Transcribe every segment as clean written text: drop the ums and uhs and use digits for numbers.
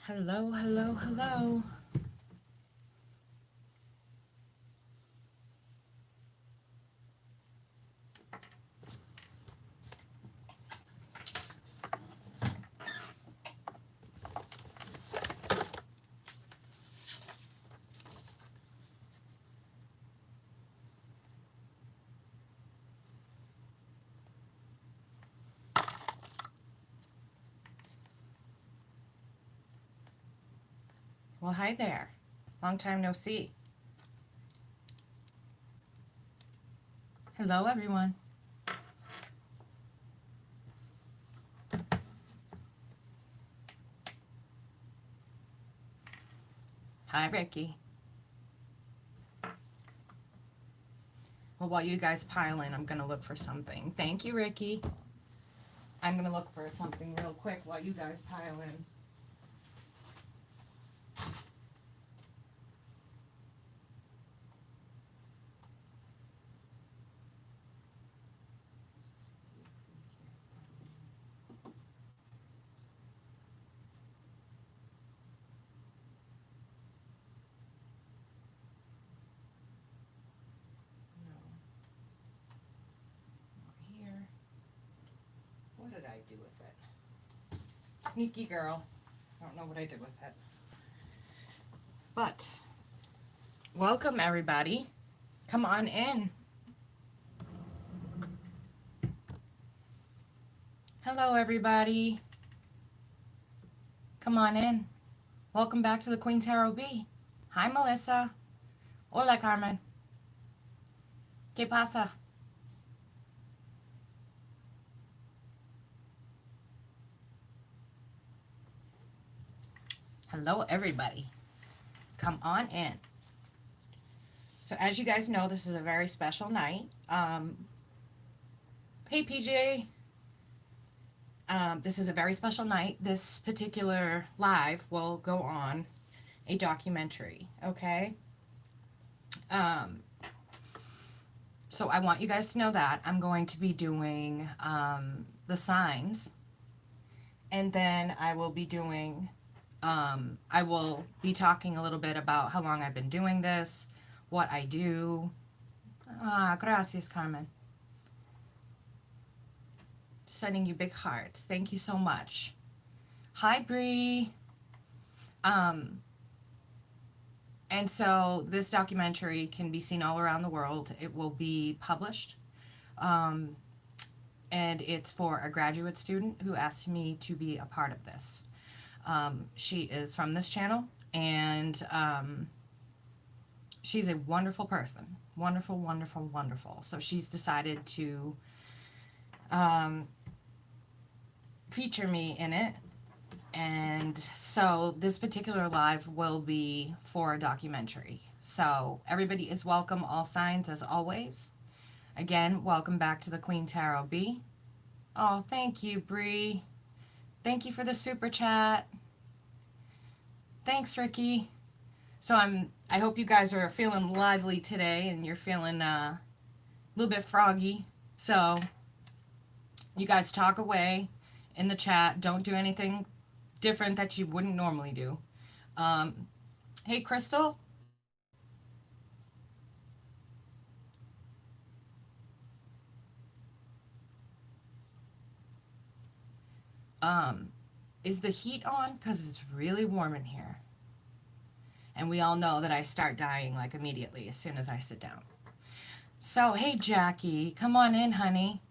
Hello, hello, hello. Well, hi there. Long time no see. Hello, everyone. Hi, Ricky. Well, while you guys pile in, I'm going to look for something. Thank you, Ricky. I'm going to look for something real quick while you guys pile in. No, not here. What did I do with it? Sneaky girl. I don't know what I did with it. But, welcome, everybody. Come on in. Hello, everybody. Come on in. Welcome back to the QueenTarotB. Hi, Melissa. Hola, Carmen. ¿Qué pasa? Hello, everybody. Come on in. So, as you guys know, this is a very special night. Hey, PJ. This is a very special night. This particular live will go on a documentary, okay? So I want you guys to know that I'm going to be doing the signs, and then I will be doing, I will be talking a little bit about how long I've been doing this, what I do. Ah, gracias, Carmen. Sending you big hearts. Thank you so much. Hi, Bree. And so this documentary can be seen all around the world. It will be published. And it's for a graduate student who asked me to be a part of this. She is from this channel, and she's a wonderful person. Wonderful, wonderful, wonderful. So she's decided to feature me in it. And so this particular live will be for a documentary. So everybody is welcome, all signs as always. Again, welcome back to the QueenTarotB. Oh, thank you, Bree. Thank you for the super chat. Thanks, Ricky. So I hope you guys are feeling lively today and you're feeling a little bit froggy. So you guys talk away in the chat. Don't do anything different that you wouldn't normally do. Hey, Crystal. Is the heat on? Because it's really warm in here. And we all know that I start dying like immediately as soon as I sit down. So, hey, Jackie, come on in, honey.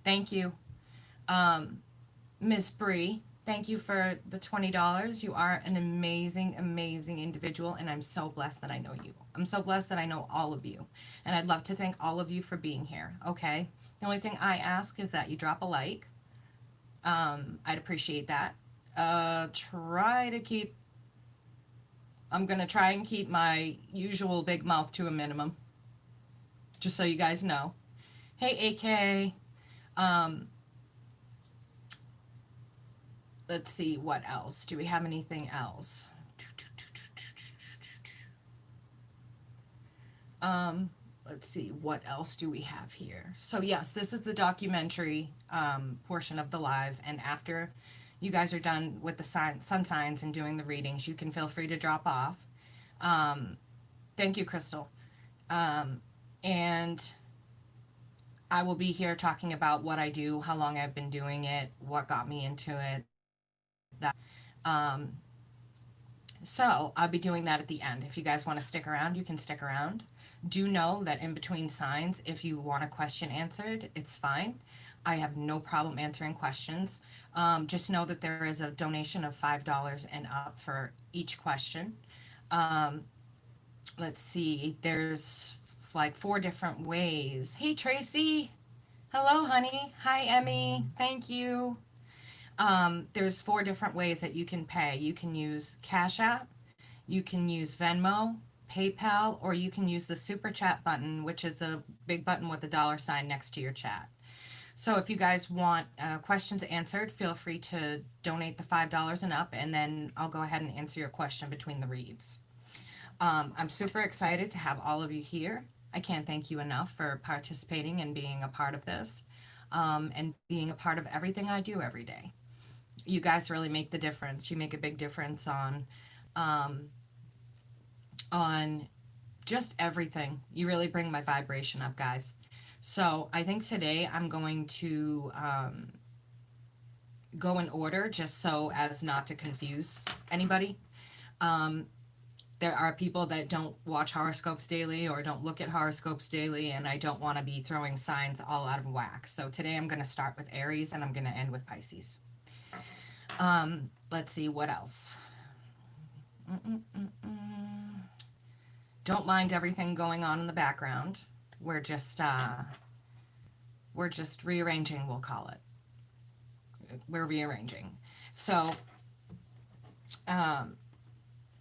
Thank you. Miss Bree, thank you for the $20. You are an amazing, amazing individual, and I'm so blessed that I know you. I'm so blessed that I know all of you. And I'd love to thank all of you for being here, okay? The only thing I ask is that you drop a like. I'd appreciate that. Try to keep, I'm going to try and keep my usual big mouth to a minimum, just so you guys know. Hey, AK. Let's see, what else? Do we have anything else? Let's see, what else do we have here? So yes, this is the documentary portion of the live, and after you guys are done with the sun signs and doing the readings, you can feel free to drop off. Thank you, Crystal. And I will be here talking about what I do, how long I've been doing it, what got me into it. That. So I'll be doing that at the end. If you guys want to stick around, you can stick around. Do know that in between signs, if you want a question answered, it's fine. I have no problem answering questions. Just know that there is a donation of $5 and up for each question. Let's see, there's like 4 different ways. Hey, Tracy. Hello, honey. Hi, Emmy. Thank you. There's 4 different ways that you can pay. You can use CashApp, you can use Venmo, PayPal, or you can use the Super Chat button, which is the big button with the $sign next to your chat. So if you guys want questions answered, feel free to donate the $5 and up, and then I'll go ahead and answer your question between the reads. I'm super excited to have all of you here. I can't thank you enough for participating and being a part of this, and being a part of everything I do every day. You guys really make the difference. You make a big difference on just everything. You really bring my vibration up, guys. So I think today I'm going to go in order just so as not to confuse anybody. There are people that don't watch horoscopes daily or don't look at horoscopes daily, and I don't want to be throwing signs all out of whack. So today I'm going to start with Aries and I'm going to end with Pisces. Let's see what else. Don't mind everything going on in the background. We're just rearranging, we'll call it. We're rearranging. So,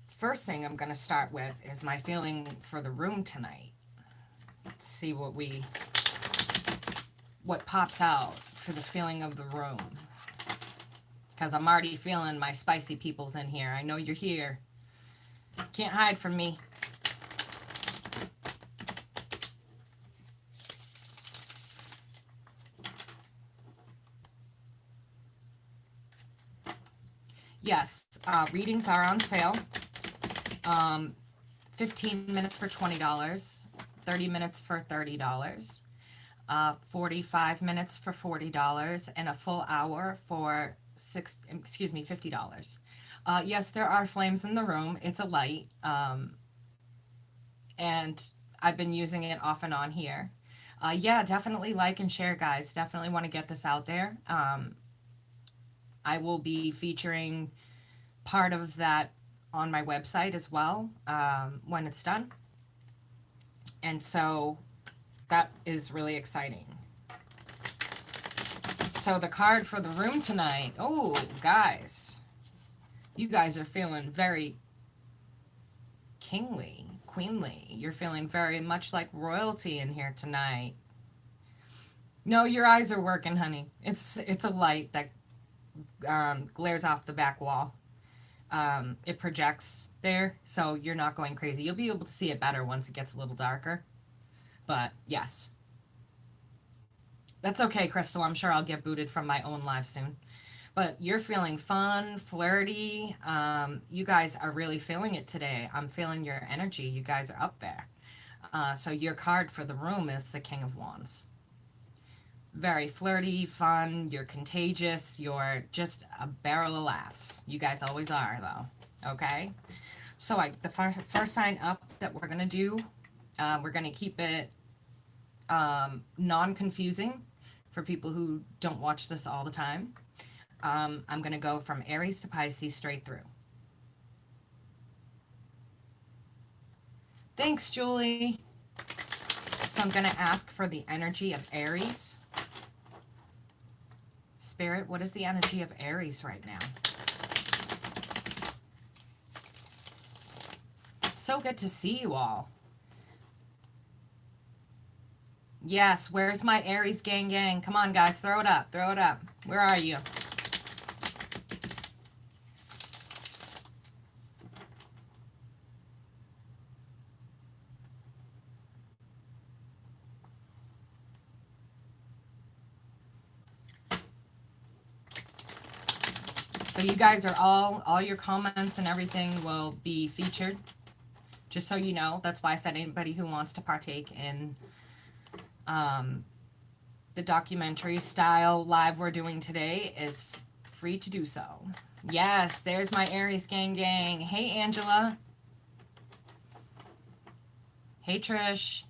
first thing I'm going to start with is my feeling for the room tonight. Let's see what pops out for the feeling of the room. Because I'm already feeling my spicy peoples in here. I know you're here. Can't hide from me. Yes, readings are on sale. 15 minutes for $20, 30 minutes for $30, 45 minutes for $40, and a full hour for $50. Yes, there are flames in the room. It's a light, and I've been using it off and on here. Yeah, definitely like and share, guys. Definitely want to get this out there. I will be featuring part of that on my website as well when it's done. And so that is really exciting. So the card for the room tonight. Oh, guys. You guys are feeling very kingly, queenly. You're feeling very much like royalty in here tonight. No, your eyes are working, honey. It's a light that glares off the back wall. It projects there, so you're not going crazy. You'll be able to see it better once it gets a little darker. But yes. That's okay, Crystal. I'm sure I'll get booted from my own live soon. But you're feeling fun, flirty. You guys are really feeling it today. I'm feeling your energy. You guys are up there. So your card for the room is the King of Wands. Very flirty, fun, you're contagious, you're just a barrel of laughs. You guys always are, though, okay? So the first sign up that we're going to do, we're going to keep it non-confusing for people who don't watch this all the time. I'm going to go from Aries to Pisces straight through. Thanks, Julie. So I'm going to ask for the energy of Aries. Spirit, what is the energy of Aries right now? So good to see you all. Yes, where's my Aries gang? Come on, guys, throw it up, throw it up. Where are you? you guys are all your comments and everything will be featured. Just so you know, that's why I said anybody who wants to partake in the documentary style live we're doing today is free to do so. Yes, there's my Aries gang. Hey, Angela. Hey, Trish.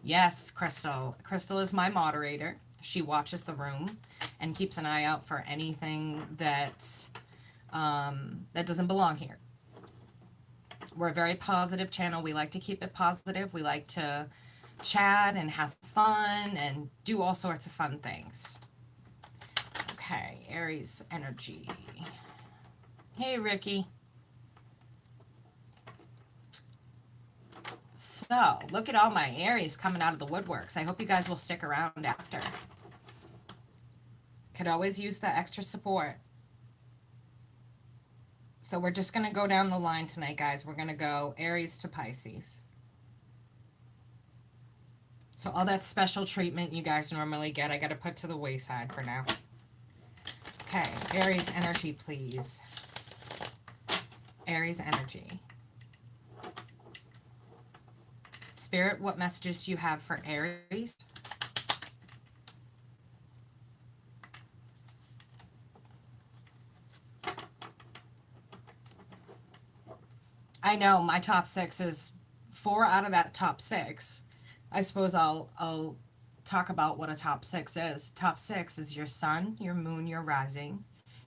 Yes, Crystal. Crystal is my moderator. She watches the room and keeps an eye out for anything that that doesn't belong here. We're a very positive channel. We like to keep it positive. We like to chat and have fun and do all sorts of fun things. Okay, Aries energy. Hey, Ricky. So, look at all my Aries coming out of the woodworks. I hope you guys will stick around after. Could always use the extra support. So we're just going to go down the line tonight, guys. We're going to go Aries to Pisces. So all that special treatment you guys normally get, I got to put to the wayside for now. Okay, Aries energy, please. Aries energy. Spirit, what messages do you have for Aries? I know my top 6 is 4 out of that top 6. I suppose I'll talk about what a top 6 is. Top 6 is your sun, your moon, your rising,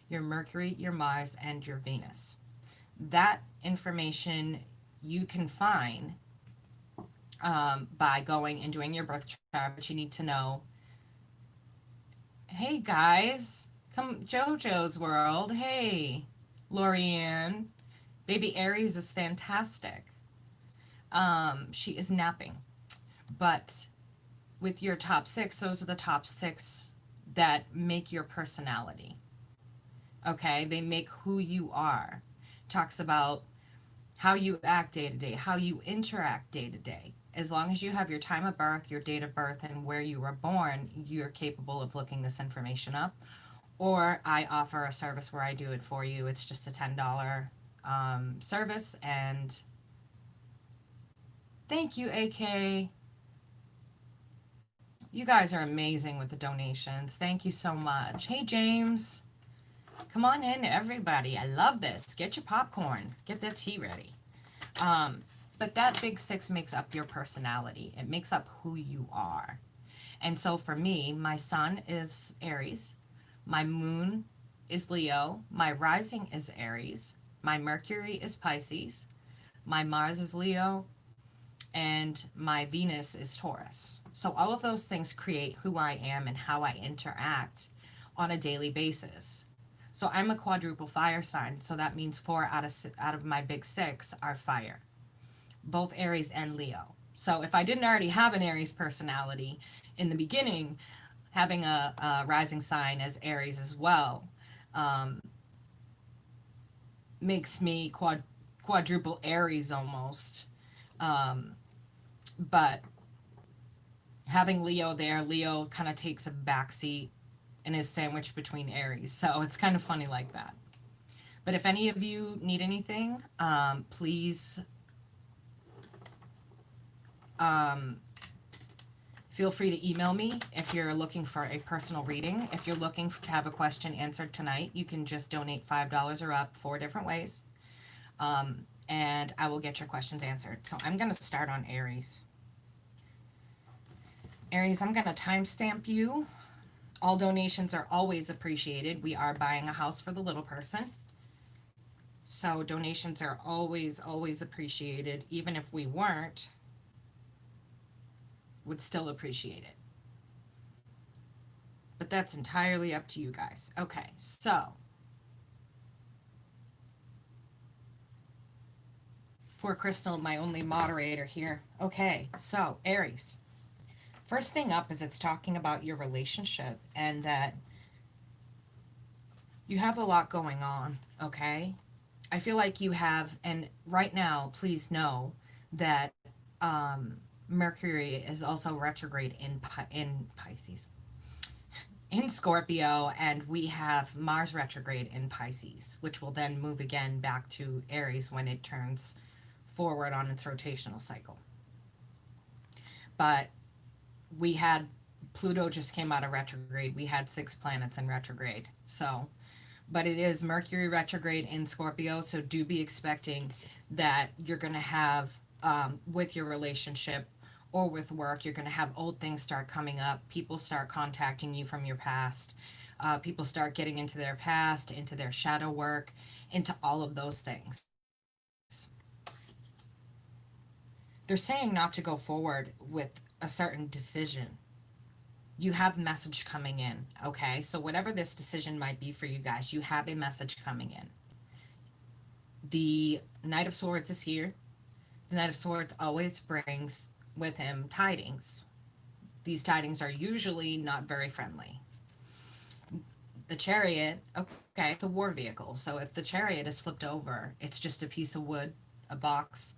your Mercury, your Mars, and your Venus. That information you can find by going and doing your birth chart, but you need to know. Hey guys, come JoJo's World. Hey, Lorianne. Baby Aries is fantastic. She is napping. But with your top 6, those are the top 6 that make your personality. Okay? They make who you are. Talks about how you act day to day, how you interact day to day. As long as you have your time of birth, your date of birth, and where you were born, you're capable of looking this information up. Or I offer a service where I do it for you. It's just a $10 service, and thank you, AK. You guys are amazing with the donations. Thank you so much. Hey, James. Come on in, everybody. I love this. Get your popcorn. Get that tea ready. But that big 6 makes up your personality. It makes up who you are. And so for me, my sun is Aries. My moon is Leo. My rising is Aries. My Mercury is Pisces, my Mars is Leo, and my Venus is Taurus. So all of those things create who I am and how I interact on a daily basis. So I'm a quadruple fire sign, so that means 4 out of my big 6 are fire, both Aries and Leo. So if I didn't already have an Aries personality in the beginning, having a rising sign as Aries as well, makes me quadruple Aries almost. But having Leo there, Leo kind of takes a backseat and is sandwiched between Aries. So it's kind of funny like that. But if any of you need anything, please feel free to email me if you're looking for a personal reading. If you're looking to have a question answered tonight, you can just donate $5 or up 4 different ways. And I will get your questions answered. So I'm going to start on Aries. Aries, I'm going to timestamp you. All donations are always appreciated. We are buying a house for the little person. So donations are always, always appreciated. Even if we weren't, would still appreciate it. But that's entirely up to you guys. Okay, so poor Crystal, my only moderator here. Okay, so Aries. First thing up is it's talking about your relationship and that you have a lot going on, okay? I feel like you have, and right now, please know that Mercury is also retrograde in Pisces. in Scorpio, and we have Mars retrograde in Pisces, which will then move again back to Aries when it turns forward on its rotational cycle. But we had Pluto just came out of retrograde. We had 6 planets in retrograde. So, but it is Mercury retrograde in Scorpio, so do be expecting that you're going to have, with your relationship or with work, you're going to have old things start coming up. People start contacting you from your past. People start getting into their past, into their shadow work, into all of those things. They're saying not to go forward with a certain decision. You have message coming in, okay? So whatever this decision might be for you guys, you have a message coming in. The Knight of Swords is here. The Knight of Swords always brings with him tidings. These tidings are usually not very friendly. The Chariot, okay, it's a war vehicle. So if the Chariot is flipped over, it's just a piece of wood, a box.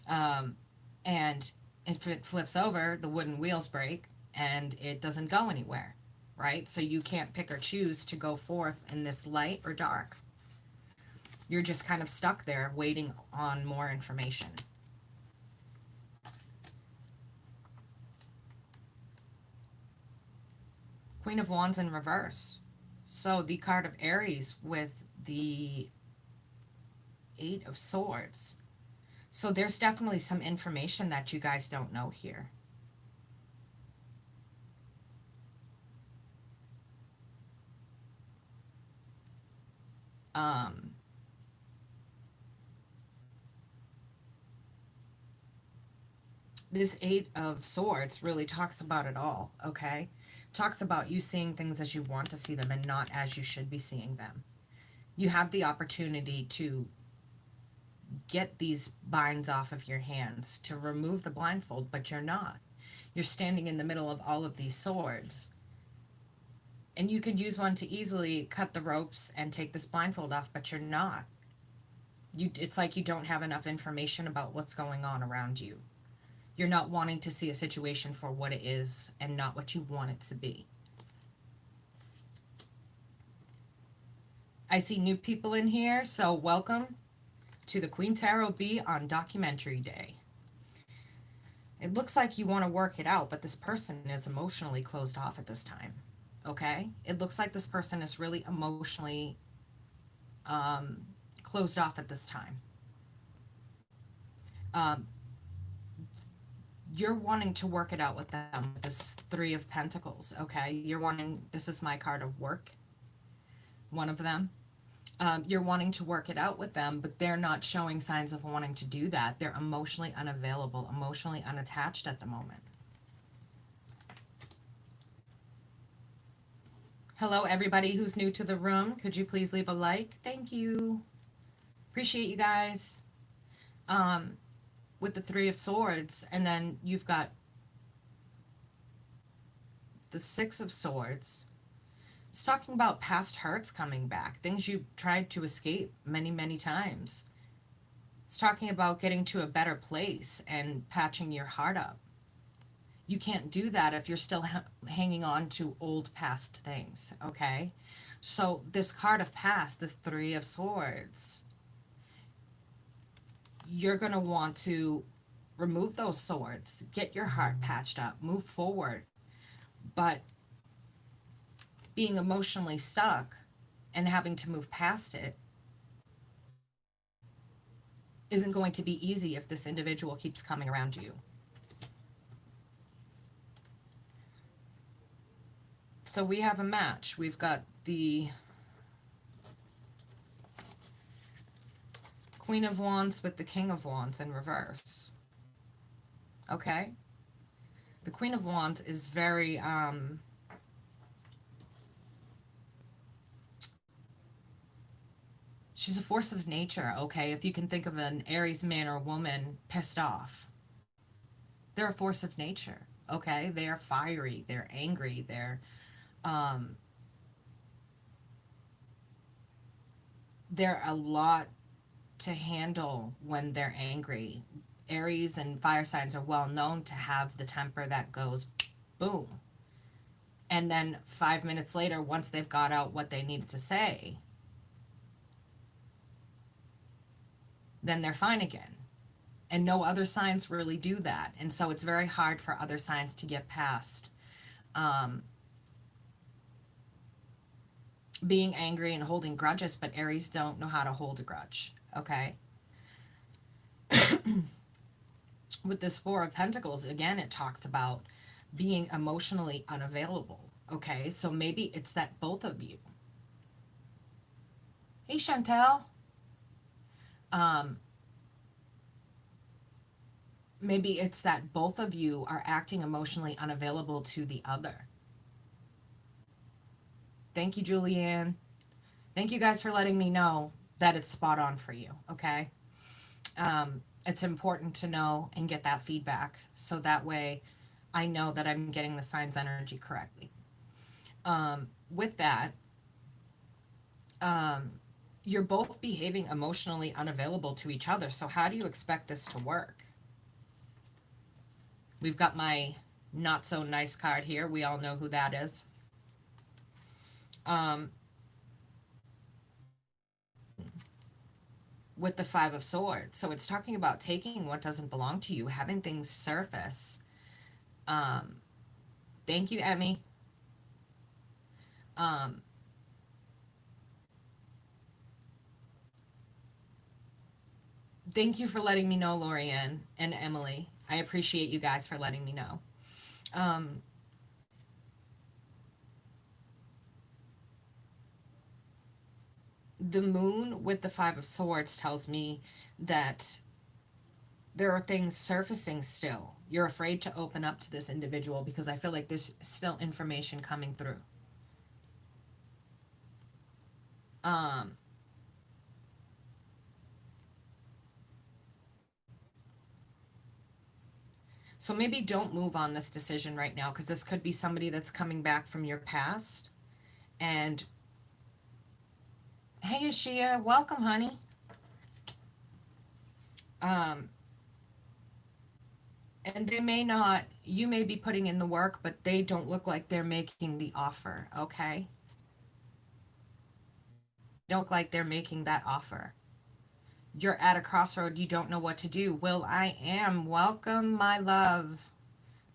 And if it flips over, the wooden wheels break and it doesn't go anywhere, right? So you can't pick or choose to go forth in this light or dark. You're just kind of stuck there waiting on more information. Queen of Wands in reverse. So the card of Aries with the 8 of Swords. So there's definitely some information that you guys don't know here. This 8 of Swords really talks about it all, okay? Talks about you seeing things as you want to see them and not as you should be seeing them. You have the opportunity to get these binds off of your hands, to remove the blindfold, but you're not. You're standing in the middle of all of these swords. And you could use one to easily cut the ropes and take this blindfold off, but you're not. It's like you don't have enough information about what's going on around you. You're not wanting to see a situation for what it is and not what you want it to be. I see new people in here, so welcome to the QueenTarotB on Documentary Day. It looks like you want to work it out, but this person is emotionally closed off at this time, okay? It looks like this person is really emotionally closed off at this time. You're wanting to work it out with them, this 3 of Pentacles, okay? You're wanting, this is my card of work, one of them. You're wanting to work it out with them, but they're not showing signs of wanting to do that. They're emotionally unavailable, emotionally unattached at the moment. Hello, everybody who's new to the room. Could you please leave a like? Thank you. Appreciate you guys. With the 3 of Swords, and then you've got the 6 of Swords. It's talking about past hurts coming back, things you tried to escape many, many times. It's talking about getting to a better place and patching your heart up. You can't do that if you're still hanging on to old past things, okay? So this card of past, this 3 of Swords, you're going to want to remove those swords, get your heart patched up, move forward. But being emotionally stuck and having to move past it isn't going to be easy if this individual keeps coming around you. So we have a match. We've got the Queen of Wands with the King of Wands in reverse. Okay? The Queen of Wands is very, she's a force of nature, okay? If you can think of an Aries man or woman pissed off, they're a force of nature, okay? They are fiery, they're angry, they're a lot to handle when they're angry. Aries and fire signs are well known to have the temper that goes boom. And then 5 minutes later, once they've got out what they needed to say, then they're fine again. And no other signs really do that. And so it's very hard for other signs to get past being angry and holding grudges, but Aries don't know how to hold a grudge, okay? With this Four of Pentacles, again, it talks about being emotionally unavailable, okay? So maybe it's that both of you. Hey, Chantel. Maybe it's that both of you are acting emotionally unavailable to the other. Thank you, Julianne. Thank you guys for letting me know that it's spot on for you, okay? It's important to know and get that feedback so that way I know that I'm getting the sign's energy correctly. With that, you're both behaving emotionally unavailable to each other. So how do you expect this to work? We've got my not so nice card here. We all know who that is. With the Five of Swords. So it's talking about taking what doesn't belong to you, having things surface. Thank you, Emmy. Thank you for letting me know, Lorianne and Emily. I appreciate you guys for letting me know. The moon with the Five of Swords tells me that there are things surfacing still. You're afraid to open up to this individual because I feel like there's still information coming through. So maybe don't move on this decision right now because this could be somebody that's coming back from your past. And hey, Ashia, welcome, honey. And they may not, you may be putting in the work, but they don't look like they're making the offer, okay? They don't look like they're making that offer. You're at a crossroad, you don't know what to do. Will, I am. Welcome, my love.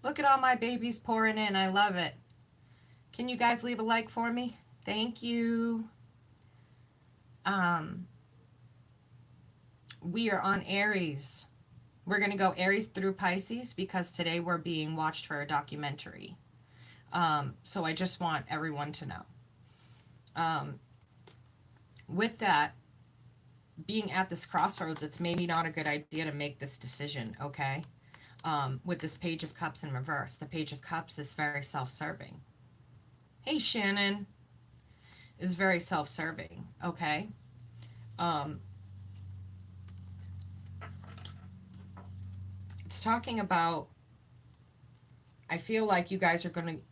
Look at all my babies pouring in. I love it. Can you guys leave a like for me? Thank you. We are on Aries. We're going to go Aries through Pisces because today we're being watched for a documentary. So I just want everyone to know. With that, being at this crossroads, it's maybe not a good idea to make this decision, okay? With this Page of Cups in reverse. The Page of Cups is very self-serving. Hey, Shannon. Is very self-serving, okay? It's talking about, I feel like you guys are going to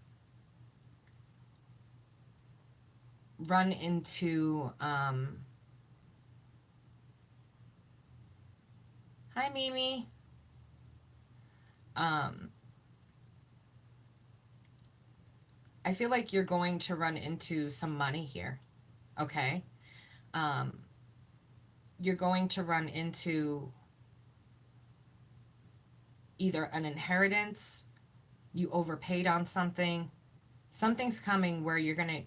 run into, hi, Mimi. I feel like you're going to run into some money here, okay? You're going to run into either an inheritance, you overpaid on something, something's coming where you're going to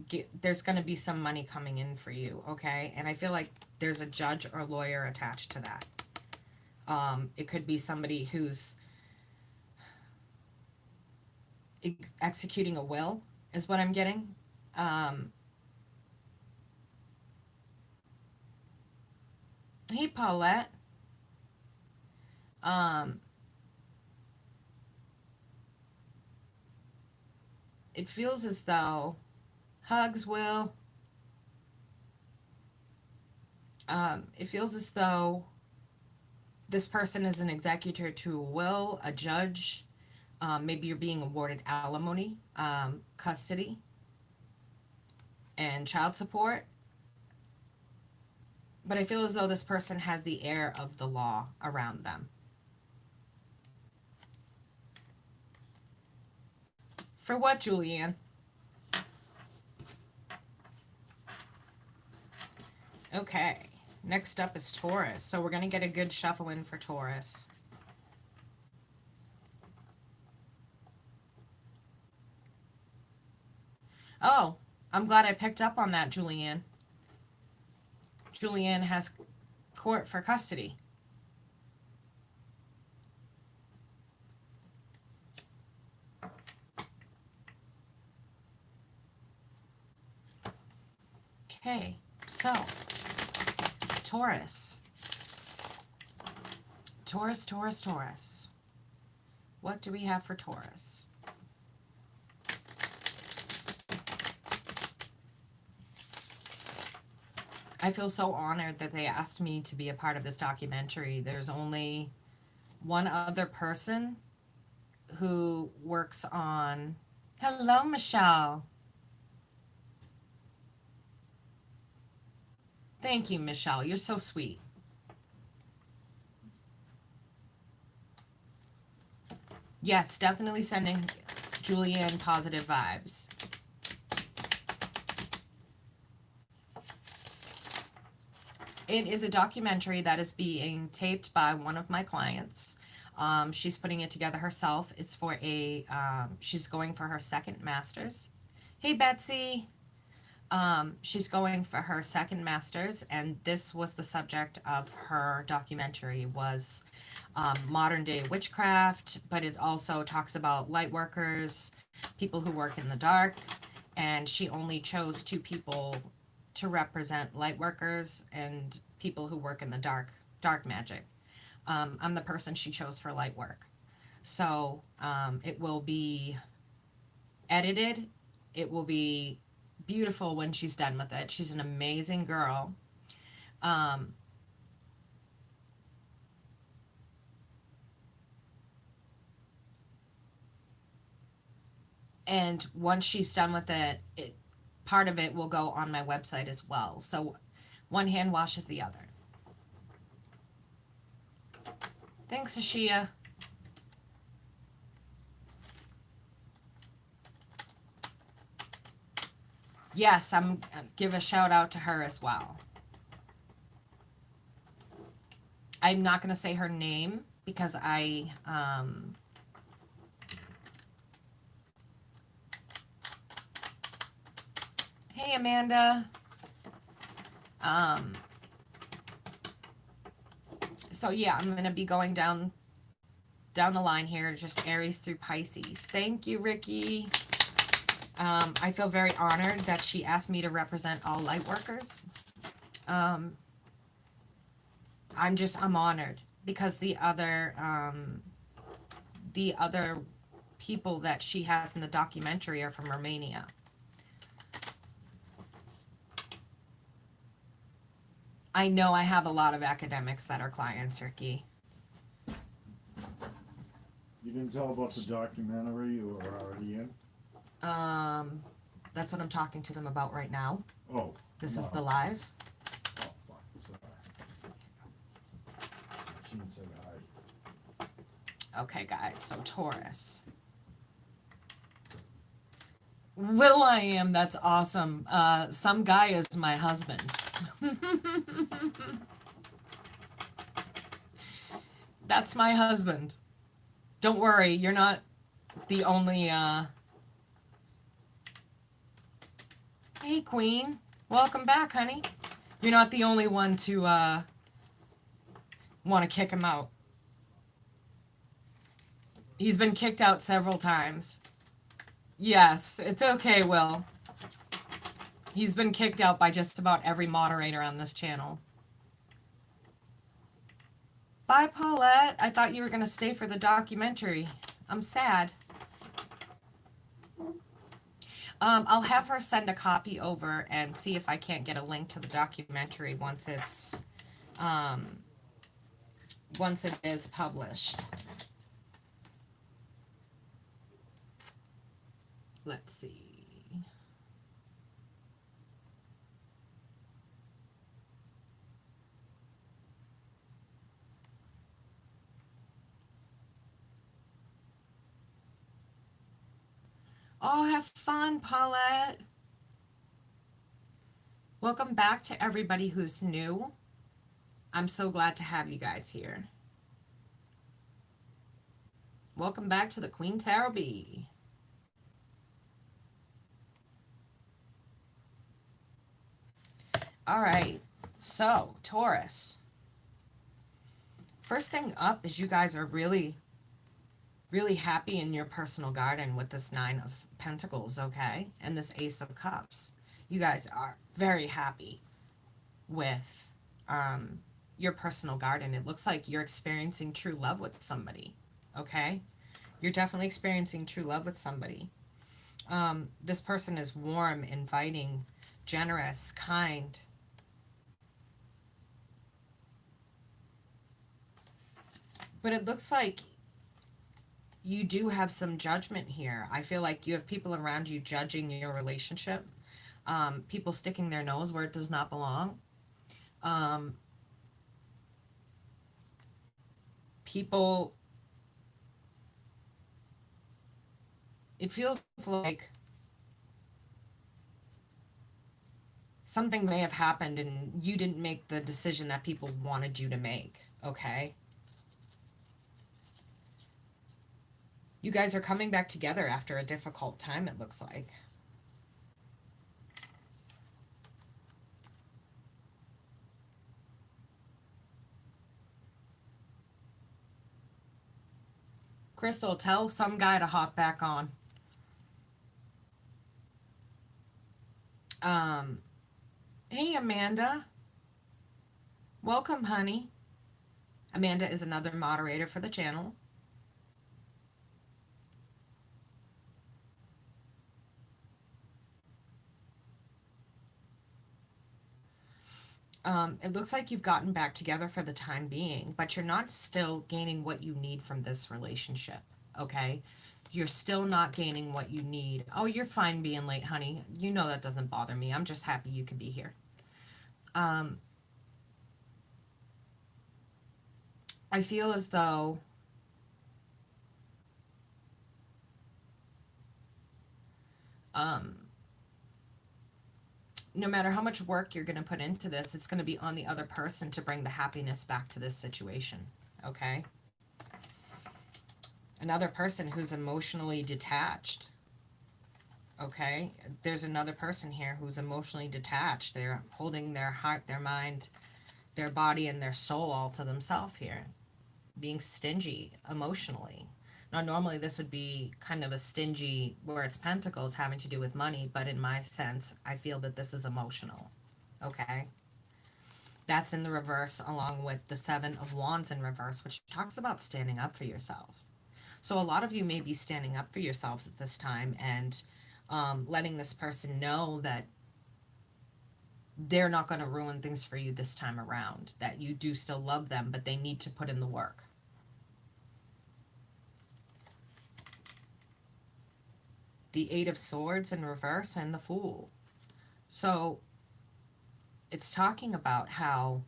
get, there's going to be some money coming in for you, okay? And I feel like there's a judge or lawyer attached to that. It could be somebody who's executing a will, is what I'm getting. Hey, Paulette. It feels as though, hugs, Will. It feels as though this person is an executor to a will, a judge. Maybe you're being awarded alimony, custody, and child support. But I feel as though this person has the air of the law around them. For what, Julianne? Okay, next up is Taurus. So we're going to get a good shuffle in for Taurus. Oh, I'm glad I picked up on that, Julianne. Julianne has court for custody. Okay, so Taurus. Taurus, Taurus, Taurus. What do we have for Taurus? I feel so honored that they asked me to be a part of this documentary. There's only one other person who works on... Hello, Michelle. Thank you, Michelle. You're so sweet. Yes, definitely sending Julianne positive vibes. It is a documentary that is being taped by one of my clients. She's putting it together herself. It's for a, she's going for her second master's. Hey, Betsy. She's going for her second master's, and this was the subject of her documentary, was modern day witchcraft, but it also talks about light workers, people who work in the dark, and she only chose 2 people to represent light workers and people who work in the dark magic. I'm the person she chose for light work. So it will be edited. It will be beautiful when she's done with it. She's an amazing girl. And once she's done with it, part of it will go on my website as well. So one hand washes the other. Thanks, Ashia. Yes, I'm give a shout out to her as well. I'm not going to say her name because Hey, Amanda. So yeah, I'm going to be going down the line here, just Aries through Pisces. Thank you, Ricky. I feel very honored that she asked me to represent all light workers. I'm honored because the other people that she has in the documentary are from Romania. I know I have a lot of academics that are clients, Ricky. You didn't tell about the documentary you were already in? That's what I'm talking to them about right now. Oh. This no. is the live. Oh, fuck. Sorry. She didn't say hi. Okay, guys, so Taurus. Will.i.am, that's awesome. Some guy is my husband. That's my husband. Don't worry, you're not the only, Hey, Queen. Welcome back, honey. You're not the only one to, want to kick him out. He's been kicked out several times. Yes, it's okay, Will. He's been kicked out by just about every moderator on this channel. Bye, Paulette. I thought you were going to stay for the documentary. I'm sad. I'll have her send a copy over and see if I can't get a link to the documentary once it is published. Let's see. Oh, have fun, Paulette. Welcome back to everybody who's new. I'm so glad to have you guys here. Welcome back to the QueenTarotBee. All right, so Taurus. First thing up is you guys are really happy in your personal garden with this Nine of Pentacles, okay? And this Ace of Cups. You guys are very happy with your personal garden. It looks like you're experiencing true love with somebody, okay? You're definitely experiencing true love with somebody. This person is warm, inviting, generous, kind. But it looks like you do have some judgment here. I feel like you have people around you judging your relationship. People sticking their nose where it does not belong. People, it feels like something may have happened and you didn't make the decision that people wanted you to make, okay? You guys are coming back together after a difficult time, it looks like. Crystal, tell some guy to hop back on. Hey, Amanda. Welcome, honey. Amanda is another moderator for the channel. It looks like you've gotten back together for the time being, but you're not still gaining what you need from this relationship, okay? You're still not gaining what you need. Oh, you're fine being late, honey. You know that doesn't bother me. I'm just happy you could be here. I feel as though no matter how much work you're going to put into this, it's going to be on the other person to bring the happiness back to this situation, okay? Another person who's emotionally detached, okay? There's another person here who's emotionally detached. They're holding their heart, their mind, their body, and their soul all to themselves here, being stingy emotionally. Now, normally this would be kind of a stingy, where it's pentacles having to do with money, but in my sense, I feel that this is emotional, okay? That's in the reverse, along with the Seven of Wands in reverse, which talks about standing up for yourself. So a lot of you may be standing up for yourselves at this time and letting this person know that they're not going to ruin things for you this time around, that you do still love them, but they need to put in the work. The Eight of Swords in reverse and the Fool. So it's talking about how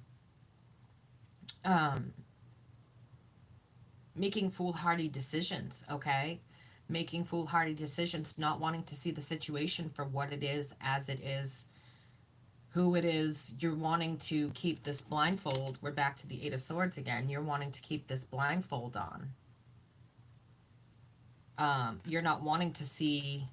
making foolhardy decisions, okay? Making foolhardy decisions, not wanting to see the situation for what it is, as it is, who it is. You're wanting to keep this blindfold. We're back to the Eight of Swords again. You're wanting to keep this blindfold on. You're not wanting to see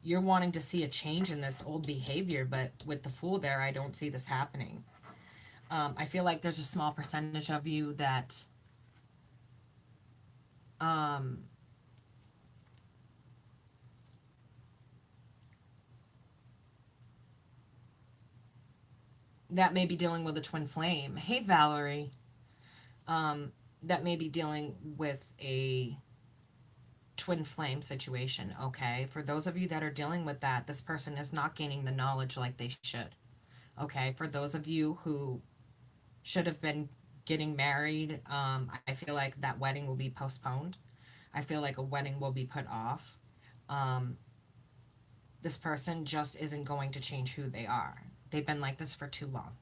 you're wanting to see a change in this old behavior, but with the Fool there, I don't see this happening. I feel like there's a small percentage of you that that may be dealing with a twin flame. Hey, Valerie. That may be dealing with a twin flame situation, okay? For those of you that are dealing with that, this person is not gaining the knowledge like they should, okay? For those of you who should have been getting married, I feel like that wedding will be postponed. I feel like a wedding will be put off. This person just isn't going to change who they are. They've been like this for too long.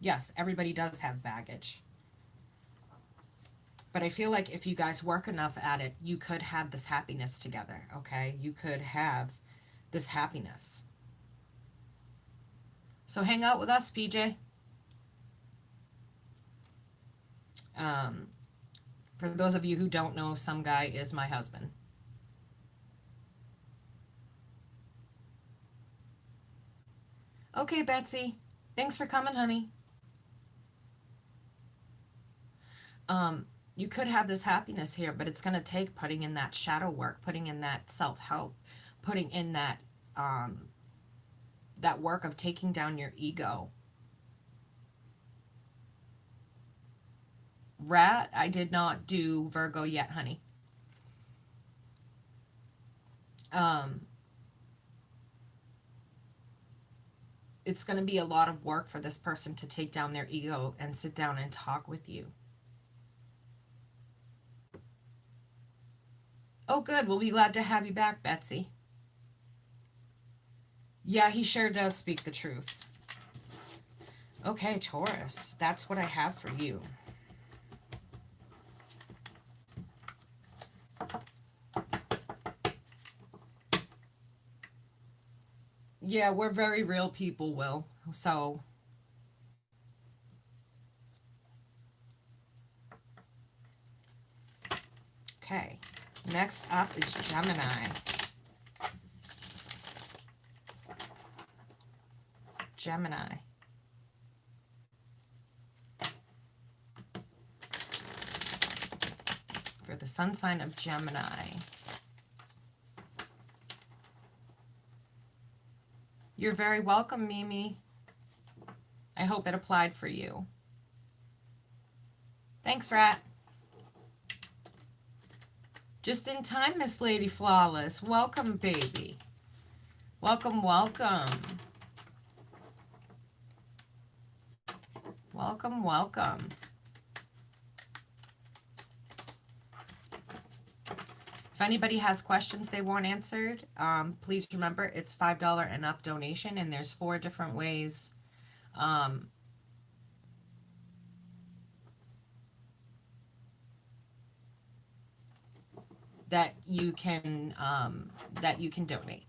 Yes, everybody does have baggage. But I feel like if you guys work enough at it, you could have this happiness together, okay? You could have this happiness. So hang out with us, PJ. For those of you who don't know, some guy is my husband. Okay, Betsy. Thanks for coming, honey. You could have this happiness here, but it's going to take putting in that shadow work, putting in that self-help, putting in that that work of taking down your ego. Rat, I did not do Virgo yet, honey. It's going to be a lot of work for this person to take down their ego and sit down and talk with you. Oh, good. We'll be glad to have you back, Betsy. Yeah, he sure does speak the truth. Okay, Taurus, that's what I have for you. Yeah, we're very real people, Will. So, okay. Next up is Gemini. Gemini. For the sun sign of Gemini. You're very welcome, Mimi. I hope it applied for you. Thanks, Rat. Just in time, Miss Lady Flawless. Welcome, baby. Welcome, welcome. Welcome, welcome. If anybody has questions they want answered, please remember it's $5 and up donation, and there's 4 different ways that you can donate.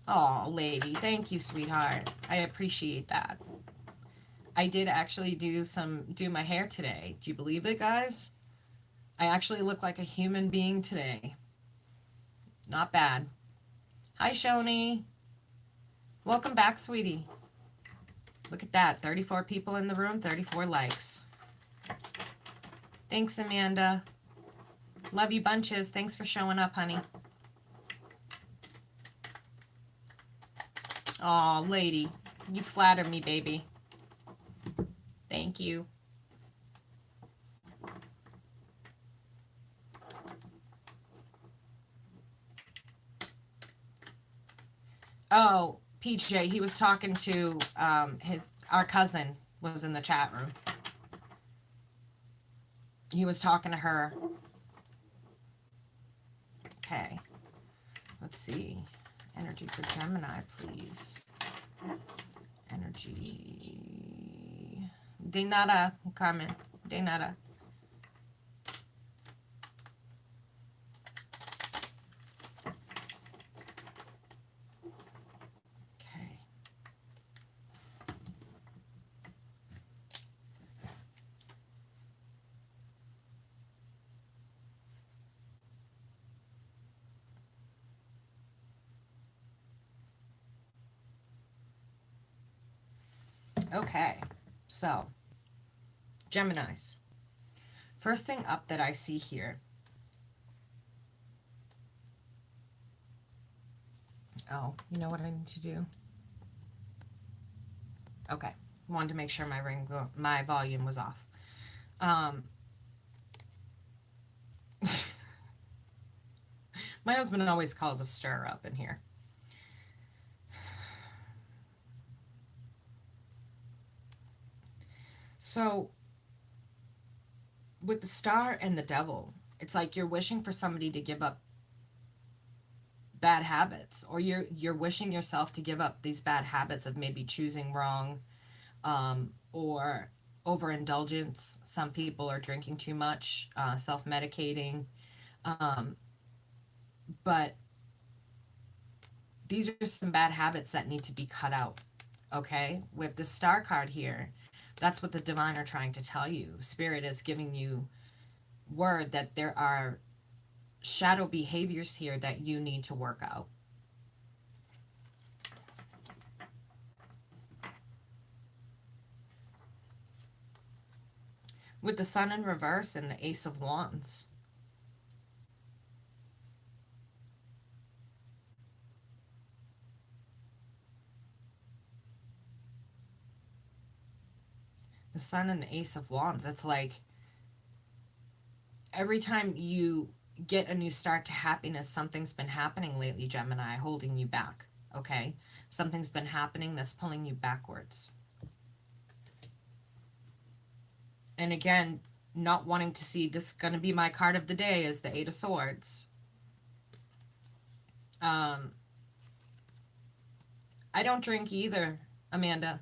Oh, lady, thank you, sweetheart. I appreciate that. I did actually do my hair today. Do you believe it, guys? I actually look like a human being today. Not bad. Hi, Shoni. Welcome back, sweetie. Look at that. 34 people in the room, 34 likes. Thanks, Amanda. Love you bunches. Thanks for showing up, honey. Aw, lady. You flatter me, baby. Thank you. Oh, PJ, he was talking to our cousin was in the chat room. He was talking to her. Okay. Let's see. Energy for Gemini, please. Energy. De nada, Carmen. De nada. Okay. Okay, so Geminis. First thing up that I see here. Oh, you know what I need to do? Okay, wanted to make sure my volume was off. My husband always calls a stir up in here. So, with the star and the devil, it's like you're wishing for somebody to give up bad habits, or you're wishing yourself to give up these bad habits of maybe choosing wrong, or overindulgence. Some people are drinking too much, self-medicating. But these are some bad habits that need to be cut out. Okay? With the star card here, that's what the divine are trying to tell you. Spirit is giving you word that there are shadow behaviors here that you need to work out. With the Sun in reverse and the Ace of Wands. The Sun and the Ace of Wands, it's like every time you get a new start to happiness, something's been happening lately, Gemini, holding you back, okay? Something's been happening that's pulling you backwards. And again, not wanting to see this, going to be my card of the day is the Eight of Swords. I don't drink either, Amanda.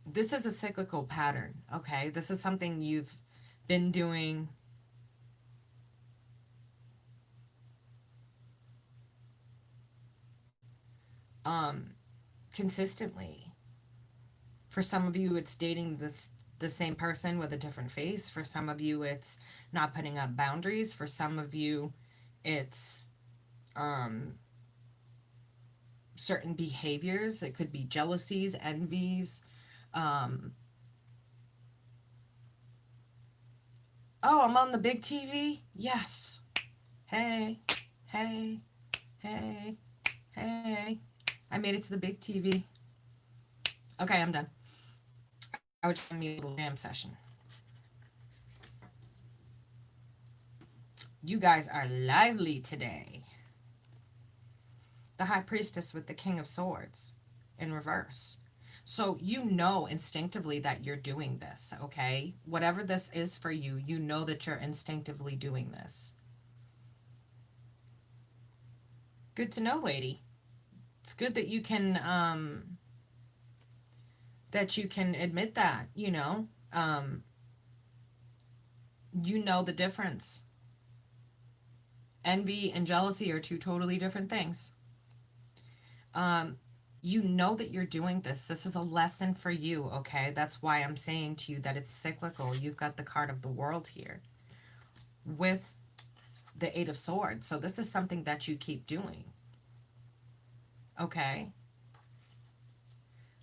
This is a cyclical pattern, okay? This is something you've been doing consistently. For some of you, it's dating the same person with a different face. For some of you, it's not putting up boundaries. For some of you, it's certain behaviors. It could be jealousies, envies. Oh, I'm on the big TV? Yes. Hey, hey, hey, hey. I made it to the big TV. Okay, I'm done. I would join me a little jam session. You guys are lively today. The High Priestess with the King of Swords in reverse. So you know instinctively that you're doing this, okay? Whatever this is for you, you know that you're instinctively doing this. Good to know, lady. It's good that you can admit that, you know. You know the difference. Envy and jealousy are two totally different things. You know that you're doing this. This is a lesson for you, okay? That's why I'm saying to you that it's cyclical. You've got the card of the World here with the Eight of Swords. So this is something that you keep doing, okay?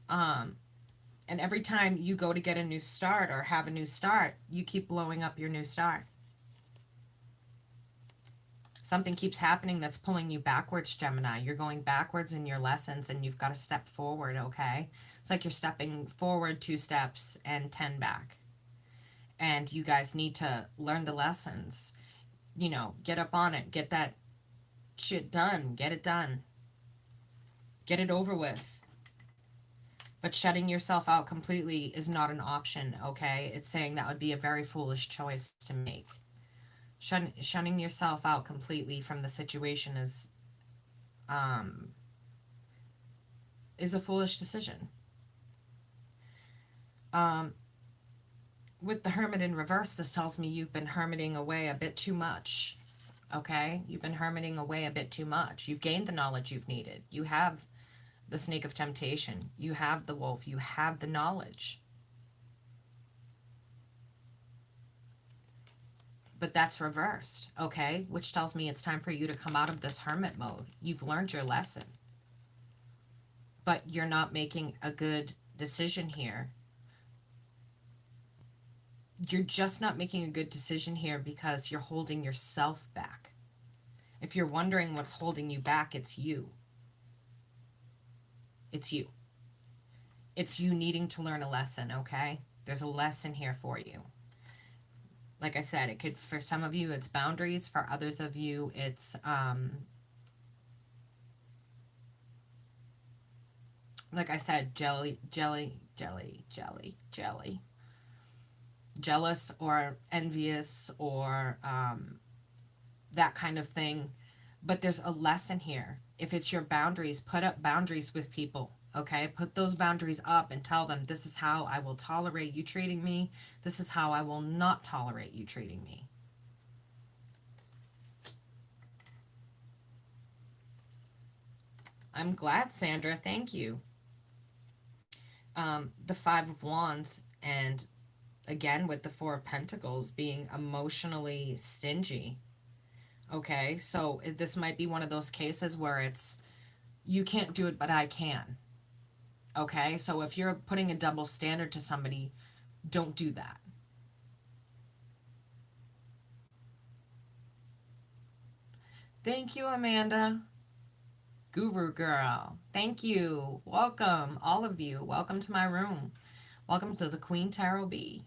And every time you go to get a new start or have a new start, you keep blowing up your new start. Something keeps happening that's pulling you backwards, Gemini. You're going backwards in your lessons and you've got to step forward, okay? It's like you're stepping forward 2 steps and 10 back. And you guys need to learn the lessons. You know, get up on it. Get that shit done. Get it done. Get it over with. But shutting yourself out completely is not an option, okay? It's saying that would be a very foolish choice to make. Shutting yourself out completely from the situation is a foolish decision. With the Hermit in reverse, this tells me you've been hermiting away a bit too much, okay? You've been hermiting away a bit too much. You've gained the knowledge you've needed. You have the snake of temptation. You have the wolf. You have the knowledge. But that's reversed, okay? Which tells me it's time for you to come out of this hermit mode. You've learned your lesson. But you're not making a good decision here. You're just not making a good decision here because you're holding yourself back. If you're wondering what's holding you back, it's you. It's you. It's you needing to learn a lesson, okay? There's a lesson here for you. Like I said, it could, for some of you, it's boundaries. For others of you, it's, like I said, jelly. Jealous or envious or that kind of thing. But there's a lesson here. If it's your boundaries, put up boundaries with people. Okay, put those boundaries up and tell them, this is how I will tolerate you treating me. This is how I will not tolerate you treating me. I'm glad, Sandra. Thank you. The Five of Wands, and again with the Four of Pentacles, being emotionally stingy. Okay, so this might be one of those cases where it's, you can't do it, but I can. Okay, so if you're putting a double standard to somebody, don't do that. Thank you, Amanda. Guru girl. Thank you. Welcome, all of you. Welcome to my room. Welcome to the QueenTarotB.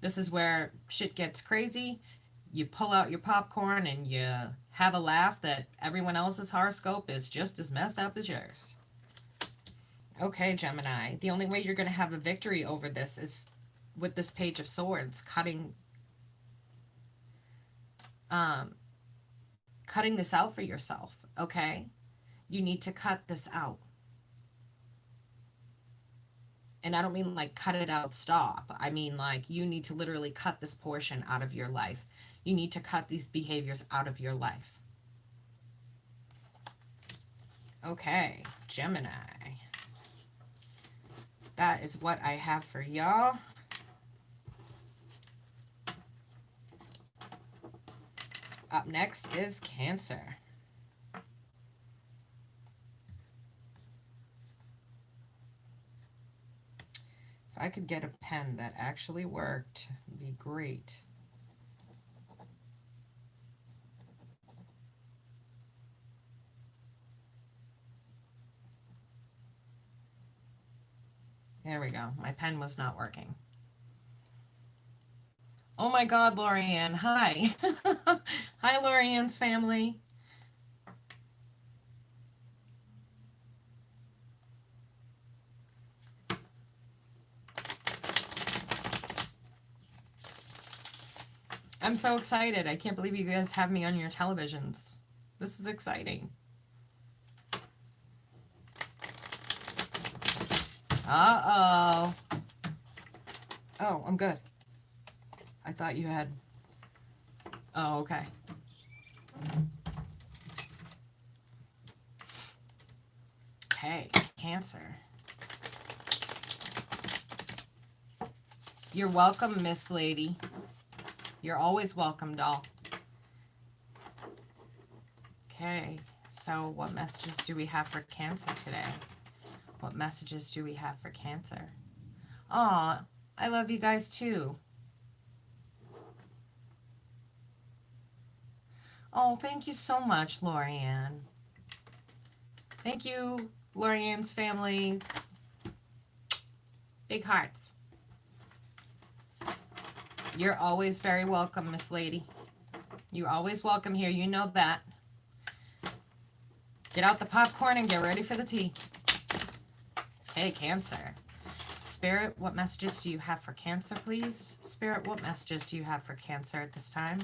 This is where shit gets crazy. You pull out your popcorn and you have a laugh that everyone else's horoscope is just as messed up as yours. Okay, Gemini. The only way you're going to have a victory over this is with this Page of Swords, cutting this out for yourself, okay? You need to cut this out. And I don't mean like cut it out, stop. I mean like you need to literally cut this portion out of your life. You need to cut these behaviors out of your life. Okay, Gemini. That is what I have for y'all. Up next is Cancer. If I could get a pen that actually worked, it'd be great. There we go. My pen was not working. Oh my God, Lorianne. Hi. Hi, Lorianne's family. I'm so excited. I can't believe you guys have me on your televisions. This is exciting. Uh-oh. Oh, I'm good. I thought you had... Oh, okay. Okay, Cancer. You're welcome, Miss Lady. You're always welcome, doll. Okay, so what messages do we have for Cancer today? What messages do we have for Cancer? Aw, I love you guys too. Oh, thank you so much, Lorianne. Thank you, Lorianne's family. Big hearts. You're always very welcome, Miss Lady. You're always welcome here. You know that. Get out the popcorn and get ready for the tea. Hey, Cancer. Spirit, what messages do you have for Cancer, please? Spirit, what messages do you have for Cancer at this time?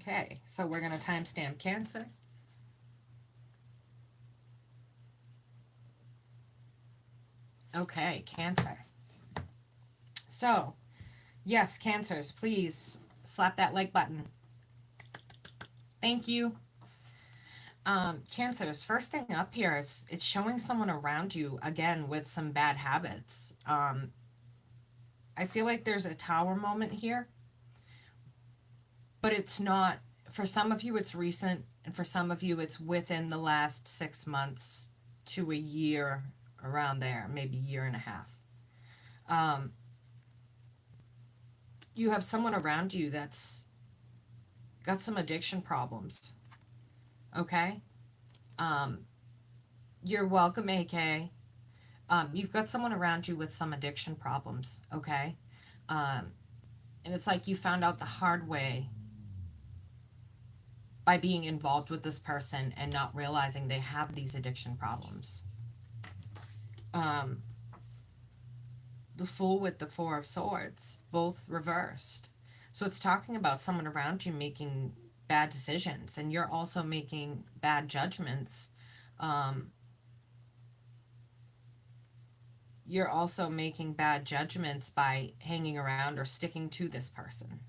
Okay, so we're going to timestamp Cancer. Okay, Cancer. So, yes, Cancers, please slap that like button. Thank you. Cancers, first thing up here is it's showing someone around you, again, with some bad habits. I feel like there's a tower moment here, but it's not. For some of you, it's recent, and for some of you, it's within the last 6 months to a year, around there, maybe a year and a half. You have someone around you that's got some addiction problems. Okay? You're welcome, AK. You've got someone around you with some addiction problems. Okay? And it's like you found out the hard way by being involved with this person and not realizing they have these addiction problems. The Fool with the Four of Swords, both reversed. So it's talking about someone around you making bad decisions, and you're also making bad judgments. You're also making bad judgments by hanging around or sticking to this person.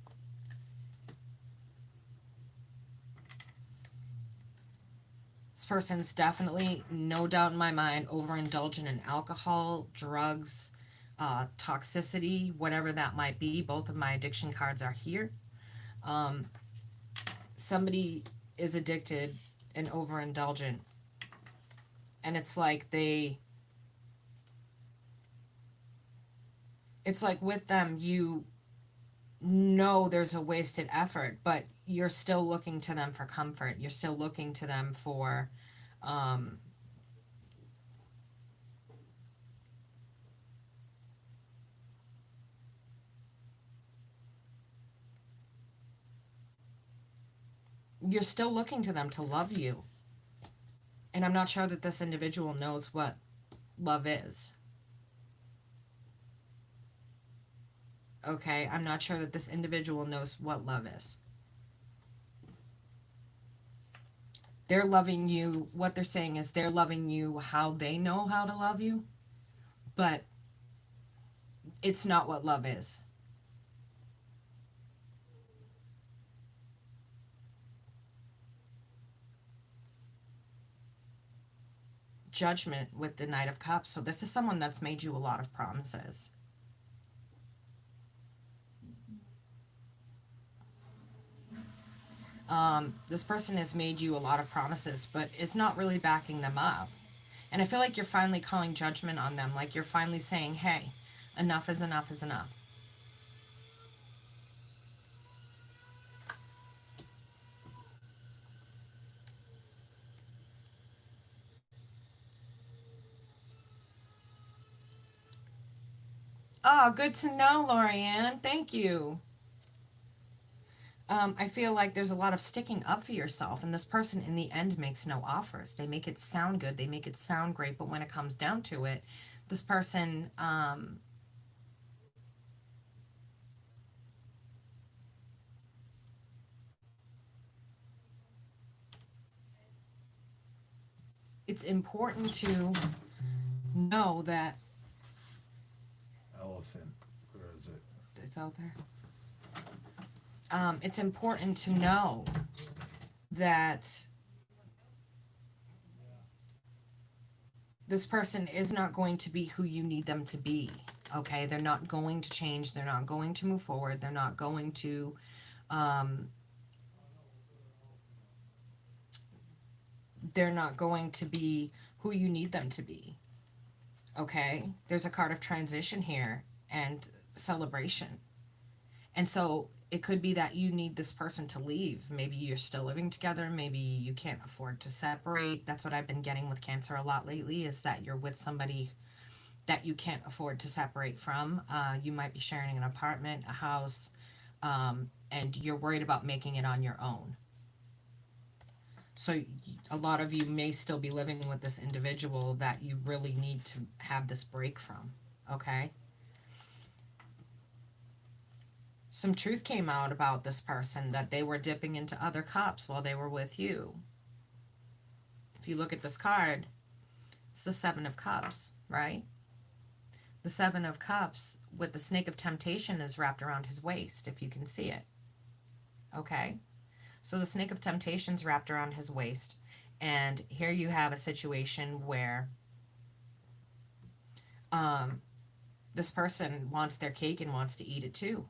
This person's definitely, no doubt in my mind, overindulgent in alcohol, drugs, toxicity, whatever that might be. Both of my addiction cards are here. Somebody is addicted and overindulgent, and it's like it's like with them, you know there's a wasted effort, but you're still looking to them for comfort. You're still looking to them for you're still looking to them to love you. And I'm not sure that this individual knows what love is. Okay, I'm not sure that this individual knows what love is. They're loving you. What they're saying is they're loving you how they know how to love you, but it's not what love is. Judgment with the Knight of Cups. So this is someone that's made you a lot of promises. This person has made you a lot of promises, but is not really backing them up. And I feel like you're finally calling judgment on them. Like you're finally saying, hey, enough is enough is enough. Oh, good to know, Lorianne. Thank you. I feel like there's a lot of sticking up for yourself, and this person in the end makes no offers. They make it sound good, they make it sound great, but when it comes down to it, this person, it's important to know that Elephant. Where is it? it's out there. It's important to know that this person is not going to be who you need them to be. Okay, they're not going to change. They're not going to move forward. They're not going to they're not going to be who you need them to be. Okay, there's a card of transition here and celebration. And so it could be that you need this person to leave. Maybe you're still living together. Maybe you can't afford to separate. That's what I've been getting with Cancer a lot lately, is that you're with somebody that you can't afford to separate from. You might be sharing an apartment, a house, and you're worried about making it on your own. So a lot of you may still be living with this individual that you really need to have this break from, okay? Some truth came out about this person, that they were dipping into other cups while they were with you. If you look at this card, it's the Seven of Cups, right? The Seven of Cups with the Snake of Temptation is wrapped around his waist, if you can see it. Okay? So the Snake of Temptation is wrapped around his waist, and here you have a situation where this person wants their cake and wants to eat it too.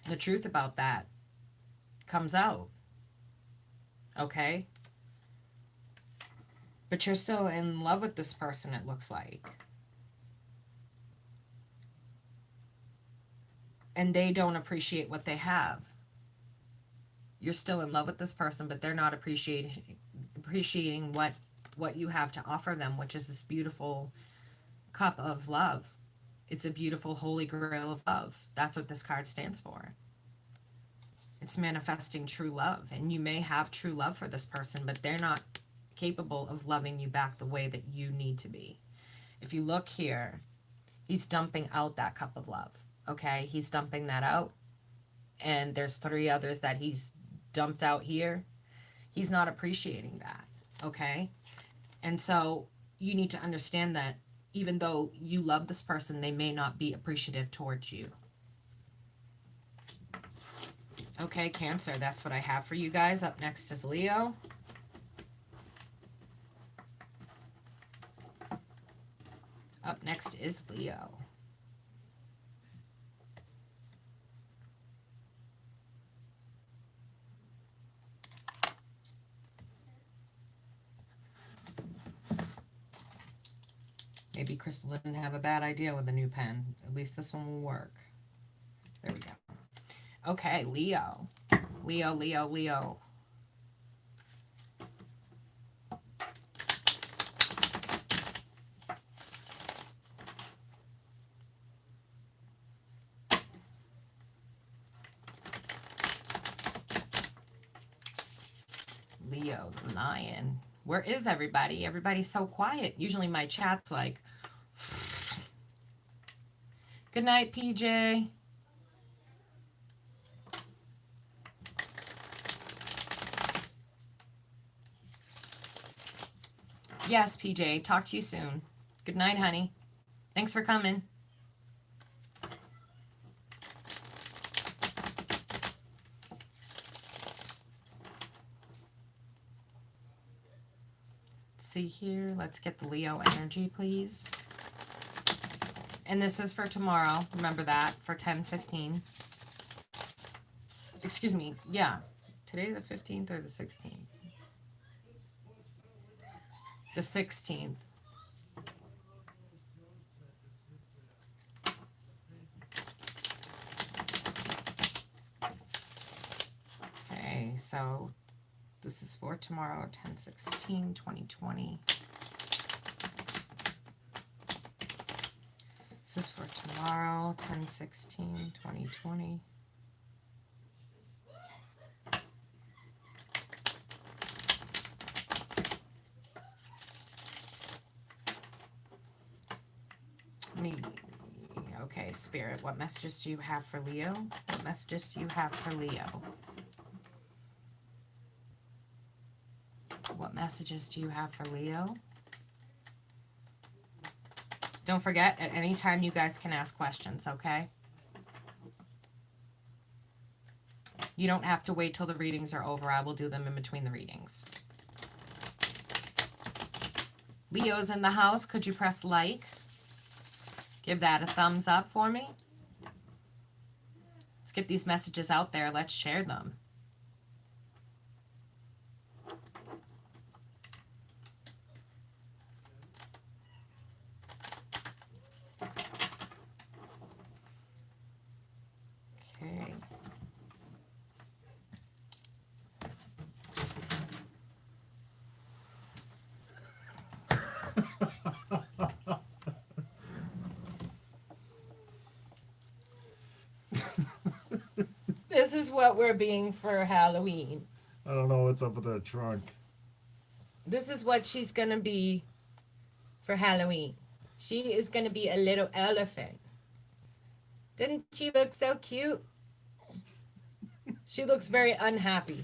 The truth about that comes out, okay? But you're still in love with this person, it looks like. And they don't appreciate what they have. You're still in love with this person, but they're not appreciating what you have to offer them, which is this beautiful cup of love. It's a beautiful holy grail of love. That's what this card stands for. It's manifesting true love. And you may have true love for this person, but they're not capable of loving you back the way that you need to be. If you look here, he's dumping out that cup of love, okay? He's dumping that out, and there's 3 others that he's dumped out here. He's not appreciating that, okay? And so you need to understand that even though you love this person, they may not be appreciative towards you. Okay, Cancer, that's what I have for you guys. Up next is Leo. Up next is Leo. Maybe Crystal didn't have a bad idea with the new pen. At least this one will work. There we go. Okay, Leo. Leo, Leo, Leo. Leo, the lion. Where is everybody? Everybody's so quiet. Usually my chat's like, good night, PJ. Yes, PJ. Talk to you soon. Good night, honey. Thanks for coming. See here. Let's get the Leo energy, please. And this is for tomorrow. Remember that, for 10:15. Excuse me. Yeah. Today the 15th or the 16th? The 16th. Okay, so this is for tomorrow, 10/16/2020. This is for tomorrow, 10/16/2020. Okay, Spirit, what messages do you have for Leo? What messages do you have for Leo? What messages do you have for Leo? Don't forget, at any time you guys can ask questions, okay? You don't have to wait till the readings are over. I will do them in between the readings. Leo's in the house. Could you press like? Give that a thumbs up for me. Let's get these messages out there. Let's share them. Okay. This is what we're being for Halloween. I don't know what's up with that trunk. This is what she's going to be for Halloween. She is going to be a little elephant. Didn't she look so cute? She looks very unhappy.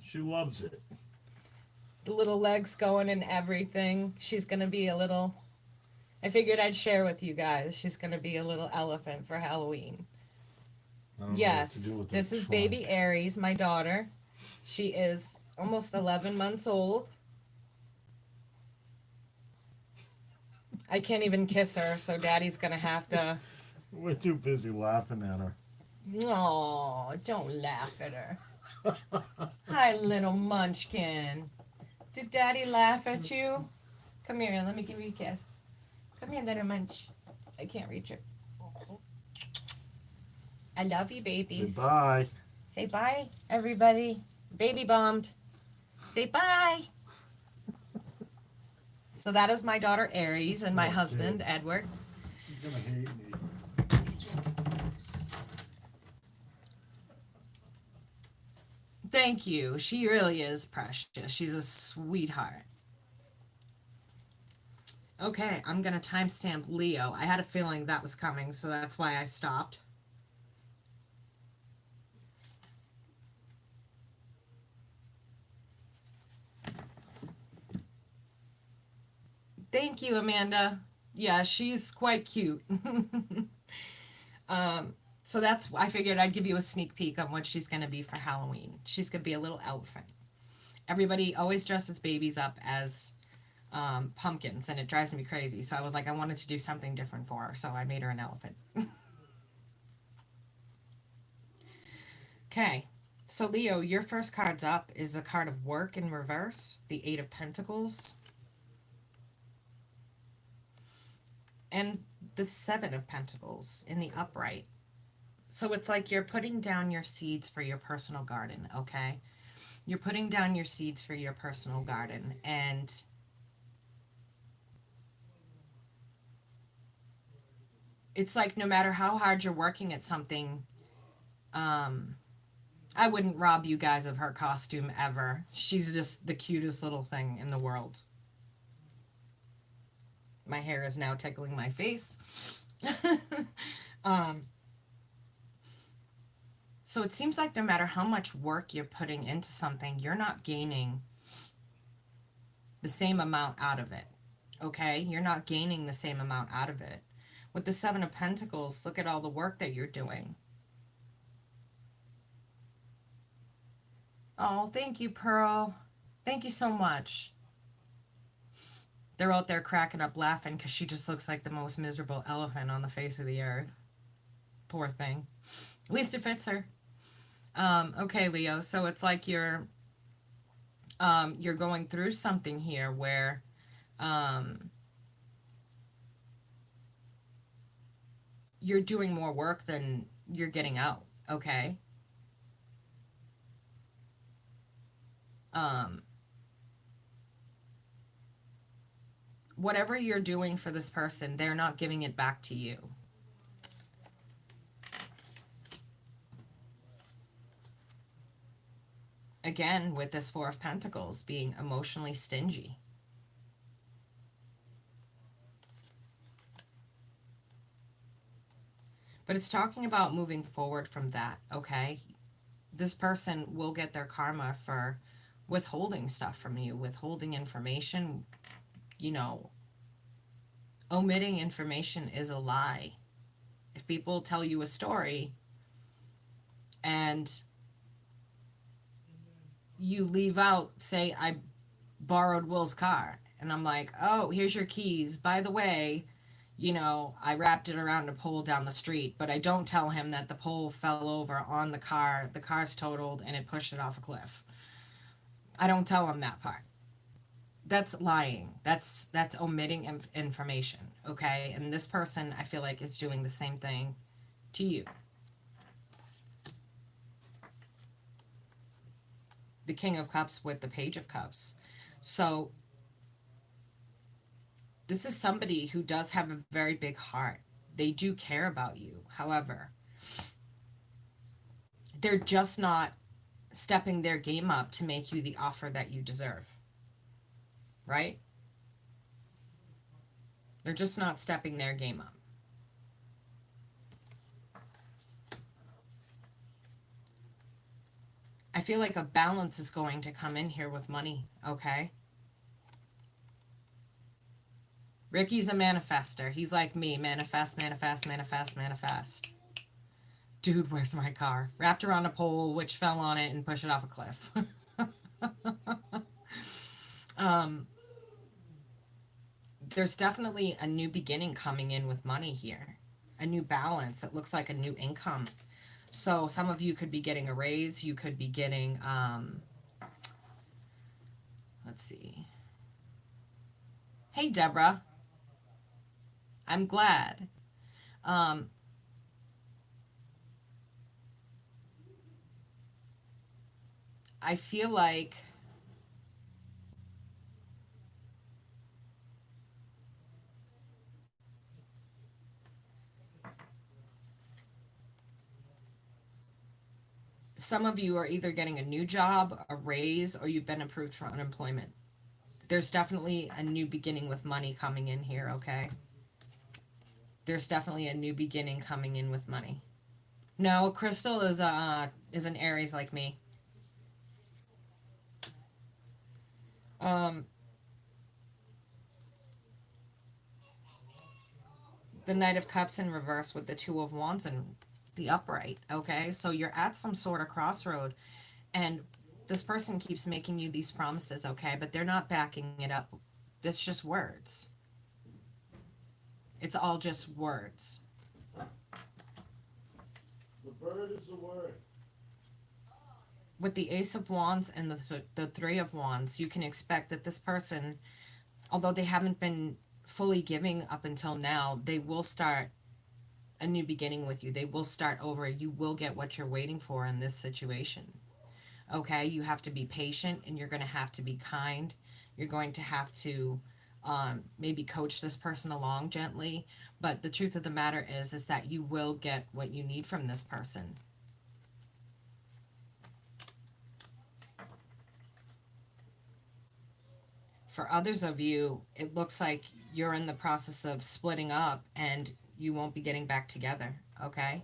She loves it. The little legs going and everything. She's going to be a little... I figured I'd share with you guys. She's going to be a little elephant for Halloween. Yes, this is baby Aries, my daughter. She is almost 11 months old. I can't even kiss her, so Daddy's going to have to... We're too busy laughing at her. Oh, don't laugh at her. Hi, little munchkin. Did Daddy laugh at you? Come here, let me give you a kiss. Come here, little munch. I can't reach her. I love you, babies. Say bye. Say bye, everybody. Baby bombed. Say bye. So that is my daughter, Aries, and my husband, Edward. She's going to hate me. Thank you. She really is precious. She's a sweetheart. Okay, I'm going to timestamp Leo. I had a feeling that was coming, so that's why I stopped. Thank you, Amanda. Yeah, she's quite cute. So that's, I figured I'd give you a sneak peek on what she's going to be for Halloween. She's going to be a little elephant. Everybody always dresses babies up as pumpkins, and it drives me crazy. So I was like, I wanted to do something different for her, so I made her an elephant. Okay, so Leo, your first card's up is a card of work in reverse, the Eight of Pentacles, and the Seven of Pentacles in the upright. So it's like you're putting down your seeds for your personal garden, okay? You're putting down your seeds for your personal garden, and it's like no matter how hard you're working at something, I wouldn't rob you guys of her costume ever. She's just the cutest little thing in the world. My hair is now tickling my face. So it seems like no matter how much work you're putting into something, you're not gaining the same amount out of it. Okay? You're not gaining the same amount out of it. With the Seven of Pentacles, look at all the work that you're doing. Oh, thank you, Pearl. Thank you so much. They're out there cracking up laughing because she just looks like the most miserable elephant on the face of the earth. Poor thing. At least it fits her. Okay, Leo. So it's like you're going through something here where you're doing more work than you're getting out. Okay. Whatever you're doing for this person, they're not giving it back to you. Again, with this Four of Pentacles being emotionally stingy. But it's talking about moving forward from that, okay? This person will get their karma for withholding stuff from you, withholding information. You know, omitting information is a lie. If people tell you a story and you leave out, say, I borrowed Will's car, and I'm like, oh, here's your keys. By the way, you know, I wrapped it around a pole down the street, but I don't tell him that the pole fell over on the car's totaled, and it pushed it off a cliff. I don't tell him that part. That's lying. That's omitting information, okay? And this person, I feel like, is doing the same thing to you. The King of Cups with the Page of Cups. So this is somebody who does have a very big heart. They do care about you. However, they're just not stepping their game up to make you the offer that you deserve. Right? They're just not stepping their game up. I feel like a balance is going to come in here with money, okay? Ricky's a manifester. He's like me. Manifest, manifest, manifest, manifest. Dude, where's my car? Wrapped around a pole, which fell on it and pushed it off a cliff. There's definitely a new beginning coming in with money here. A new balance. It looks like a new income. So some of you could be getting a raise. You could be getting, let's see. Hey, Deborah. I'm glad. I feel like some of you are either getting a new job, a raise, or you've been approved for unemployment there's definitely a new beginning with money coming in here, okay? There's definitely a new beginning coming in with money. No, Crystal is an Aries like me. The Knight of Cups in reverse with the Two of Wands and the upright, okay? So you're at some sort of crossroad, and this person keeps making you these promises, okay? But they're not backing it up. It's just words. It's all just words. The bird is the word. With the Ace of Wands and the Three of Wands, you can expect that this person, although they haven't been fully giving up until now, they will start a new beginning with you. They will start over. You will get what you're waiting for in this situation. Okay, you have to be patient, and you're going to have to be kind. You're going to have to maybe coach this person along gently. But the truth of the matter is that you will get what you need from this person. For others of you, it looks like you're in the process of splitting up and you won't be getting back together, okay?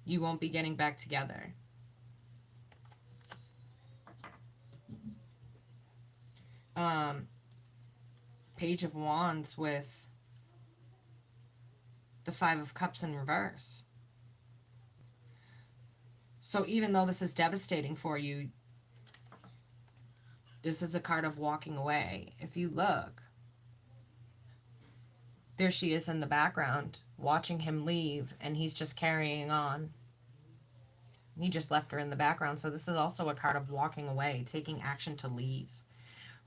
You won't be getting back together. Page of Wands with the Five of Cups in reverse. So even though this is devastating for you, this is a card of walking away. If you look, there she is in the background, watching him leave, and he's just carrying on. He just left her in the background. So this is also a card of walking away, taking action to leave.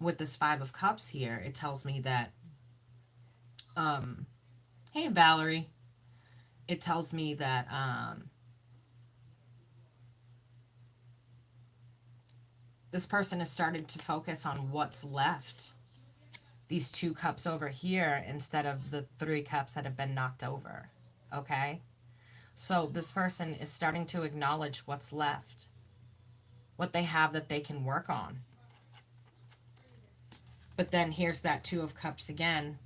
With this Five of Cups here, it tells me that, hey, Valerie, it tells me that, this person is starting to focus on what's left. These two cups over here instead of the three cups that have been knocked over. Okay? So this person is starting to acknowledge what's left. What they have that they can work on. But then here's that Two of Cups again.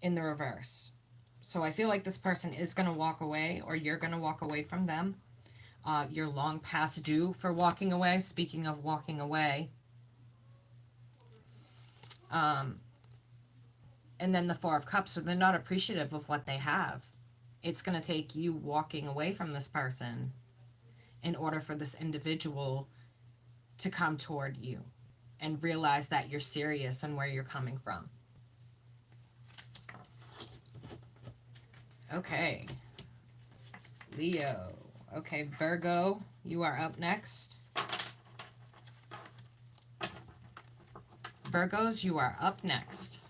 In the reverse. So I feel like this person is going to walk away, or you're going to walk away from them. You're long past due for walking away. Speaking of walking away. And then the Four of Cups, so they're not appreciative of what they have. It's going to take you walking away from this person in order for this individual to come toward you and realize that you're serious and where you're coming from. Okay. Leo. Okay, Virgo, you are up next. Virgos, you are up next.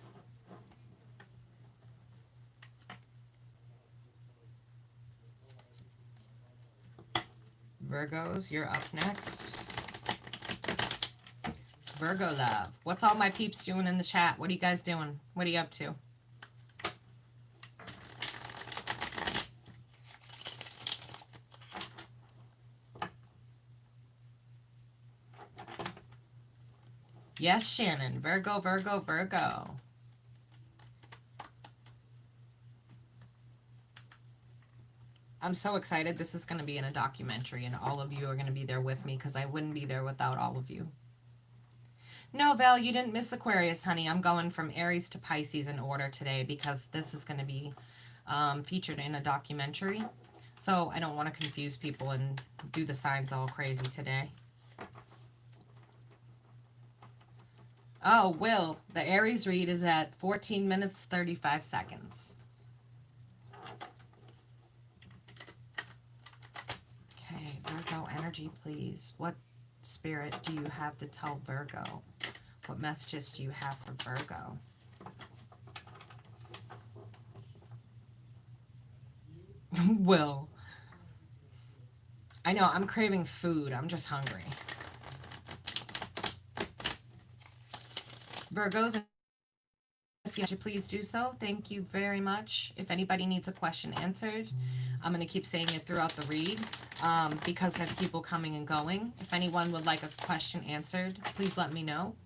Virgos, you're up next. Virgo love. What's all my peeps doing in the chat? What are you guys doing? What are you up to? Yes, Shannon. Virgo, Virgo, Virgo. I'm so excited. This is going to be in a documentary, and all of you are going to be there with me because I wouldn't be there without all of you. No, Val, you didn't miss Aquarius, honey. I'm going from Aries to Pisces in order today because this is going to be featured in a documentary. So I don't want to confuse people and do the signs all crazy today. Oh, Will, the Aries read is at 14 minutes, 35 seconds. Okay, Virgo energy, please. What spirit do you have to tell Virgo? What messages do you have for Virgo? Will. I know, I'm craving food. I'm just hungry. Virgos, if you could please do so. Thank you very much. If anybody needs a question answered, I'm going to keep saying it throughout the read. because of people coming and going. If anyone would like a question answered, please let me know.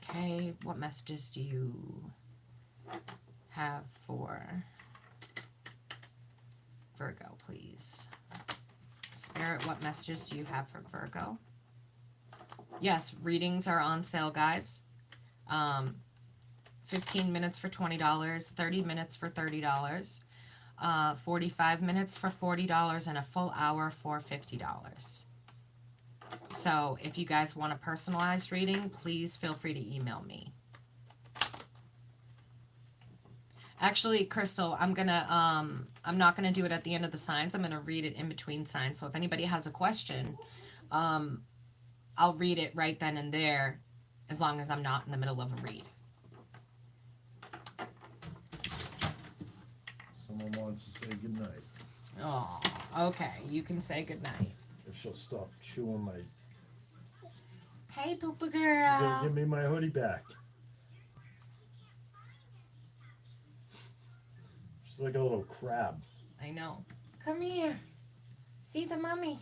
Okay, what messages do you have for Virgo, please? Spirit, what messages do you have for Virgo? Yes, readings are on sale, guys. 15 minutes for $20, 30 minutes for $30, 45 minutes for $40, and a full hour for $50. So if you guys want a personalized reading, please feel free to email me. Actually, Crystal, I'm not gonna do it at the end of the signs. I'm gonna read it in between signs. So if anybody has a question, I'll read it right then and there, as long as I'm not in the middle of a read. Someone wants to say goodnight. Oh, okay. You can say goodnight. If she'll stop chewing my... Hey, Poopa You're girl. gonna give me my hoodie back. She's like a little crab. I know. Come here. See the mummy.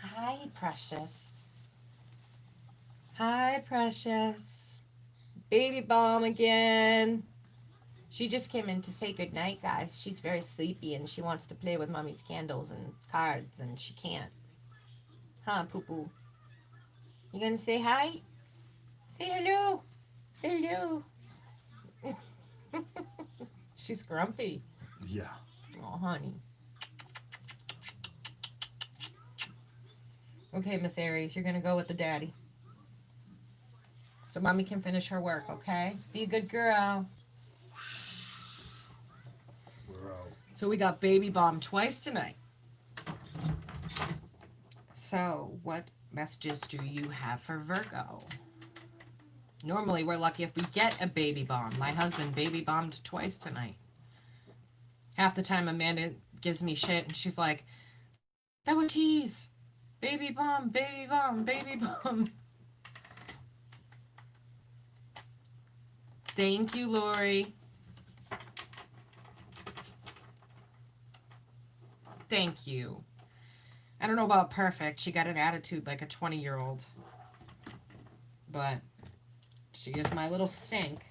Hi, precious. Hi, precious. Baby bomb again. She just came in to say goodnight, guys. She's very sleepy and she wants to play with mommy's candles and cards and she can't. Huh, poo-poo? You gonna say hi? Say hello. Hello. She's grumpy. Yeah. Oh, honey. Okay, Miss Aries, you're gonna go with the daddy. So mommy can finish her work, okay? Be a good girl. We're out. So we got baby bomb twice tonight. So what messages do you have for Virgo? Normally we're lucky if we get a baby bomb. My husband baby bombed twice tonight. Half the time Amanda gives me shit and she's like, that was tease. Baby bomb, baby bomb, baby bomb. Thank you, Lori. Thank you. I don't know about perfect. She got an attitude like a 20-year-old. But she is my little stink.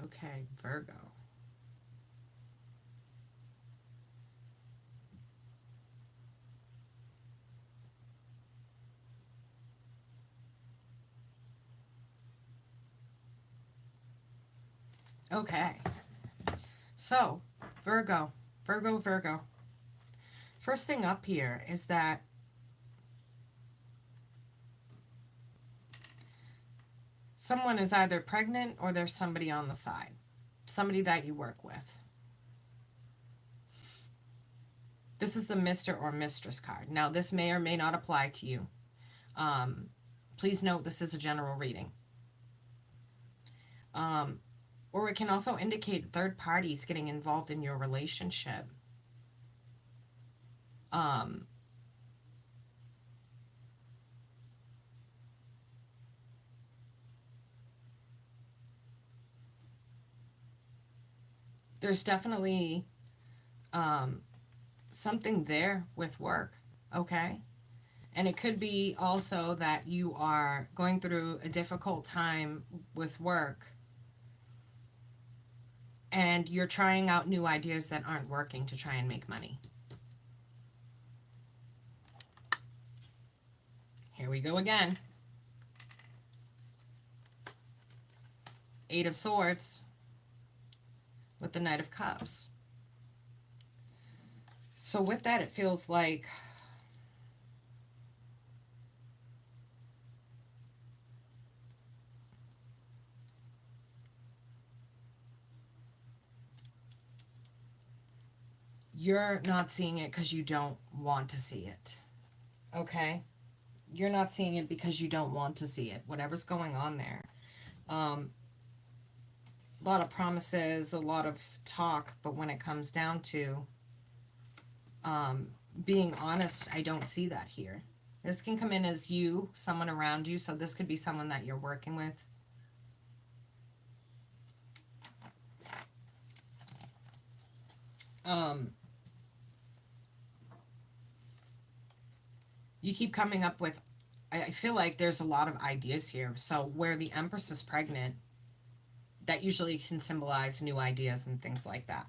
Okay, Virgo. Okay. So, Virgo. Virgo. First thing up here is that someone is either pregnant or there's somebody on the side. Somebody that you work with. This is the Mr. or Mistress card. Now, this may or may not apply to you. Please note this is a general reading. Or it can also indicate third parties getting involved in your relationship. There's definitely something there with work, okay? And it could be also that you are going through a difficult time with work and you're trying out new ideas that aren't working to try and make money. Here we go again. Eight of Swords with the Knight of Cups. So with that, it feels like you're not seeing it because you don't want to see it. Okay? You're not seeing it because you don't want to see it. Whatever's going on there. A lot of promises, a lot of talk, but when it comes down to Being honest, I don't see that here. This can come in as you, someone around you, so this could be someone that you're working with. You keep coming up with, I feel like there's a lot of ideas here. So where the Empress is pregnant, that usually can symbolize new ideas and things like that.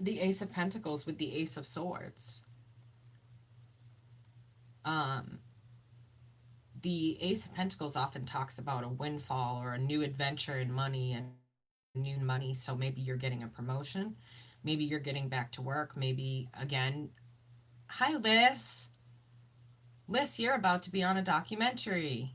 The Ace of Pentacles with the Ace of Swords. The Ace of Pentacles often talks about a windfall or a new adventure in money and new money. So maybe you're getting a promotion. Maybe you're getting back to work. Maybe, again, hi, Liz. Liz, you're about to be on a documentary.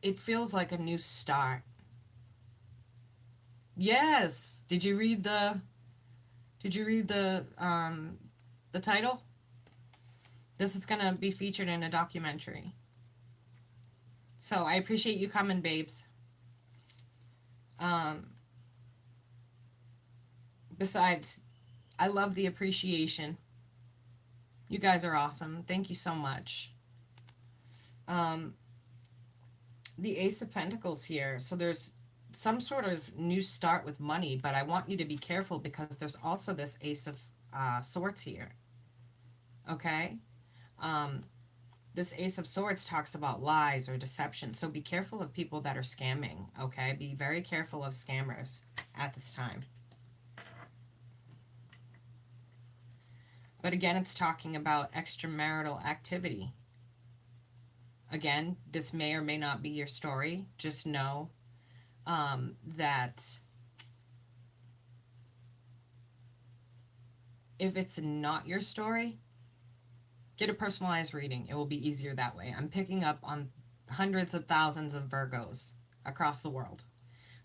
It feels like a new start. Yes. Did you read the title? This is going to be featured in a documentary. So I appreciate you coming, babes. Besides, I love the appreciation. You guys are awesome. Thank you so much. The Ace of Pentacles here. So there's some sort of new start with money, but I want you to be careful because there's also this Ace of Swords here. Okay? This Ace of Swords talks about lies or deception. So be careful of people that are scamming. Okay? Be very careful of scammers at this time. But again, it's talking about extramarital activity. Again, this may or may not be your story. Just know that if it's not your story, get a personalized reading. It will be easier that way. I'm picking up on hundreds of thousands of Virgos across the world.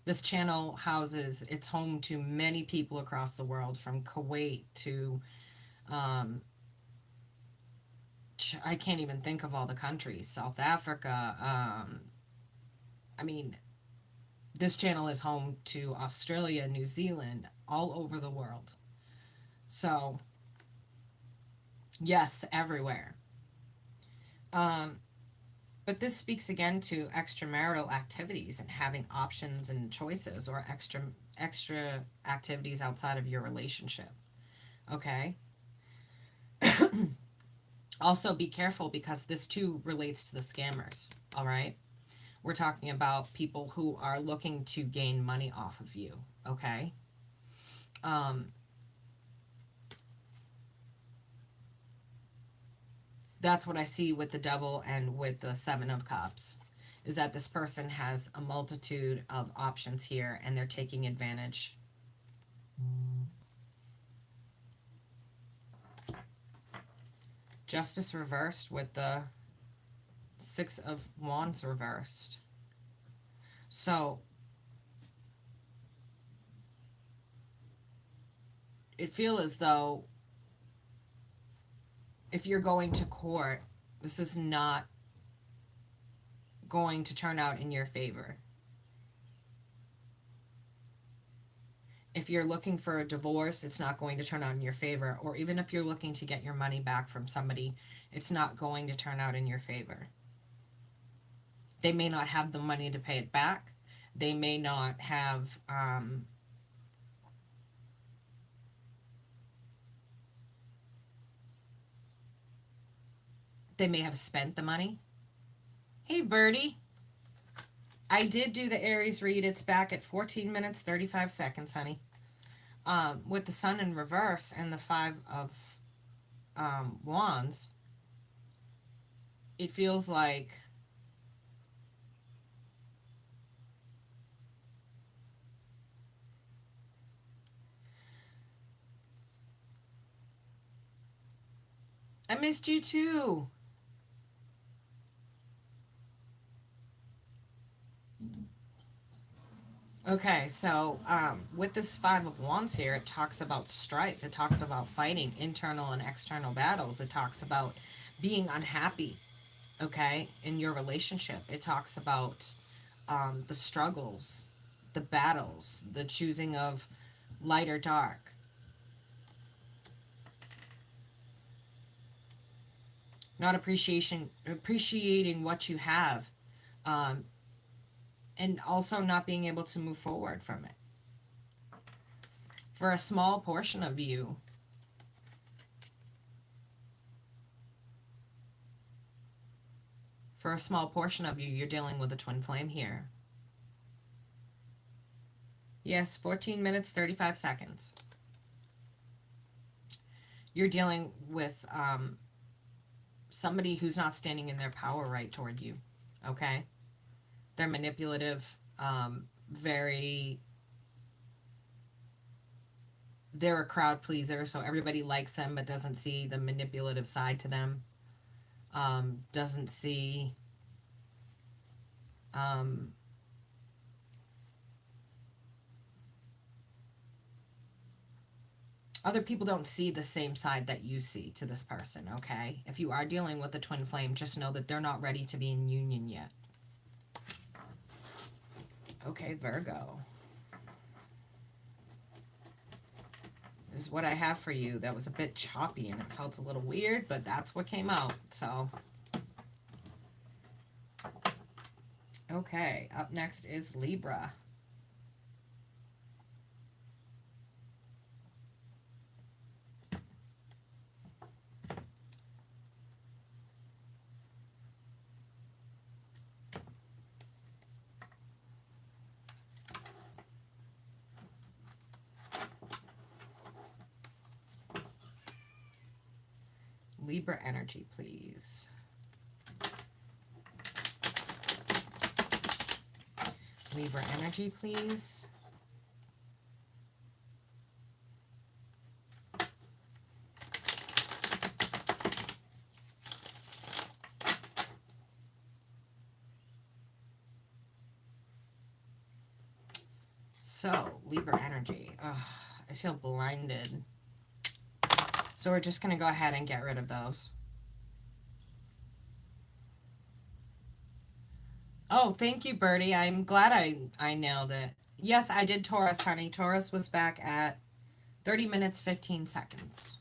This channel houses, it's home to many people across the world, from Kuwait to I can't even think of all the countries. South Africa. I mean, this channel is home to Australia, New Zealand, all over the world. So, yes, everywhere. But this speaks again to extramarital activities and having options and choices, or extra activities outside of your relationship. Okay? Also, be careful because this too relates to the scammers, all right? We're talking about people who are looking to gain money off of you, okay? That's what I see with the Devil and with the Seven of Cups, is that this person has a multitude of options here and they're taking advantage. Justice reversed with the Six of Wands reversed. So it feels as though if you're going to court, this is not going to turn out in your favor. If you're looking for a divorce, it's not going to turn out in your favor. Or even if you're looking to get your money back from somebody, it's not going to turn out in your favor. They may not have the money to pay it back. They may not have they may have spent the money. Hey, Birdie. I did do the Aries read. It's back at 14 minutes, 35 seconds, honey. With the Sun in reverse and the Five of Wands, it feels like I missed you too. Okay, so with this Five of Wands here, it talks about strife. It talks about fighting internal and external battles. It talks about being unhappy, okay, in your relationship. It talks about the struggles, the battles, the choosing of light or dark. Not appreciating what you have, and also not being able to move forward from it. For a small portion of you, you're dealing with a twin flame here. Yes, 14 minutes, 35 seconds. You're dealing with somebody who's not standing in their power right toward you, okay? They're manipulative, they're a crowd pleaser, so everybody likes them but doesn't see the manipulative side to them, doesn't see other people don't see the same side that you see to this person, okay? If you are dealing with a twin flame, just know that they're not ready to be in union yet. Okay, Virgo. This is what I have for you. That was a bit choppy and it felt a little weird, but that's what came out, so. Okay, up next is Libra. Libra energy, please. Libra energy, please. So, Libra energy. Ugh, I feel blinded. So we're just going to go ahead and get rid of those. Oh, thank you, Birdie. I'm glad I nailed it. Yes, I did Taurus, honey. Taurus was back at 30 minutes, 15 seconds.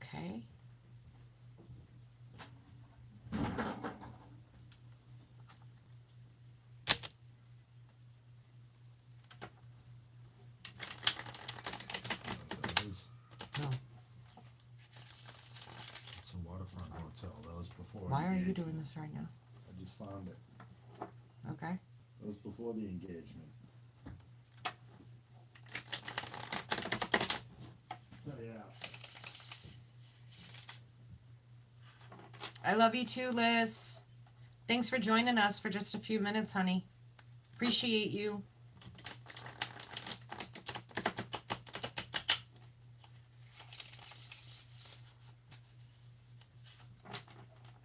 Okay. No. It's a waterfront hotel. That was before. Why are you doing this right now? I just found it. Okay. That was before the engagement. So yeah. I love you too, Liz. Thanks for joining us for just a few minutes, honey. Appreciate you.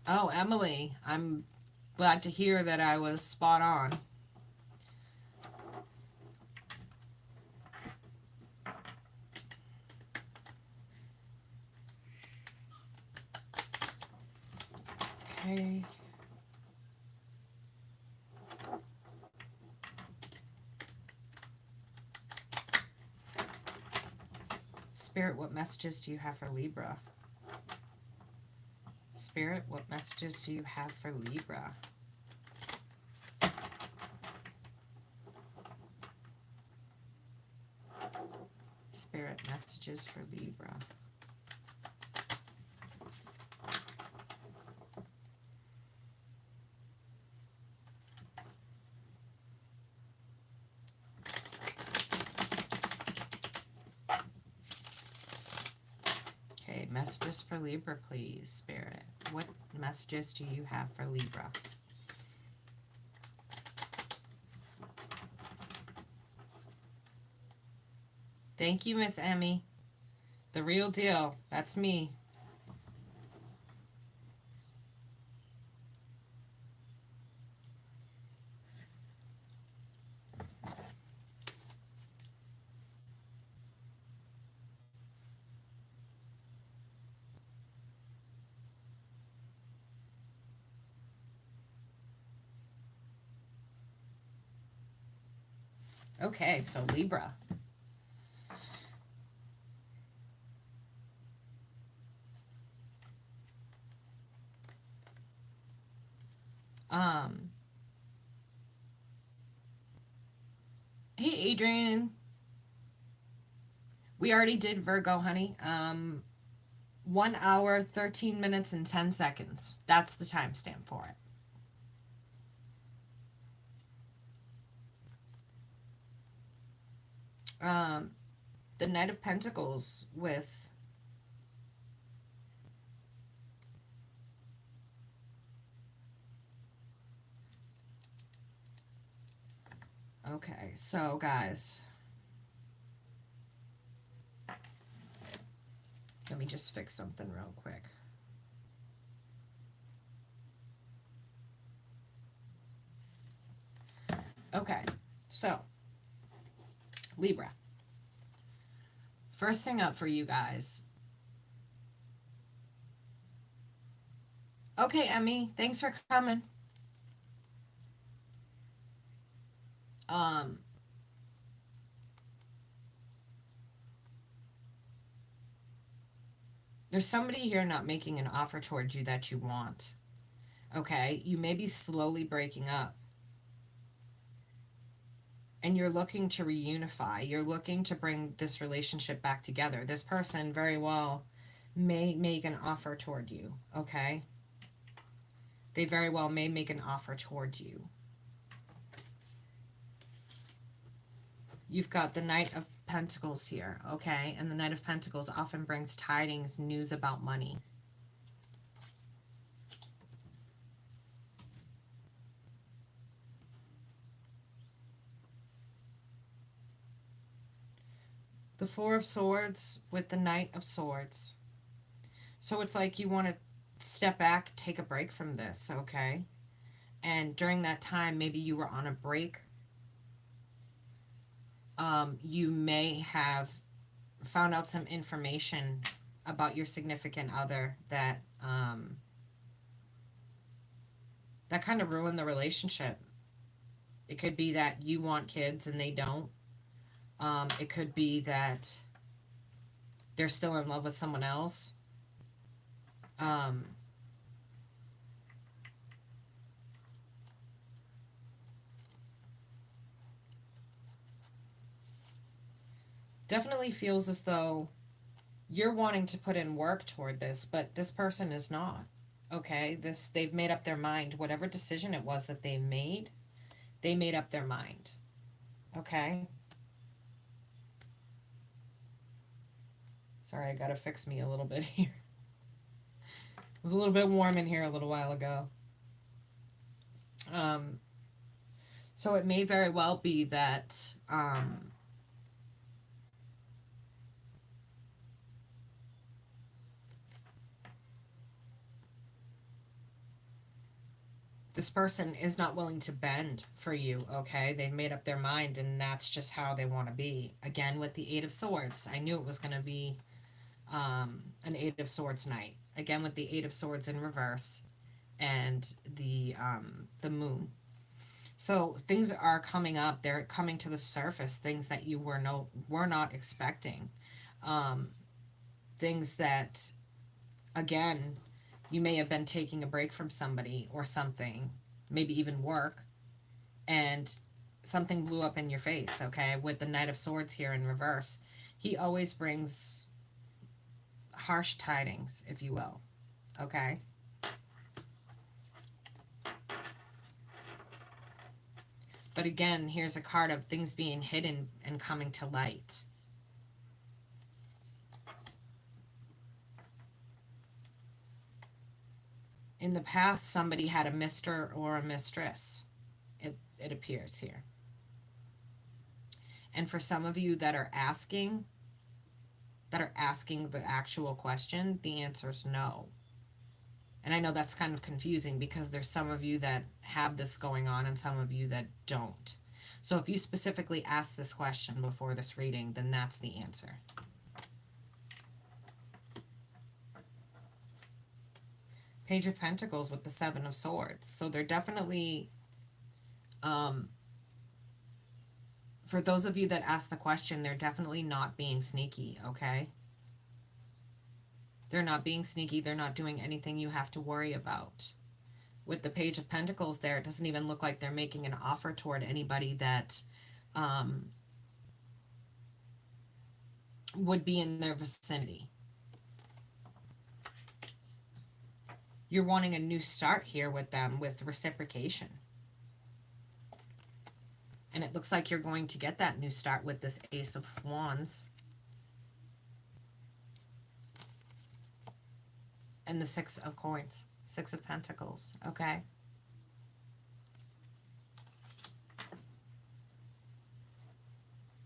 Oh, Emily, I'm glad to hear that I was spot on. Okay. Spirit, what messages do you have for Libra? Spirit, what messages do you have for Libra? Spirit, messages for Libra. Okay, messages for Libra, please, Spirit. What messages do you have for Libra? Thank you, Miss Emmy. The real deal. That's me. Okay, so Libra. Um, hey Adrian. We already did Virgo, honey. 1 hour, 13 minutes, and 10 seconds. That's the timestamp for it. The Knight of Pentacles with okay, so guys, let me just fix something real quick. Okay, so Libra. First thing up for you guys. Okay, Emmy, thanks for coming. There's somebody here not making an offer towards you that you want. Okay, you may be slowly breaking up. And you're looking to reunify. You're looking to bring this relationship back together. This person very well may make an offer toward you, okay? They very well may make an offer toward you. You've got the Knight of Pentacles here, okay? And the Knight of Pentacles often brings tidings, news about money. The Four of Swords with the Knight of Swords. So it's like you want to step back, take a break from this, okay? And during that time, maybe you were on a break. You may have found out some information about your significant other that that kind of ruined the relationship. It could be that you want kids and they don't. It could be that they're still in love with someone else. Definitely feels as though you're wanting to put in work toward this, but this person is not. Okay, they've made up their mind. Whatever decision it was that they made up their mind. Okay. Sorry, I gotta fix me a little bit here. It was a little bit warm in here a little while ago. So it may very well be that this person is not willing to bend for you, okay? They've made up their mind and that's just how they want to be. Again, with the Eight of Swords, I knew it was going to be an Eight of Swords night. Again, with the Eight of Swords in reverse and the Moon. So things are coming up. They're coming to the surface. Things that you were not expecting. Things that, again, you may have been taking a break from somebody or something, maybe even work, and something blew up in your face, okay? With the Knight of Swords here in reverse, he always brings harsh tidings, if you will, okay? But again, here's a card of things being hidden and coming to light. In the past, somebody had a mister or a mistress, it appears here. And for some of you that are asking, that are asking the actual question, the answer is no. And I know that's kind of confusing because there's some of you that have this going on and some of you that don't. So if you specifically ask this question before this reading, then that's the answer. Page of Pentacles with the Seven of Swords. So they're definitely, for those of you that ask the question, they're definitely not being sneaky, okay? They're not being sneaky. They're not doing anything you have to worry about. With the Page of Pentacles there, it doesn't even look like they're making an offer toward anybody that would be in their vicinity. You're wanting a new start here with them, with reciprocation. And it looks like you're going to get that new start with this Ace of Wands. And the Six of Coins, Six of Pentacles, okay?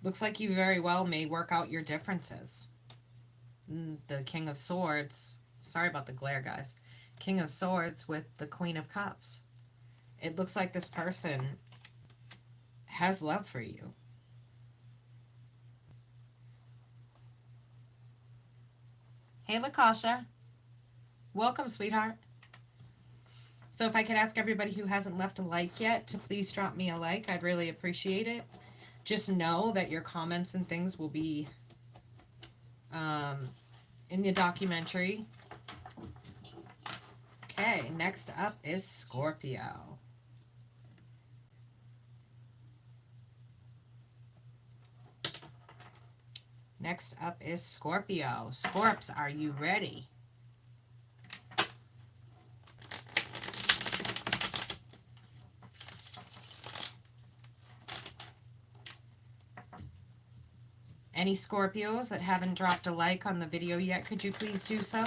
Looks like you very well may work out your differences. The King of Swords, sorry about the glare, guys. King of Swords with the Queen of Cups. It looks like this person has love for you. Hey, LaKasha. Welcome, sweetheart. So if I could ask everybody who hasn't left a like yet to please drop me a like, I'd really appreciate it. Just know that your comments and things will be in the documentary. Okay, next up is Scorpio. Next up is Scorpio. Scorps, are you ready? Any Scorpios that haven't dropped a like on the video yet, could you please do so?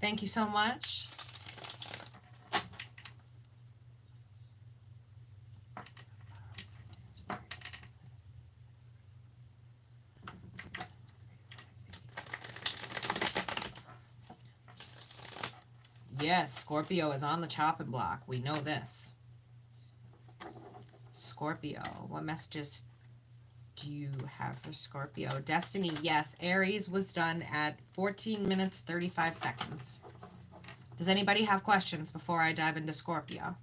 Thank you so much. Yes, Scorpio is on the chopping block. We know this. Scorpio, what messages do you have for Scorpio? Destiny, yes. Aries was done at 14 minutes, 35 seconds. Does anybody have questions before I dive into Scorpio?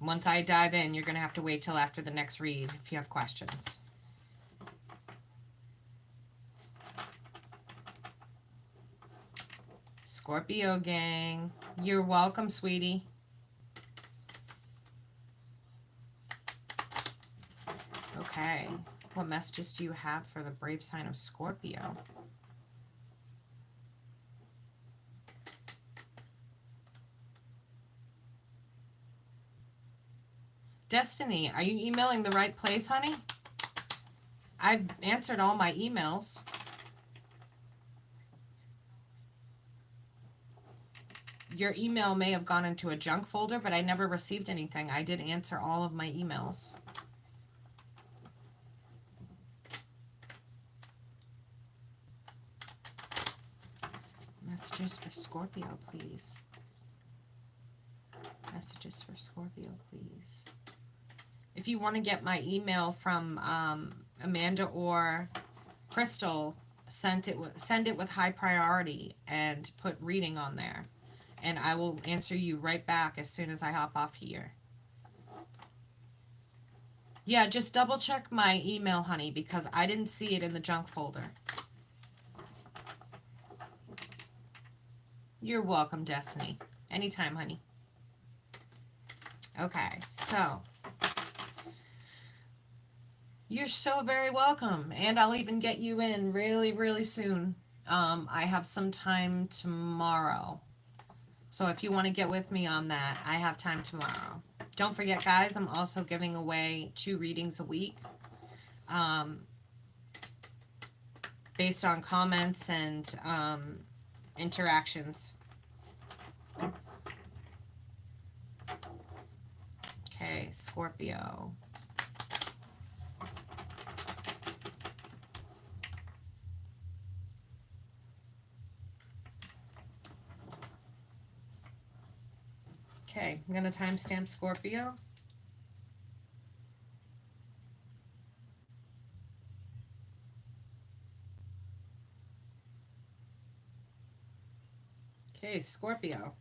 Once I dive in, you're going to have to wait till after the next read if you have questions. Scorpio gang, you're welcome, sweetie. Okay, what messages do you have for the brave sign of Scorpio? Destiny, are you emailing the right place, honey? I've answered all my emails. Your email may have gone into a junk folder, but I never received anything. I did answer all of my emails. Messages for Scorpio, please. Messages for Scorpio, please. If you want to get my email from Amanda or Crystal, send it with high priority and put reading on there. And I will answer you right back as soon as I hop off here. Yeah, just double check my email, honey, because I didn't see it in the junk folder. You're welcome, Destiny. Anytime, honey. Okay, so you're so very welcome, and I'll even get you in really, really soon. I have some time tomorrow. So if you want to get with me on that, I have time tomorrow. Don't forget, guys, I'm also giving away 2 readings a week. Based on comments and interactions. Okay, Scorpio. Okay, I'm going to timestamp Scorpio. Okay, Scorpio.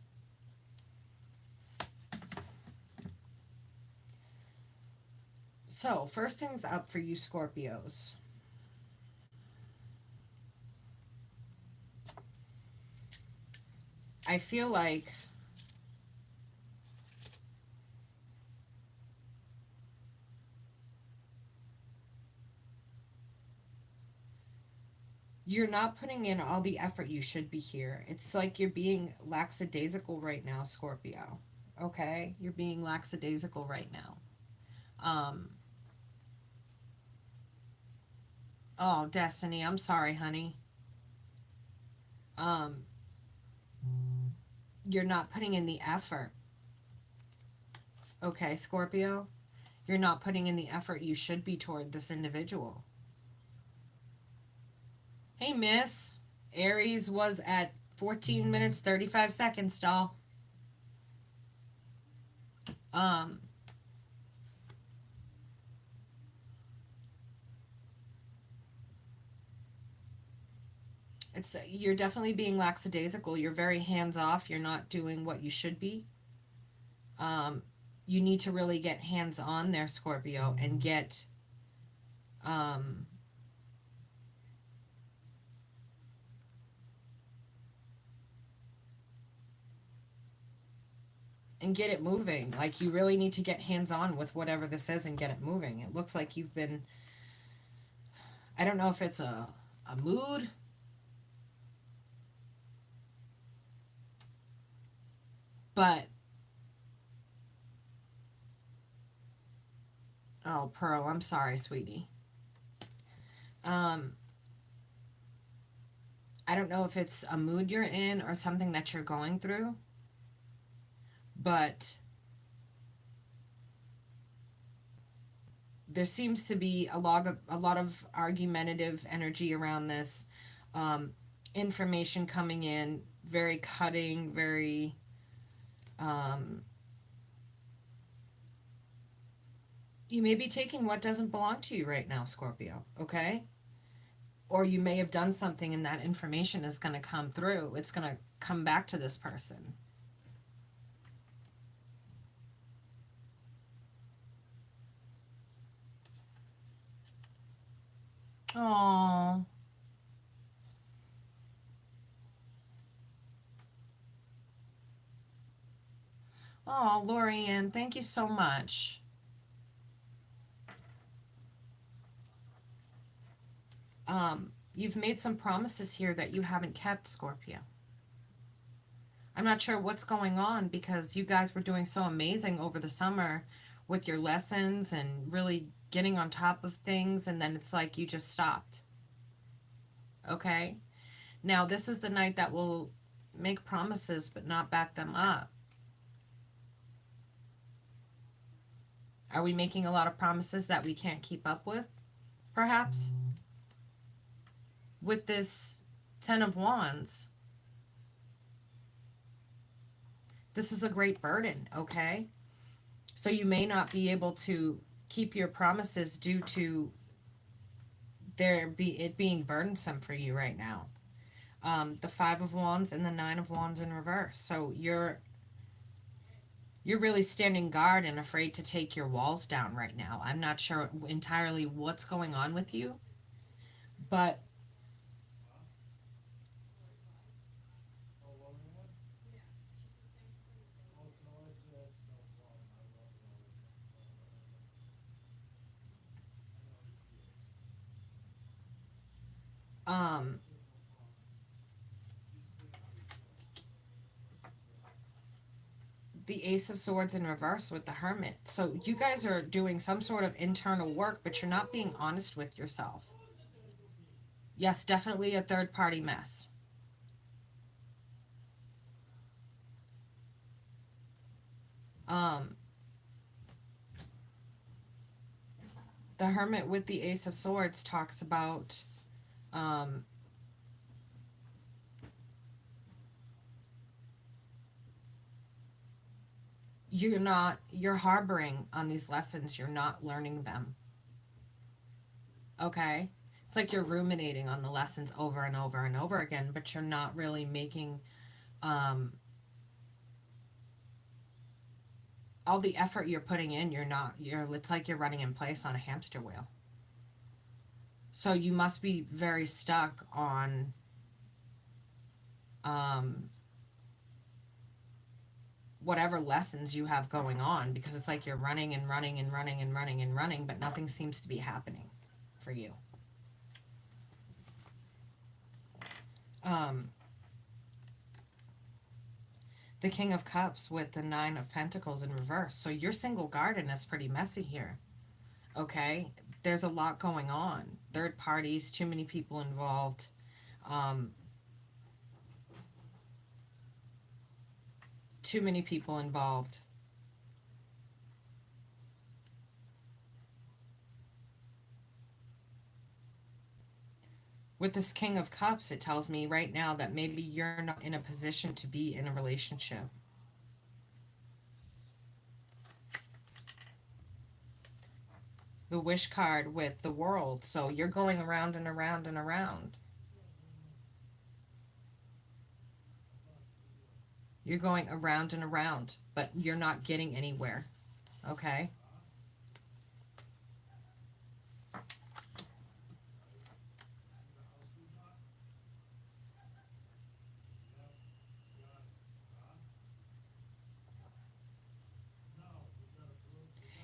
So, first things up for you Scorpios. I feel like you're not putting in all the effort you should be here. It's like you're being lackadaisical right now, Scorpio. Okay? You're being lackadaisical right now. Oh, Destiny, I'm sorry, honey. Um, you're not putting in the effort. Okay, Scorpio? You're not putting in the effort you should be toward this individual. Hey, miss. Aries was at 14 minutes, 35 seconds, doll. You're definitely being lackadaisical. You're very hands off. You're not doing what you should be. You need to really get hands on there, Scorpio, and get it moving. Like, you really need to get hands on with whatever this is and get it moving. It looks like you've been, I don't know if it's a mood, but oh, Pearl, I'm sorry, sweetie. I don't know if it's a mood you're in or something that you're going through, but there seems to be a lot of argumentative energy around this. Information coming in, very cutting, very you may be taking what doesn't belong to you right now, Scorpio, okay? Or you may have done something and that information is going to come through. It's going to come back to this person. Oh. Oh, Lorianne, thank you so much. You've made some promises here that you haven't kept, Scorpio. I'm not sure what's going on because you guys were doing so amazing over the summer with your lessons and really getting on top of things, and then it's like you just stopped. Okay? Now, this is the night that will make promises but not back them up. Are we making a lot of promises that we can't keep up with, perhaps? With this Ten of Wands, this is a great burden, okay? So you may not be able to keep your promises due to it being burdensome for you right now. The Five of Wands and the Nine of Wands in reverse. So you're really standing guard and afraid to take your walls down right now. I'm not sure entirely what's going on with you, but the Ace of Swords in reverse with the Hermit. So you guys are doing some sort of internal work, but you're not being honest with yourself. Yes, definitely a third party mess. The Hermit with the Ace of Swords talks about you're harboring on these lessons, you're not learning them. Okay? It's like you're ruminating on the lessons over and over and over again, but you're not really making um, all the effort you're putting in, it's like you're running in place on a hamster wheel. So you must be very stuck on um, whatever lessons you have going on, because it's like you're running and running and running and running and running, but nothing seems to be happening for you. The King of Cups with the Nine of Pentacles in reverse. So your single garden is pretty messy here. Okay? There's a lot going on. Third parties, too many people involved. Too many people involved. With this King of Cups, it tells me right now that maybe you're not in a position to be in a relationship. The Wish card with the World. So you're going around and around and around. You're going around and around, but you're not getting anywhere. Okay?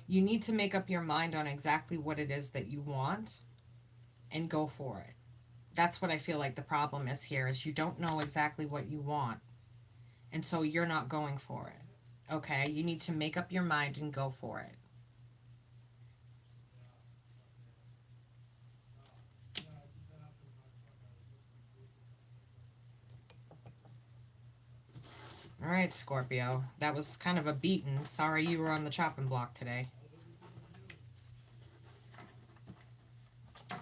You need to make up your mind on exactly what it is that you want and go for it. That's what I feel like the problem is here, is you don't know exactly what you want. And so you're not going for it. Okay? You need to make up your mind and go for it. All right, Scorpio. That was kind of a beating. Sorry you were on the chopping block today.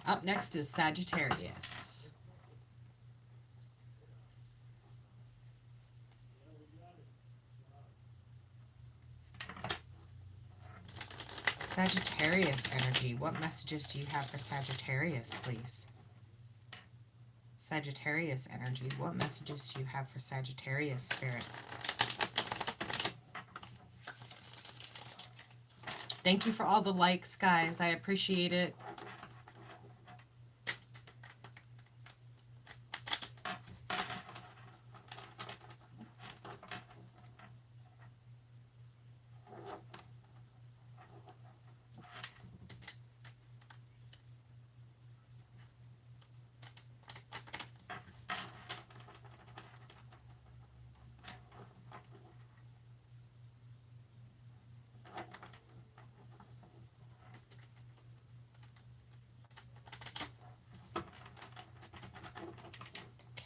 Up next is Sagittarius. Sagittarius energy. What messages do you have for Sagittarius, please? Sagittarius energy. What messages do you have for Sagittarius, Spirit? Thank you for all the likes, guys. I appreciate it.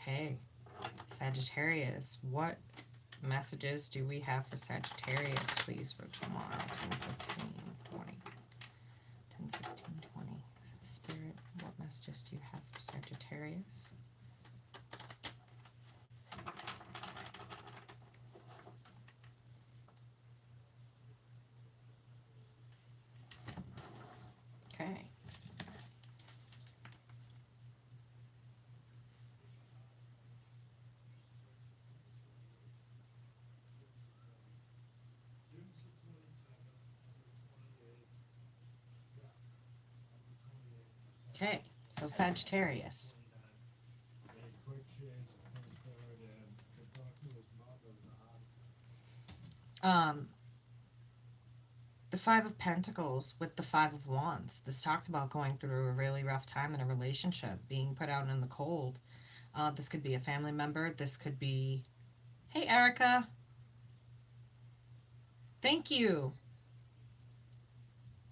Okay, Sagittarius, what messages do we have for Sagittarius, please, for tomorrow? 10/16/20. 10/16/20. Spirit, what messages do you have for Sagittarius? Okay. Okay, so Sagittarius. The Five of Pentacles with the Five of Wands. This talks about going through a really rough time in a relationship, being put out in the cold. This could be a family member. This could be... Hey, Erica. Thank you.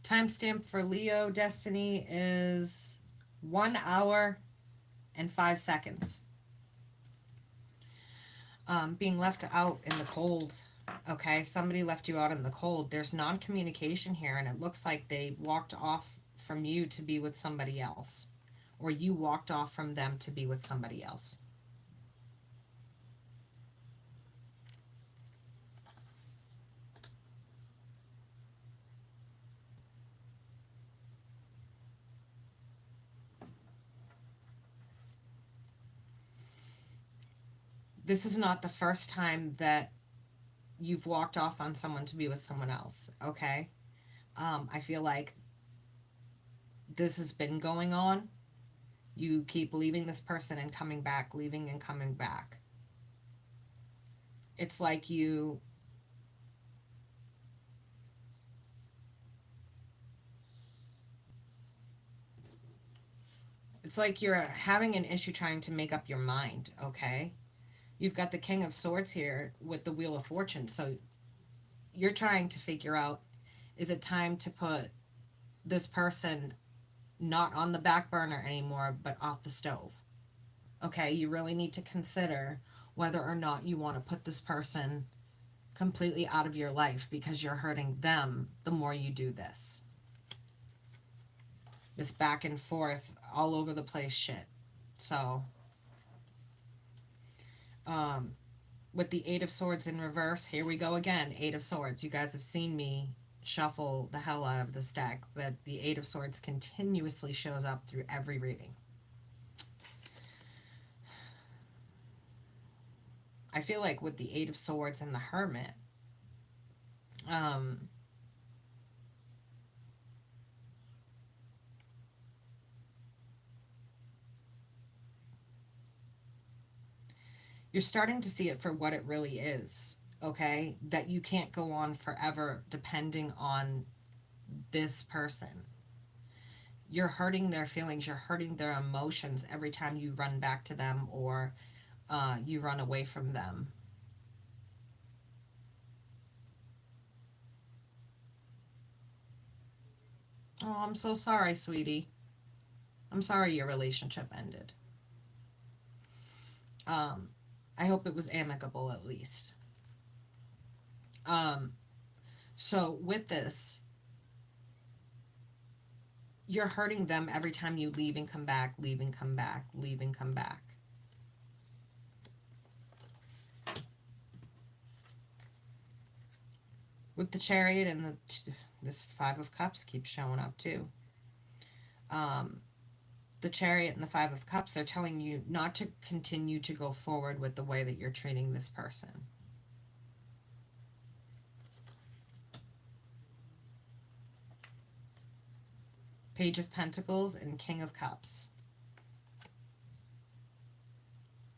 Timestamp for Leo Destiny is 1 hour and 5 seconds. Being left out in the cold. Okay, somebody left you out in the cold. There's non-communication here, and it looks like they walked off from you to be with somebody else. Or you walked off from them to be with somebody else. This is not the first time that you've walked off on someone to be with someone else, okay? I feel like this has been going on. You keep leaving this person and coming back, leaving and coming back. It's like you're having an issue trying to make up your mind, okay? You've got the King of Swords here with the Wheel of Fortune, so you're trying to figure out, is it time to put this person not on the back burner anymore, but off the stove? Okay, you really need to consider whether or not you want to put this person completely out of your life, because you're hurting them the more you do this. This back and forth, all over the place shit. So, with the Eight of Swords in reverse, here we go again. Eight of Swords. You guys have seen me shuffle the hell out of this deck, but the Eight of Swords continuously shows up through every reading. I feel like with the Eight of Swords and the Hermit, you're starting to see it for what it really is, okay? That you can't go on forever depending on this person. You're hurting their feelings, you're hurting their emotions every time you run back to them, or you run away from them. Oh, I'm so sorry, sweetie. I'm sorry your relationship ended. I hope it was amicable at least. So with this, you're hurting them every time you leave and come back, leave and come back, leave and come back. With the Chariot and this Five of Cups keeps showing up too. The Chariot and the Five of Cups, they're telling you not to continue to go forward with the way that you're treating this person. Page of Pentacles and King of Cups.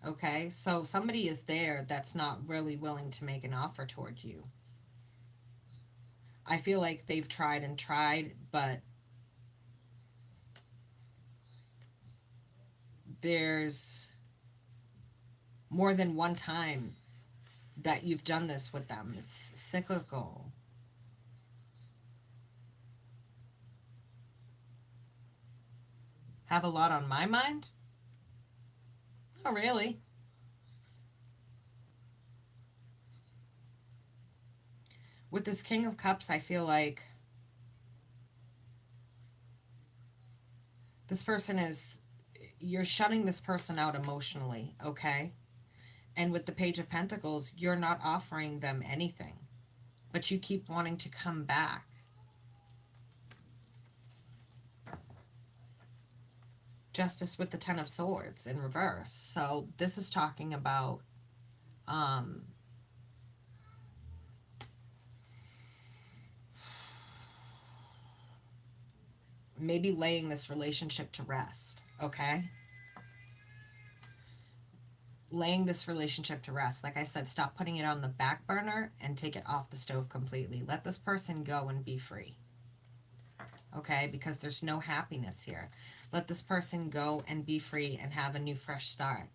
Okay, so somebody is there that's not really willing to make an offer towards you. I feel like they've tried and tried, but there's more than one time that you've done this with them. It's cyclical. Have a lot on my mind? Oh, really? With this King of Cups, I feel like this person is, you're shutting this person out emotionally, okay? And with the Page of Pentacles, you're not offering them anything, but you keep wanting to come back. Justice with the Ten of Swords in reverse. So this is talking about maybe laying this relationship to rest, okay? Laying this relationship to rest. Like I said, stop putting it on the back burner and take it off the stove completely. Let this person go and be free, okay? Because there's no happiness here. Let this person go and be free and have a new fresh start.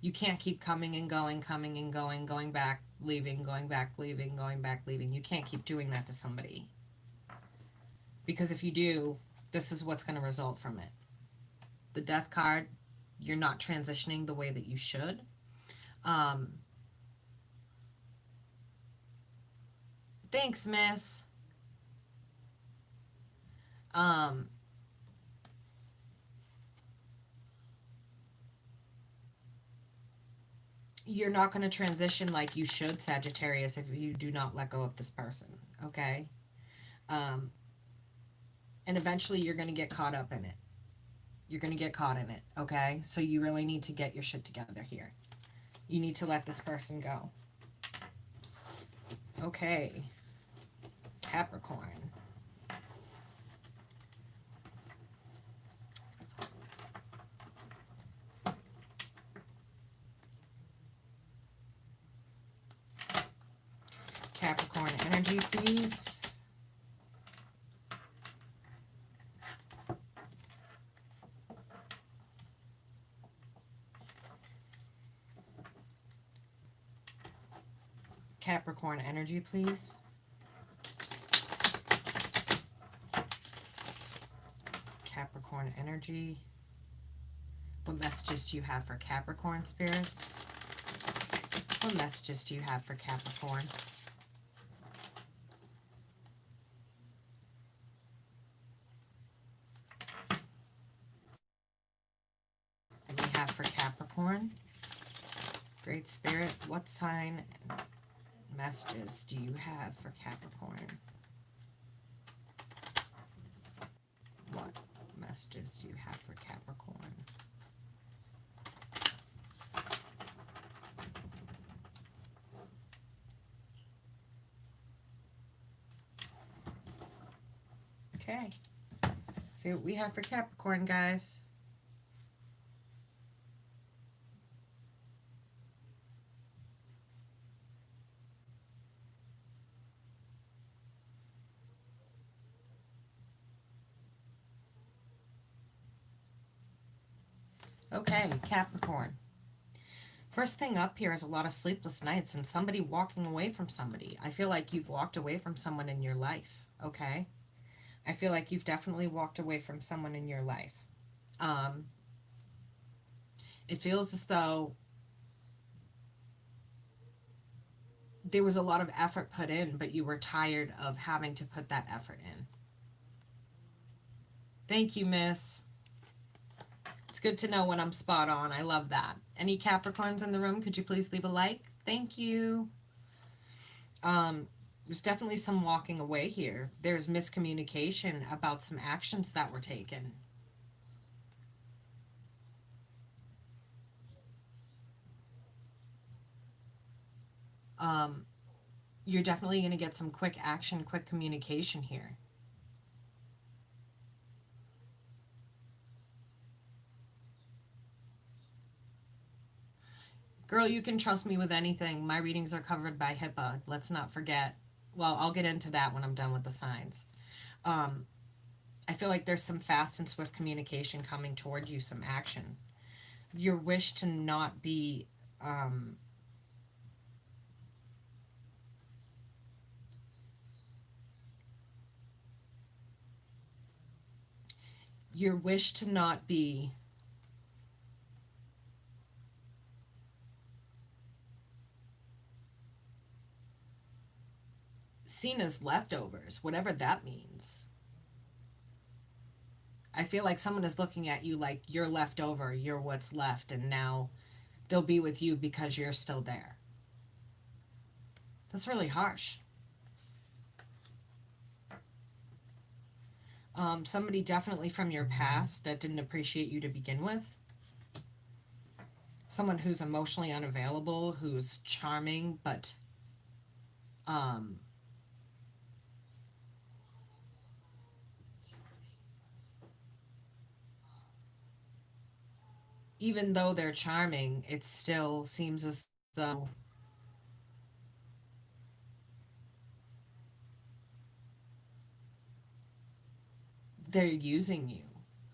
You can't keep coming and going, going back, leaving, going back, leaving, going back, leaving. You can't keep doing that to somebody. Because if you do, this is what's going to result from it. The Death card, you're not transitioning the way that you should. Thanks, miss. You're not going to transition like you should, Sagittarius, if you do not let go of this person, okay? And eventually you're going to get caught up in it. You're going to get caught in it, okay? So you really need to get your shit together here. You need to let this person go. Okay. Capricorn. Capricorn energy, please. Capricorn energy, please. Capricorn energy. What messages do you have for Capricorn, spirits? What messages do you have for Capricorn? And we have for Capricorn. Great Spirit, what sign and messages do you have for Capricorn? What messages do you have for Capricorn? Okay. See what we have for Capricorn, guys. Okay, Capricorn. First thing up here is a lot of sleepless nights and somebody walking away from somebody. I feel like you've walked away from someone in your life, okay? I feel like you've definitely walked away from someone in your life. It feels as though there was a lot of effort put in, but you were tired of having to put that effort in. Thank you, miss. It's good to know when I'm spot on. I love that. Any Capricorns in the room, could you please leave a like? Thank you. There's definitely some walking away here. There's miscommunication about some actions that were taken. You're definitely going to get some quick action, quick communication here. Girl, you can trust me with anything. My readings are covered by HIPAA. Let's not forget. Well, I'll get into that when I'm done with the signs. I feel like there's some fast and swift communication coming toward you, some action. Your wish to not be... your wish to not be seen as leftovers, whatever that means. I feel like someone is looking at you like you're left over, you're what's left, and now they'll be with you because you're still there. That's really harsh. Somebody definitely from your past that didn't appreciate you to begin with. Someone who's emotionally unavailable, who's charming, but even though they're charming, it still seems as though they're using you,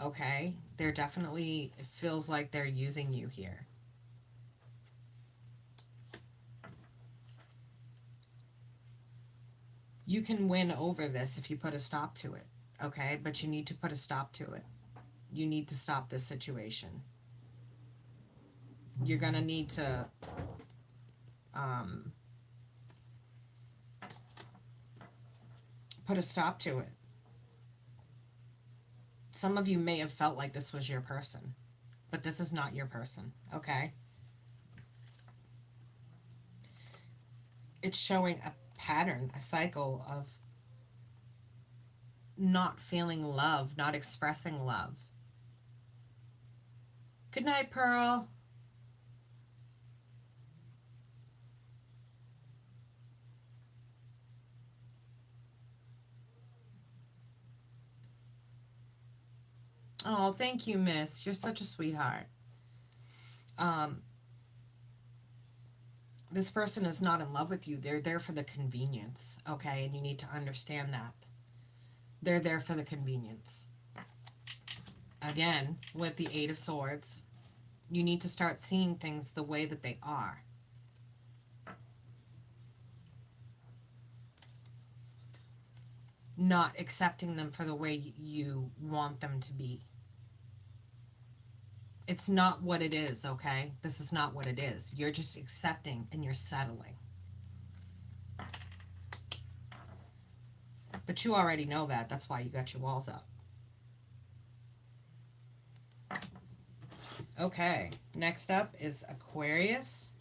okay? They're definitely, it feels like they're using you here. You can win over this if you put a stop to it, okay? But you need to put a stop to it. You need to stop this situation. You're going to need to put a stop to it. Some of you may have felt like this was your person, but this is not your person, okay? It's showing a pattern, a cycle of not feeling love, not expressing love. Good night, Pearl. Oh, thank you, miss. You're such a sweetheart. This person is not in love with you. They're there for the convenience, okay? And you need to understand that. They're there for the convenience. Again, with the Eight of Swords, you need to start seeing things the way that they are. Not accepting them for the way you want them to be. It's not what it is, okay? This is not what it is. You're just accepting and you're settling. But you already know that. That's why you got your walls up. Okay, next up is Aquarius.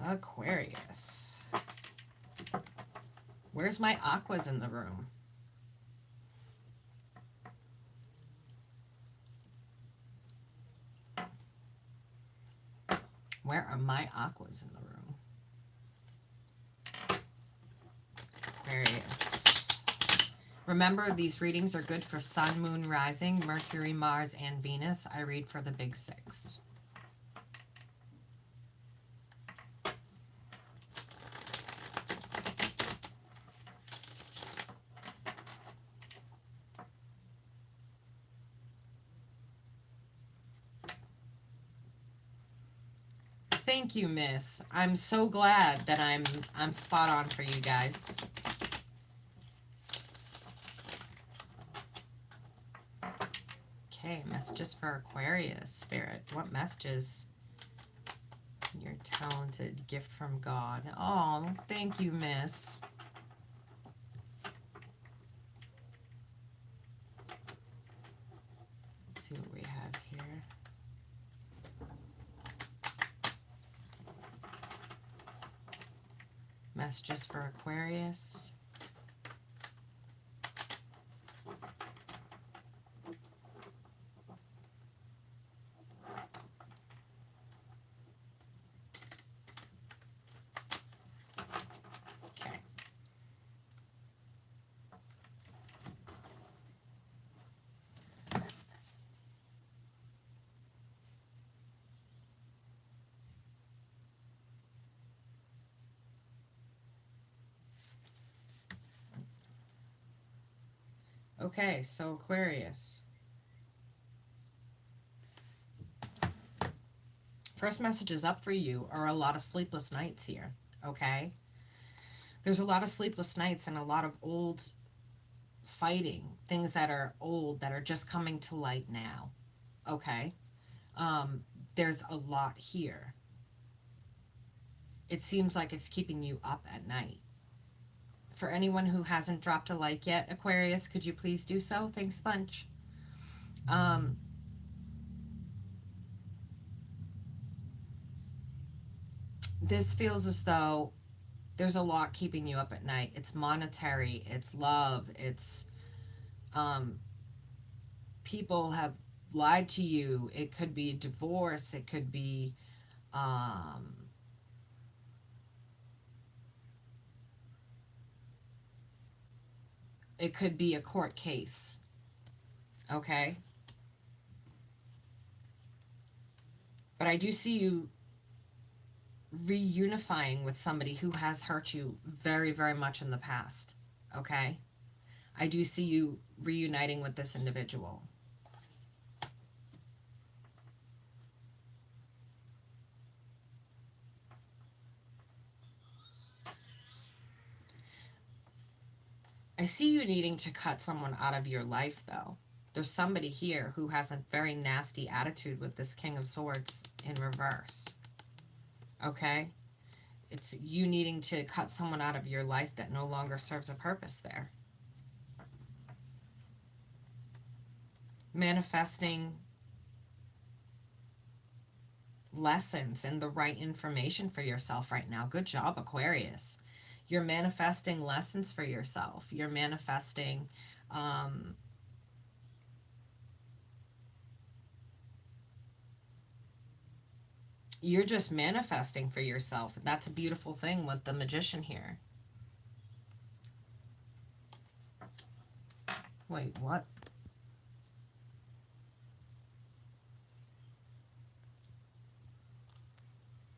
Aquarius. Where's my aquas in the room? Where are my aquas in the room? Aquarius. Remember, these readings are good for Sun, Moon, Rising, Mercury, Mars, and Venus. I read for the big six. Thank you, miss. I'm so glad that I'm spot on for you guys. Okay, messages for Aquarius, Spirit. What messages? Your talented gift from God. Oh, thank you, miss. Let's see what we have here. Messages for Aquarius. Okay. Okay, so Aquarius. First messages up for you are a lot of sleepless nights here, okay? There's a lot of sleepless nights and a lot of old fighting, things that are old that are just coming to light now, okay? There's a lot here. It seems like it's keeping you up at night. For anyone who hasn't dropped a like yet, Aquarius, could you please do so? Thanks a bunch. This feels as though there's a lot keeping you up at night. It's monetary, it's love, it's people have lied to you. It could be divorce, it could be a court case. Okay? But I do see you reunifying with somebody who has hurt you very, very much in the past. Okay? I do see you reuniting with this individual. I see you needing to cut someone out of your life, though. There's somebody here who has a very nasty attitude with this King of Swords in reverse. Okay? It's you needing to cut someone out of your life that no longer serves a purpose there. Manifesting lessons and the right information for yourself right now. Good job, Aquarius. You're manifesting lessons for yourself. You're manifesting you're just manifesting for yourself. And that's a beautiful thing with the Magician here. Wait, what?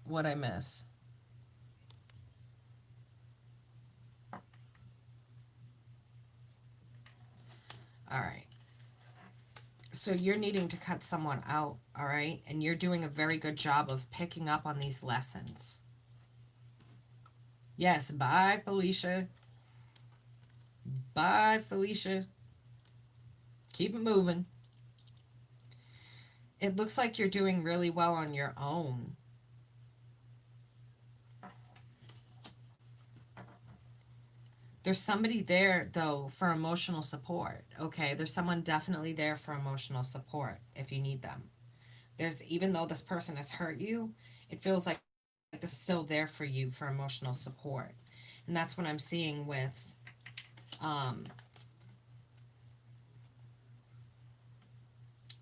What'd I miss? All right. So you're needing to cut someone out, all right? And you're doing a very good job of picking up on these lessons. Yes, bye, Felicia. Bye, Felicia. Keep it moving. It looks like you're doing really well on your own. There's somebody there, though, for emotional support, okay? There's someone definitely there for emotional support if you need them. Even though this person has hurt you, it feels like this is still there for you for emotional support. And that's what I'm seeing with,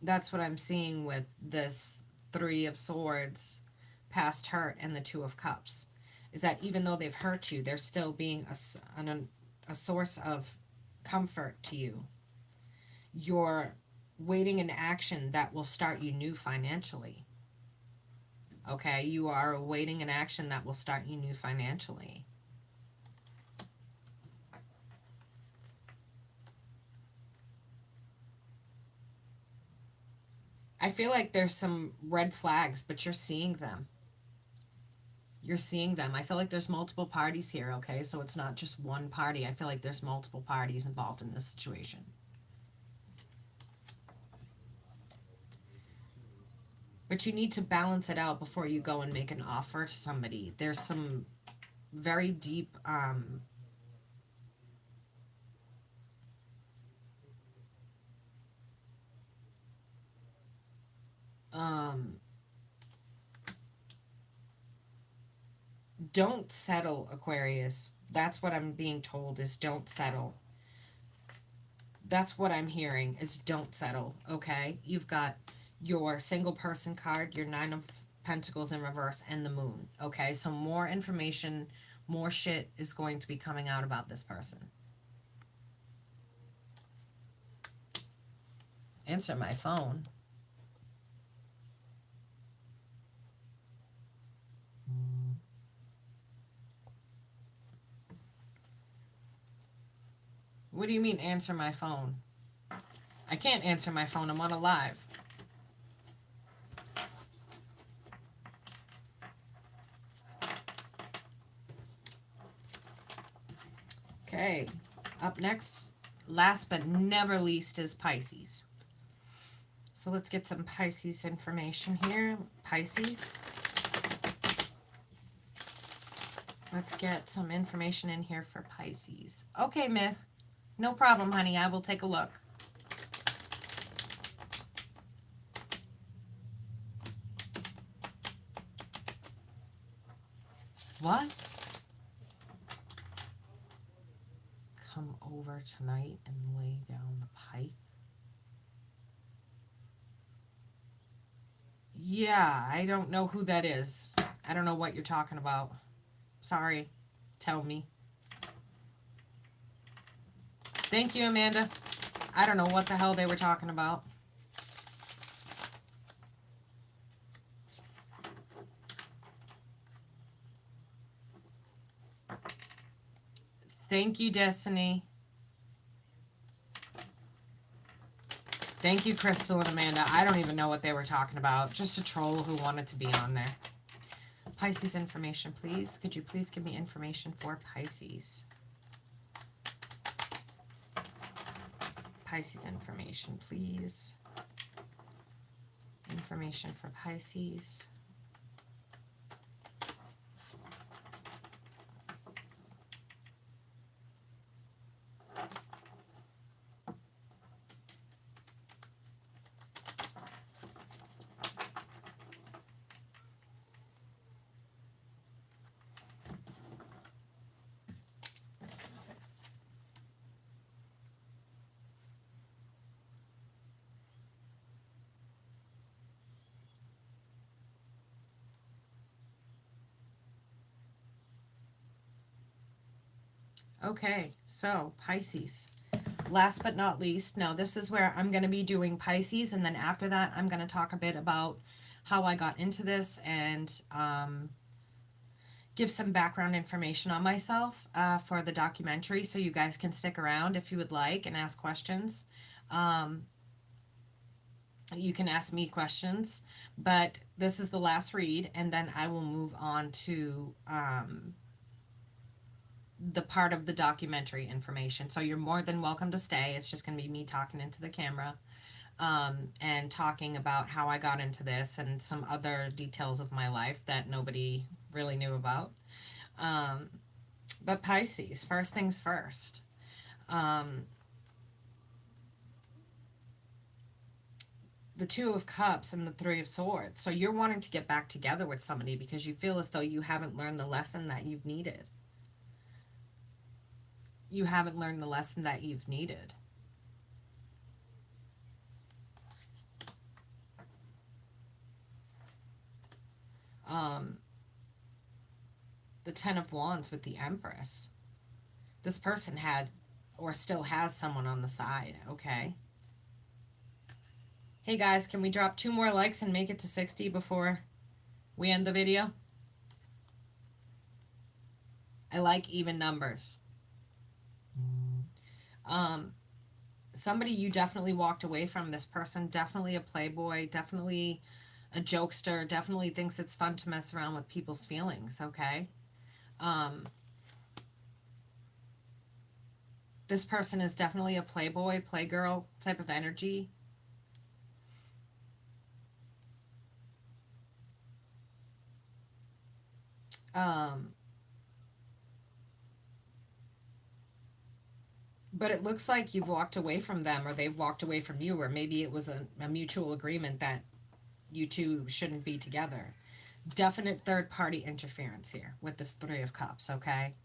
that's what I'm seeing with this Three of Swords, past hurt, and the Two of Cups. Is that even though they've hurt you, they're still being a source of comfort to you. You're waiting an action that will start you new financially. Okay, you are awaiting an action that will start you new financially. I feel like there's some red flags, but you're seeing them. You're seeing them. I feel like there's multiple parties here, okay? So it's not just one party. I feel like there's multiple parties involved in this situation. But you need to balance it out before you go and make an offer to somebody. There's some very deep don't settle, Aquarius. That's what I'm being told, is don't settle. That's what I'm hearing, is don't settle, okay? You've got your single person card, your Nine of Pentacles in reverse, and the Moon, okay? So more information, more shit is going to be coming out about this person. Answer my phone. What do you mean, answer my phone? I can't answer my phone. I'm on a live. Okay. Up next, last but never least, is Pisces. So let's get some Pisces information here. Pisces. Let's get some information in here for Pisces. Okay, Myth. No problem, honey. I will take a look. What? Come over tonight and lay down the pipe? Yeah, I don't know who that is. I don't know what you're talking about. Sorry. Tell me. Thank you, Amanda. I don't know what the hell they were talking about. Thank you, Destiny. Thank you, Crystal and Amanda. I don't even know what they were talking about. Just a troll who wanted to be on there. Pisces information, please. Could you please give me information for Pisces? Pisces information, please. Information for Pisces. Okay, so Pisces. Last but not least, now this is where I'm going to be doing Pisces, and then after that I'm going to talk a bit about how I got into this and give some background information on myself for the documentary, so you guys can stick around if you would like and ask questions. You can ask me questions, but this is the last read, and then I will move on to the part of the documentary information. So you're more than welcome to stay. It's just going to be me talking into the camera and talking about how I got into this and some other details of my life that nobody really knew about. But Pisces, first things first. The Two of Cups and the Three of Swords. So you're wanting to get back together with somebody because you feel as though you haven't learned the lesson that you've needed. You haven't learned the lesson that you've needed. The Ten of Wands with the Empress. This person had or still has someone on the side, okay? Hey guys, can we drop 2 more likes and make it to 60 before we end the video? I like even numbers. Somebody you definitely walked away from. This person, definitely a playboy, definitely a jokester, definitely thinks it's fun to mess around with people's feelings, okay? This person is definitely a playboy, playgirl type of energy. But it looks like you've walked away from them, or they've walked away from you, or maybe it was a mutual agreement that you two shouldn't be together. Definite third-party interference here with this Three of Cups, okay?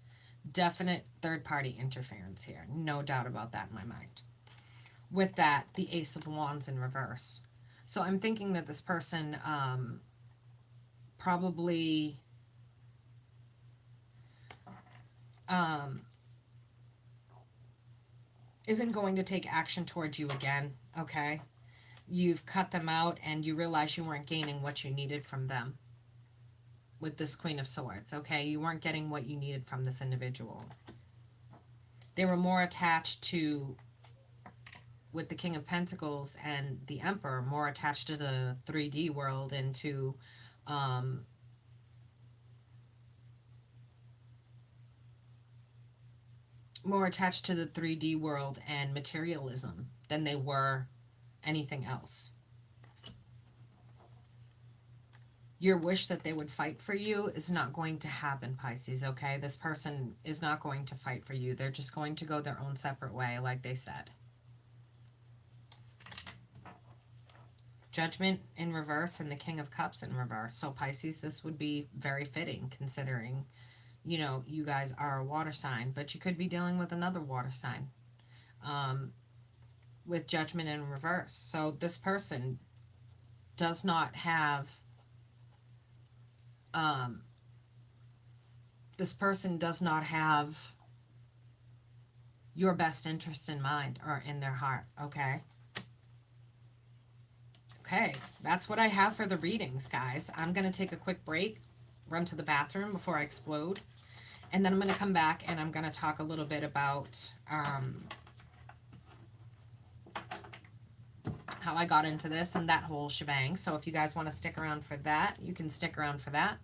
Definite third-party interference here. No doubt about that in my mind. With that, the Ace of Wands in reverse. So I'm thinking that this person probably isn't going to take action towards you again, okay? You've cut them out and you realize you weren't gaining what you needed from them with this Queen of Swords, okay? You weren't getting what you needed from this individual. They were more attached to, with the King of Pentacles and the Emperor, more attached to the 3D world and to more attached to the 3D world and materialism than they were anything else. Your wish that they would fight for you is not going to happen, Pisces, okay? This person is not going to fight for you. They're just going to go their own separate way, like they said. Judgment in reverse and the King of Cups in reverse. So Pisces, this would be very fitting considering, you know, you guys are a water sign, but you could be dealing with another water sign with Judgment in reverse. So this person does not have your best interest in mind or in their heart, okay? Okay, that's what I have for the readings, guys. I'm going to take a quick break, run to the bathroom before I explode, and then I'm going to come back and I'm going to talk a little bit about how I got into this and that whole shebang. So if you guys want to stick around for that, you can stick around for that.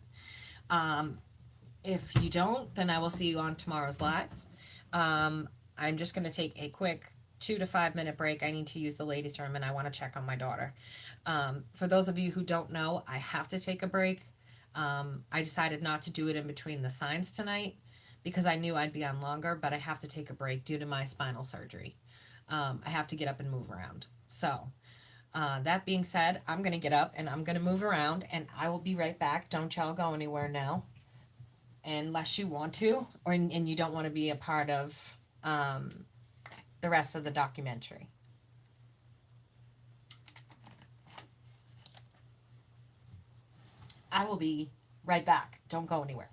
If you don't, then I will see you on tomorrow's live. I'm just going to take a quick 2 to 5 minute break. I need to use the ladies' room and I want to check on my daughter. For those of you who don't know, I have to take a break. I decided not to do it in between the signs tonight because I knew I'd be on longer, but I have to take a break due to my spinal surgery. I have to get up and move around. So, that being said, I'm going to get up and I'm going to move around and I will be right back. Don't y'all go anywhere now. Unless you want to, and you don't want to be a part of the rest of the documentary. I will be right back. Don't go anywhere.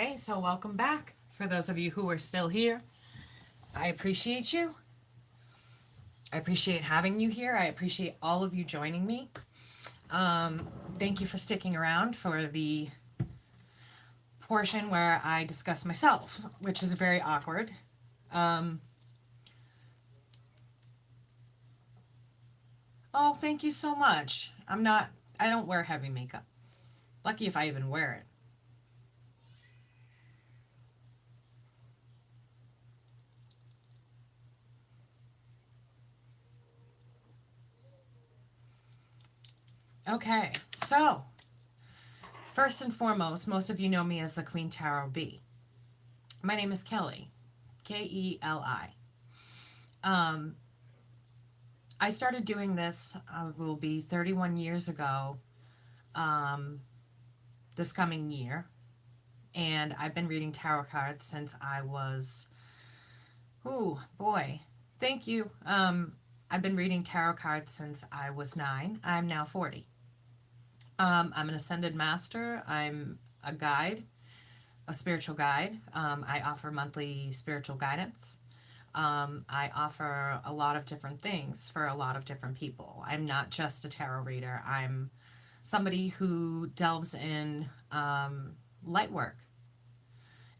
Okay, so welcome back. For those of you who are still here, I appreciate you. I appreciate having you here. I appreciate all of you joining me. Thank you for sticking around for the portion where I discuss myself, which is very awkward. Oh, thank you so much. I don't wear heavy makeup. Lucky if I even wear it. Okay, so first and foremost, most of you know me as the QueenTarotB. My name is Keli, Keli. I started doing this, will be 31 years ago, this coming year, and I've been reading tarot cards since I was, oh boy, thank you. I've been reading tarot cards since I was 9. I'm now 40. I'm an ascended master. I'm a guide, a spiritual guide. I offer monthly spiritual guidance. I offer a lot of different things for a lot of different people. I'm not just a tarot reader. I'm somebody who delves in light work.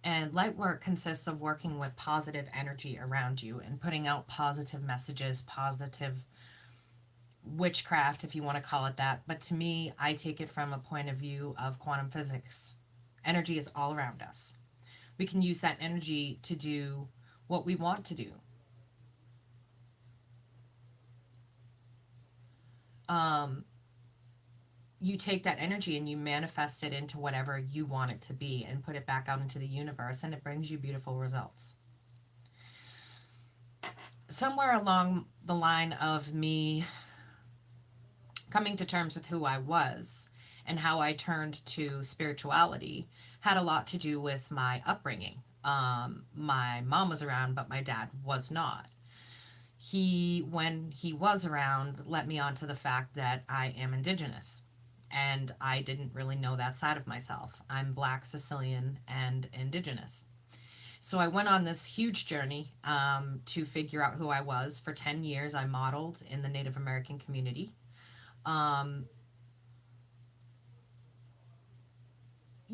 And light work consists of working with positive energy around you and putting out positive messages, positive witchcraft, if you want to call it that. But to me, I take it from a point of view of quantum physics. Energy is all around us. We can use that energy to do what we want to do. You take that energy and you manifest it into whatever you want it to be and put it back out into the universe, and it brings you beautiful results. Somewhere along the line of me coming to terms with who I was and how I turned to spirituality had a lot to do with my upbringing. My mom was around, but my dad was not. When he was around, let me on to the fact that I am indigenous, and I didn't really know that side of myself. I'm Black, Sicilian, and indigenous. So I went on this huge journey to figure out who I was. For 10 years, I modeled in the Native American community.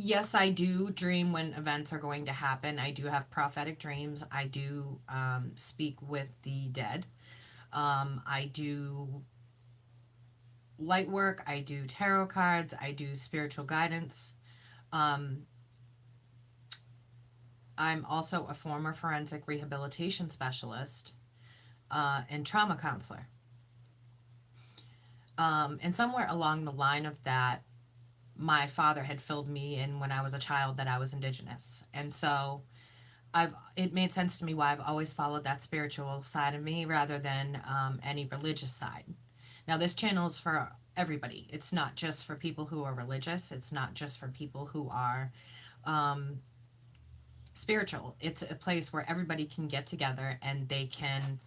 Yes, I do dream when events are going to happen. I do have prophetic dreams. I do speak with the dead. I do light work. I do tarot cards. I do spiritual guidance. I'm also a former forensic rehabilitation specialist and trauma counselor. And somewhere along the line of that, my father had filled me in when I was a child that I was indigenous. And so it made sense to me why I've always followed that spiritual side of me rather than any religious side. Now, this channel is for everybody. It's not just for people who are religious. It's not just for people who are spiritual. It's a place where everybody can get together and they can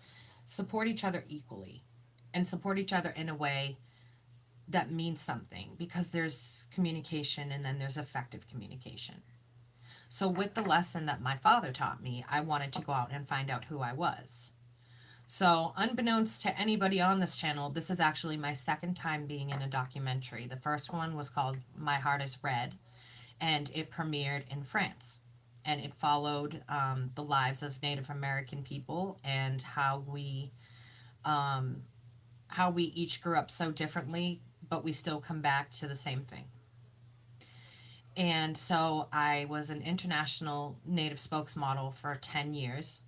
support each other equally and support each other in a way that means something, because there's communication and then there's effective communication. So with the lesson that my father taught me, I wanted to go out and find out who I was. So unbeknownst to anybody on this channel, this is actually my second time being in a documentary. The first one was called My Heart is Red, and it premiered in France. And it followed the lives of Native American people and how we each grew up so differently, but we still come back to the same thing. And so I was an international native spokesmodel for 10 years.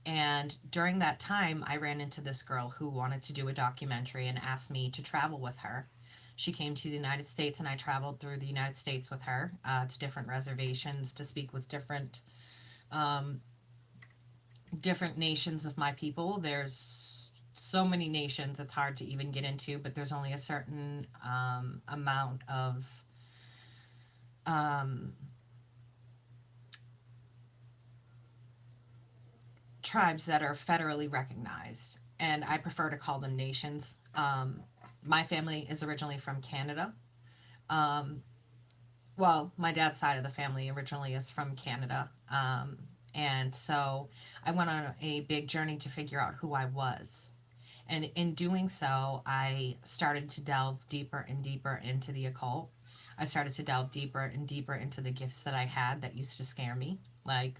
And during that time, I ran into this girl who wanted to do a documentary and asked me to travel with her. She came to the United States, and I traveled through the United States with her to different reservations to speak with different nations of my people. There's so many nations, it's hard to even get into, but there's only a certain amount of tribes that are federally recognized, and I prefer to call them nations. My family is originally from Canada. well, my dad's side of the family originally is from Canada. And so I went on a big journey to figure out who I was. And in doing so, I started to delve deeper and deeper into the occult. I started to delve deeper and deeper into the gifts that I had that used to scare me, like,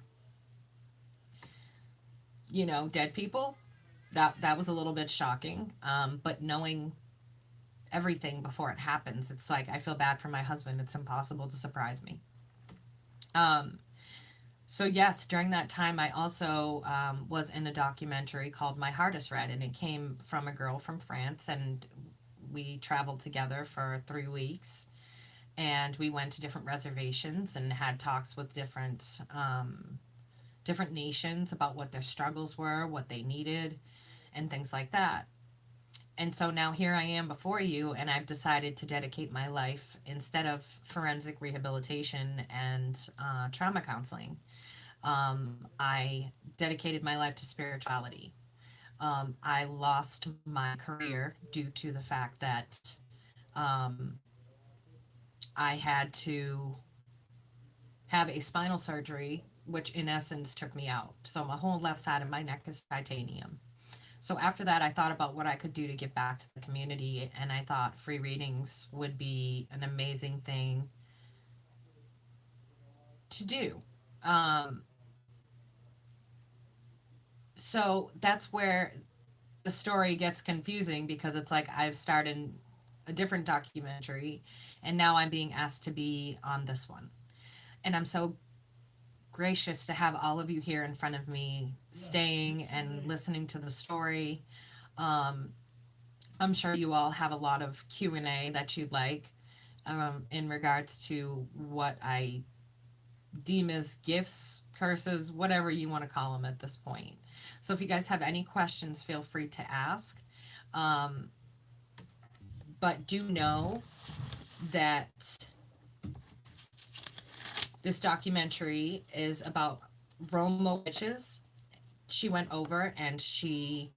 dead people. That was a little bit shocking. But knowing everything before it happens, it's like I feel bad for my husband. It's impossible to surprise me. So yes, during that time, I also was in a documentary called My Heart is Red, and it came from a girl from France, and we traveled together for 3 weeks, and we went to different reservations and had talks with different nations about what their struggles were, what they needed, and things like that. And so now here I am before you, and I've decided to dedicate my life, instead of forensic rehabilitation and trauma counseling, I dedicated my life to spirituality. I lost my career due to the fact that I had to have a spinal surgery, which in essence took me out. So my whole left side of my neck is titanium. So after that, I thought about what I could do to give back to the community, and I thought free readings would be an amazing thing to do. Um, so that's where the story gets confusing, because it's like I've started a different documentary, and now I'm being asked to be on this one. And I'm so gracious to have all of you here in front of me, staying and listening to the story. I'm sure you all have a lot of Q&A that you'd like, in regards to what I deem as gifts, curses, whatever you want to call them at this point. So if you guys have any questions, feel free to ask. But do know that this documentary is about Roma witches. She went over and she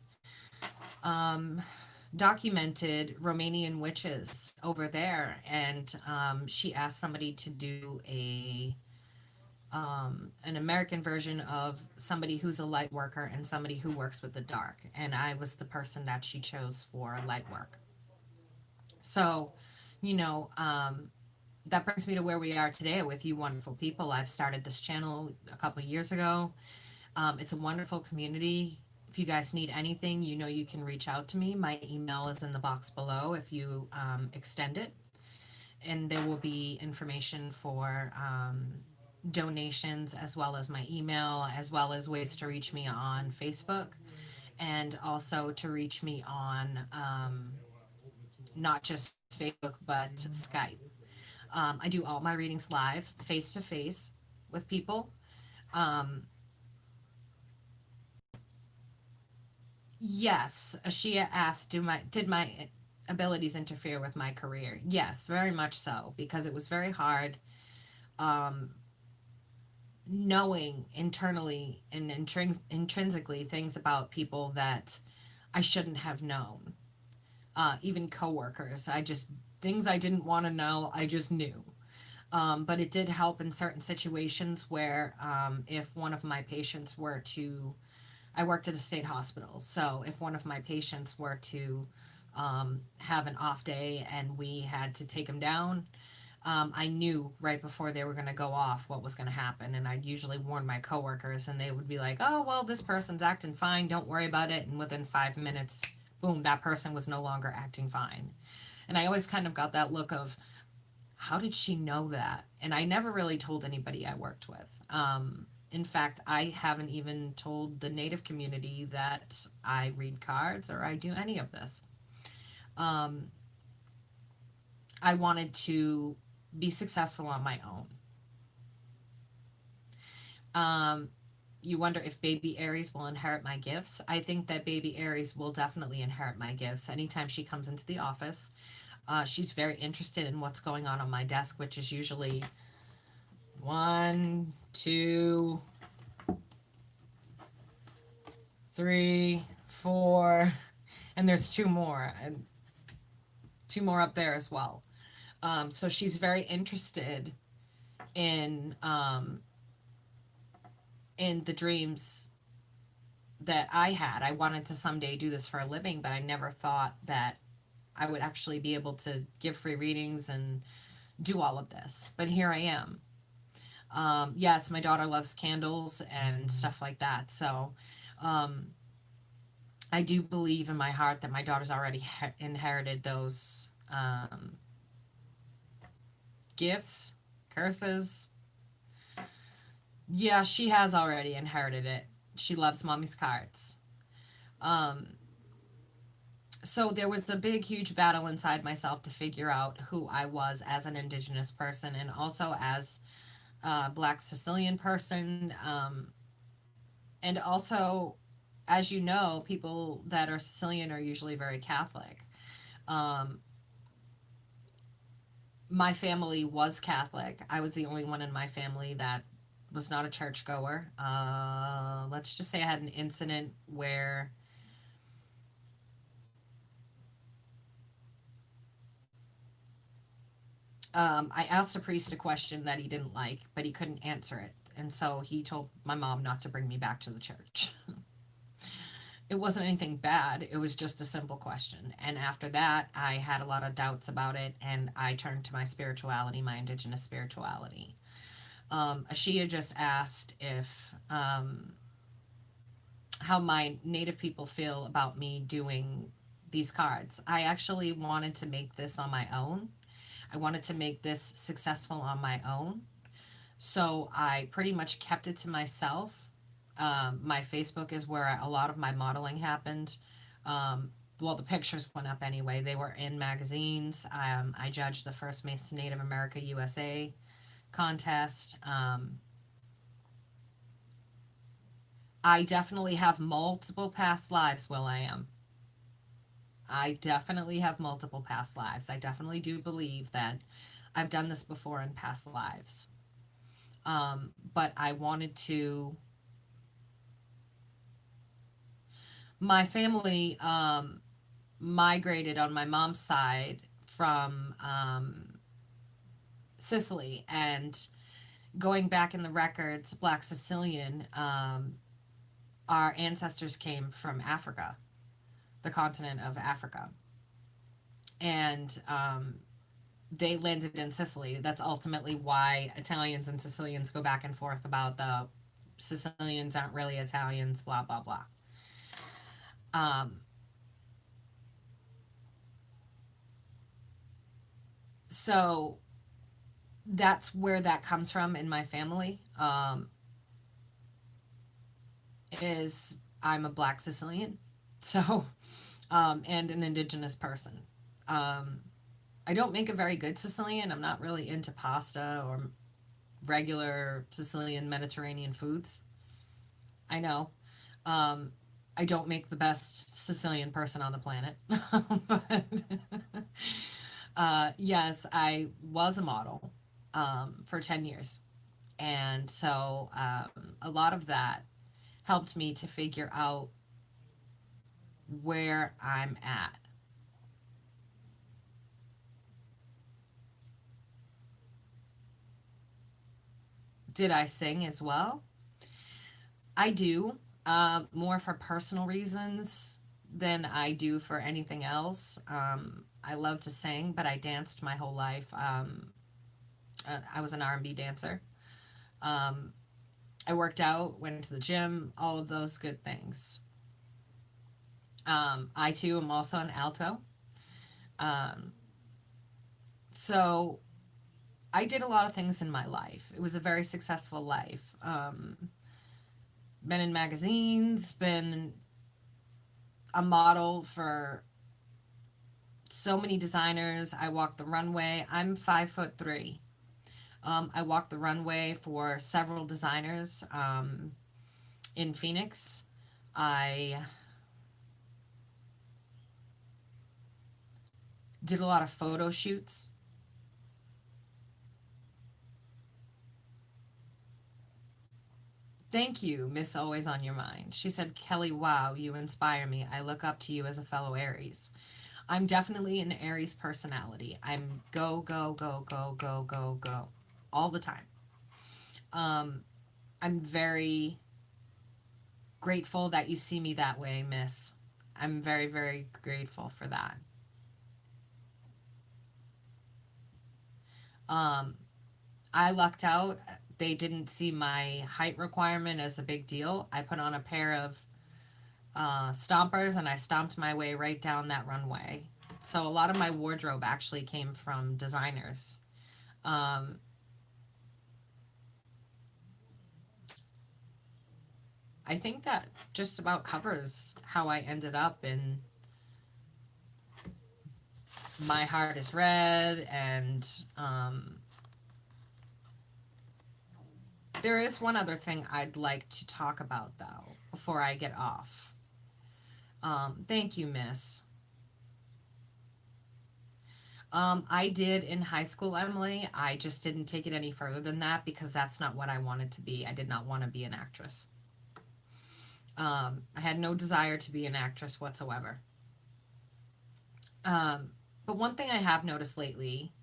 documented Romanian witches over there, and she asked somebody to do an American version of somebody who's a light worker and somebody who works with the dark, and I was the person that she chose for light work. So, you know, that brings me to where we are today with you wonderful people. I've started this channel a couple of years ago. It's a wonderful community. If you guys need anything, you can reach out to me. My email is in the box below if you extend it. And there will be information for donations, as well as my email, as well as ways to reach me on Facebook, and also to reach me on not just Facebook, but Skype. I do all my readings live, face to face with people. Yes, Ashia asked, did my abilities interfere with my career? Yes, very much so, because it was very hard knowing internally and intrinsically things about people that I shouldn't have known. Even coworkers, things I didn't want to know, I just knew. But it did help in certain situations where, if one of my patients were to, I worked at a state hospital, so if one of my patients were to have an off day and we had to take him down, I knew right before they were going to go off what was going to happen, and I'd usually warn my coworkers, and they would be like, "Oh, well, this person's acting fine, don't worry about it," and within 5 minutes, boom, that person was no longer acting fine. And I always kind of got that look of, how did she know that? And I never really told anybody I worked with. In fact, I haven't even told the Native community that I read cards or I do any of this. I wanted to be successful on my own. You wonder if baby Aries will inherit my gifts. I think that baby Aries will definitely inherit my gifts. Anytime she comes into the office, she's very interested in what's going on my desk, which is usually 1, 2, 3, 4, and there's two more, and two more up there as well. So she's very interested in the dreams that I had. I wanted to someday do this for a living, but I never thought that I would actually be able to give free readings and do all of this. But here I am. Yes, my daughter loves candles and stuff like that. So I do believe in my heart that my daughter's already inherited those gifts, curses. Yeah, she has already inherited it. She loves mommy's cards. So there was a big, huge battle inside myself to figure out who I was as an Indigenous person and also as a Black Sicilian person. And also, as you know, people that are Sicilian are usually very Catholic. My family was Catholic. I was the only one in my family that was not a churchgoer. Let's just say I had an incident where I asked a priest a question that he didn't like, but he couldn't answer it. And so he told my mom not to bring me back to the church. It wasn't anything bad. It was just a simple question. And after that, I had a lot of doubts about it, and I turned to my spirituality, my Indigenous spirituality. Ashia just asked if how my Native people feel about me doing these cards. I actually wanted to make this on my own. I wanted to make this successful on my own. So I pretty much kept it to myself. My Facebook is where a lot of my modeling happened. Well, the pictures went up anyway. They were in magazines. I judged the first Miss Native America USA contest. I definitely have multiple past lives, Will.i.am. I definitely have multiple past lives. I definitely do believe that I've done this before in past lives. But I wanted to. My family migrated on my mom's side from Sicily, and going back in the records, Black Sicilian, our ancestors came from Africa, the continent of Africa. And they landed in Sicily. That's ultimately why Italians and Sicilians go back and forth about the Sicilians aren't really Italians, blah, blah, blah. So that's where that comes from in my family. Is I'm a Black Sicilian, so and an Indigenous person. I don't make a very good Sicilian. I'm not really into pasta or regular Sicilian Mediterranean foods. I know. I don't make the best Sicilian person on the planet. But yes, I was a model for 10 years. And so a lot of that helped me to figure out where I'm at. Did I sing as well? I do, more for personal reasons than I do for anything else. I love to sing, but I danced my whole life. I was an R&B dancer. I worked out, went to the gym, all of those good things. I too am also an alto. So I did a lot of things in my life. It was a very successful life. Been in magazines, been a model for so many designers. I walked the runway. I'm 5'3". I walked the runway for several designers in Phoenix. I did a lot of photo shoots. Thank you, Miss Always on Your Mind. She said, Keli, wow, you inspire me. I look up to you as a fellow Aries. I'm definitely an Aries personality. I'm go, go, go, go, go, go, go all the time. I'm very grateful that you see me that way, miss. I'm very, very grateful for that. I lucked out. They didn't see my height requirement as a big deal. I put on a pair of stompers and I stomped my way right down that runway. So a lot of my wardrobe actually came from designers. I think that just about covers how I ended up in My Heart is Red. And there is one other thing I'd like to talk about, though, before I get off. Thank you, miss. I did in high school, Emily. I just didn't take it any further than that because that's not what I wanted to be. I did not want to be an actress. I had no desire to be an actress whatsoever. But one thing I have noticed lately,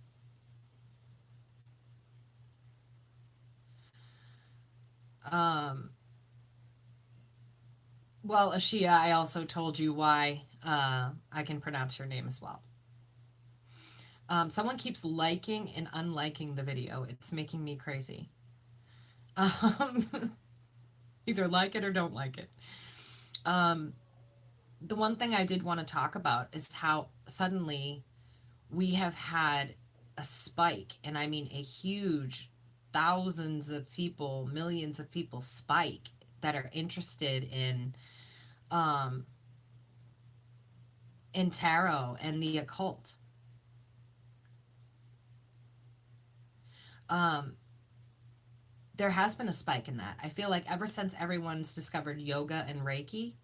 well, Ashia, I also told you why I can pronounce your name as well. Someone keeps liking and unliking the video. It's making me crazy. Either like it or don't like it. The one thing I did want to talk about is how suddenly we have had a spike, and I mean a huge, thousands of people, millions of people spike that are interested in tarot and the occult. There has been a spike in that. I feel like ever since everyone's discovered yoga and Reiki,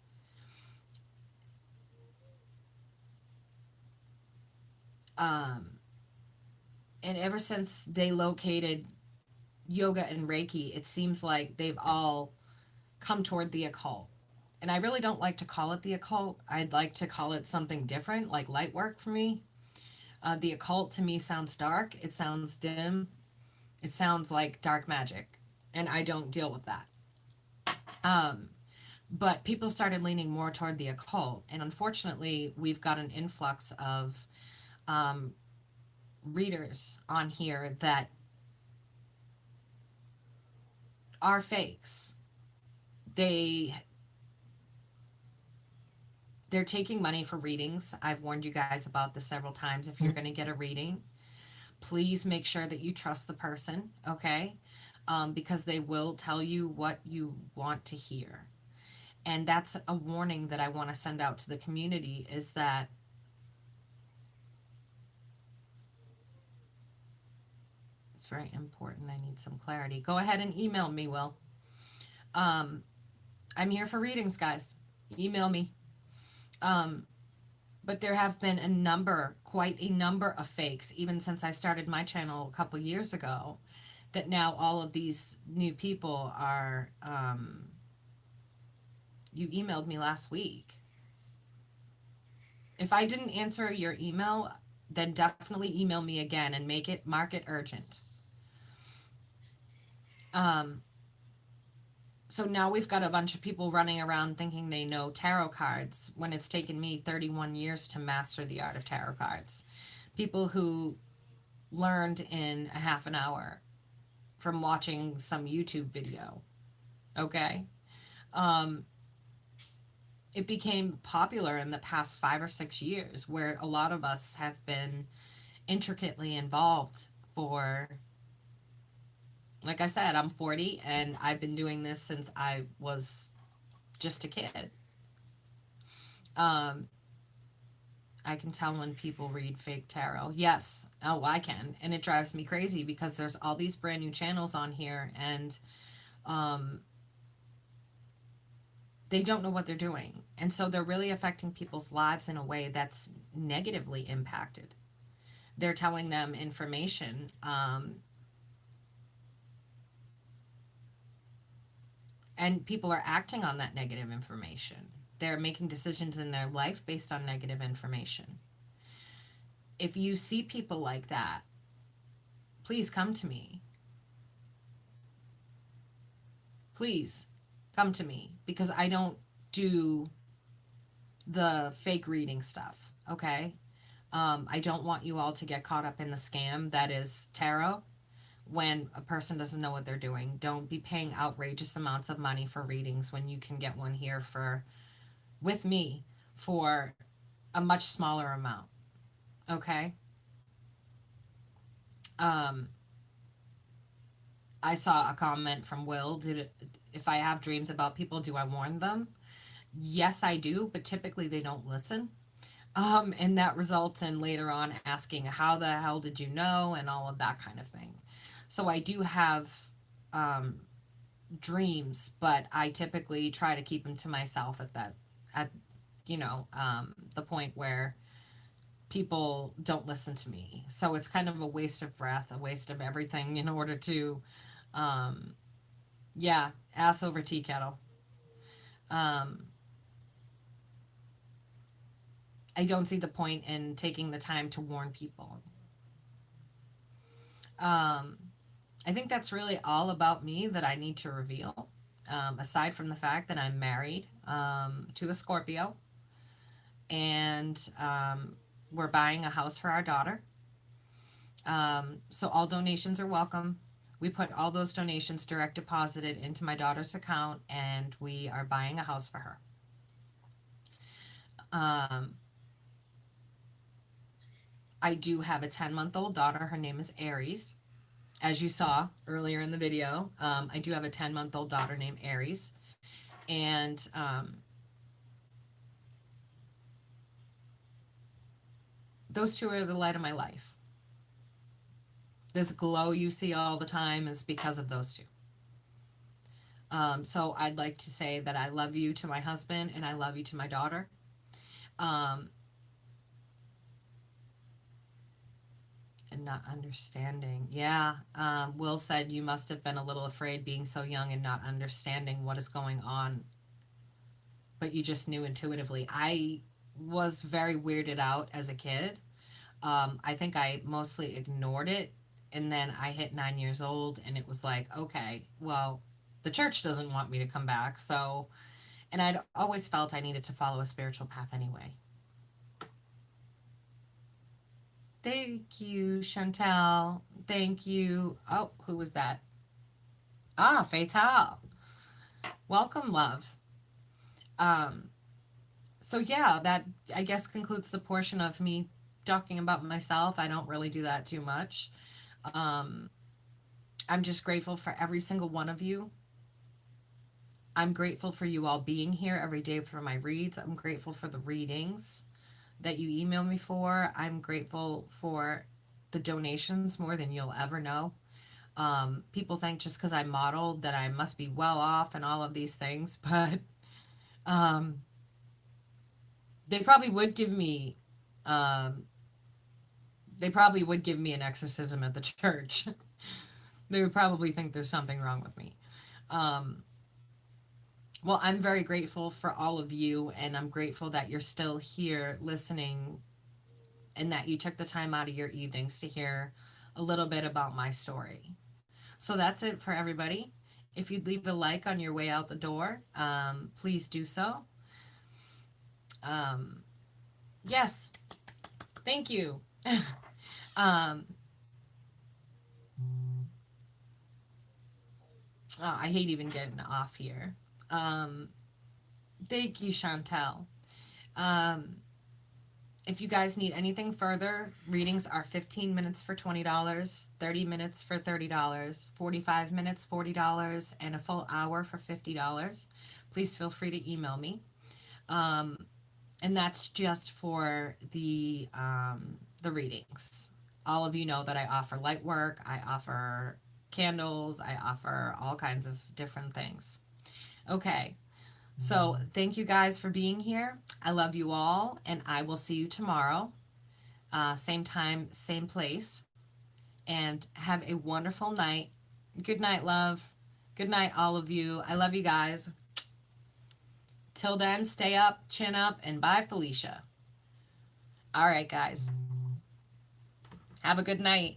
and ever since they located yoga and Reiki, it seems like they've all come toward the occult. And I really don't like to call it the occult. I'd like to call it something different, like light work for me. The occult to me sounds dark. It sounds dim. It sounds like dark magic. And I don't deal with that. But people started leaning more toward the occult. And unfortunately, we've got an influx of readers on here that are fakes. They're taking money for readings. I've warned you guys about this several times. If you're going to get a reading, please make sure that you trust the person, okay? Because they will tell you what you want to hear. And that's a warning that I want to send out to the community, is that it's very important. I need some clarity. Go ahead and email me, Will. I'm here for readings, guys. Email me. But there have been quite a number of fakes, even since I started my channel a couple years ago, that now all of these new people are, you emailed me last week. If I didn't answer your email, then definitely email me again and mark it urgent. So now we've got a bunch of people running around thinking they know tarot cards when it's taken me 31 years to master the art of tarot cards. People who learned in a half an hour from watching some YouTube video. Okay? It became popular in the past 5 or 6 years, where a lot of us have been intricately involved for, like I said, I'm 40 and I've been doing this since I was just a kid. I can tell when people read fake tarot. Yes. Oh, I can. And it drives me crazy because there's all these brand new channels on here, and they don't know what they're doing. And so they're really affecting people's lives in a way that's negatively impacted. They're telling them information, and people are acting on that negative information. They're making decisions in their life based on negative information. If you see people like that, please come to me. please come to me, because I don't do the fake reading stuff, okay? I don't want you all to get caught up in the scam that is tarot when a person doesn't know what they're doing. Don't be paying outrageous amounts of money for readings when you can get one here with me for a much smaller amount, okay? I saw a comment from Will. If I have dreams about people, do I warn them? Yes, I do, but typically they don't listen. And that results in later on asking, how the hell did you know? And all of that kind of thing. So I do have dreams, but I typically try to keep them to myself at the point where people don't listen to me. So it's kind of a waste of breath, a waste of everything in order to, yeah, ass over tea kettle. I don't see the point in taking the time to warn people. I think that's really all about me that I need to reveal. Aside from the fact that I'm married to a Scorpio, and we're buying a house for our daughter. So all donations are welcome. We put all those donations direct deposited into my daughter's account, and we are buying a house for her. I do have a 10-month-old daughter. Her name is Aries. As you saw earlier in the video, I do have a 10-month-old daughter named Aries. And those two are the light of my life. This glow you see all the time is because of those two. So I'd like to say that I love you to my husband, and I love you to my daughter. And not understanding. Yeah. Will said you must have been a little afraid being so young and not understanding what is going on, but you just knew intuitively. I was very weirded out as a kid. I think I mostly ignored it. And then I hit 9 years old, and it was like, okay, well, the church doesn't want me to come back. So, and I'd always felt I needed to follow a spiritual path anyway. Thank you, Chantel. Thank you. Oh, who was that? Ah, Fatal. Welcome, love. So yeah, that I guess concludes the portion of me talking about myself. I don't really do that too much. I'm just grateful for every single one of you. I'm grateful for you all being here every day for my reads. I'm grateful for the readings that you email me for. I'm grateful for the donations more than you'll ever know. People think just because I modeled that I must be well off and all of these things, but they probably would give me an exorcism at the church. They would probably think there's something wrong with me. Well, I'm very grateful for all of you, and I'm grateful that you're still here listening, and that you took the time out of your evenings to hear a little bit about my story. So that's it for everybody. If you'd leave a like on your way out the door, please do so. Yes, thank you. Oh, I hate even getting off here. Thank you, Chantel. If you guys need anything further, readings are 15 minutes for $20, 30 minutes for $30, 45 minutes, $40, and a full hour for $50. Please feel free to email me. And that's just for the readings. All of you know that I offer light work, I offer candles, I offer all kinds of different things. Okay, so thank you guys for being here. I love you all, and I will see you tomorrow. Same time, same place. And have a wonderful night. Good night, love. Good night, all of you. I love you guys. Till then, stay up, chin up, and bye, Felicia. All right, guys. Have a good night.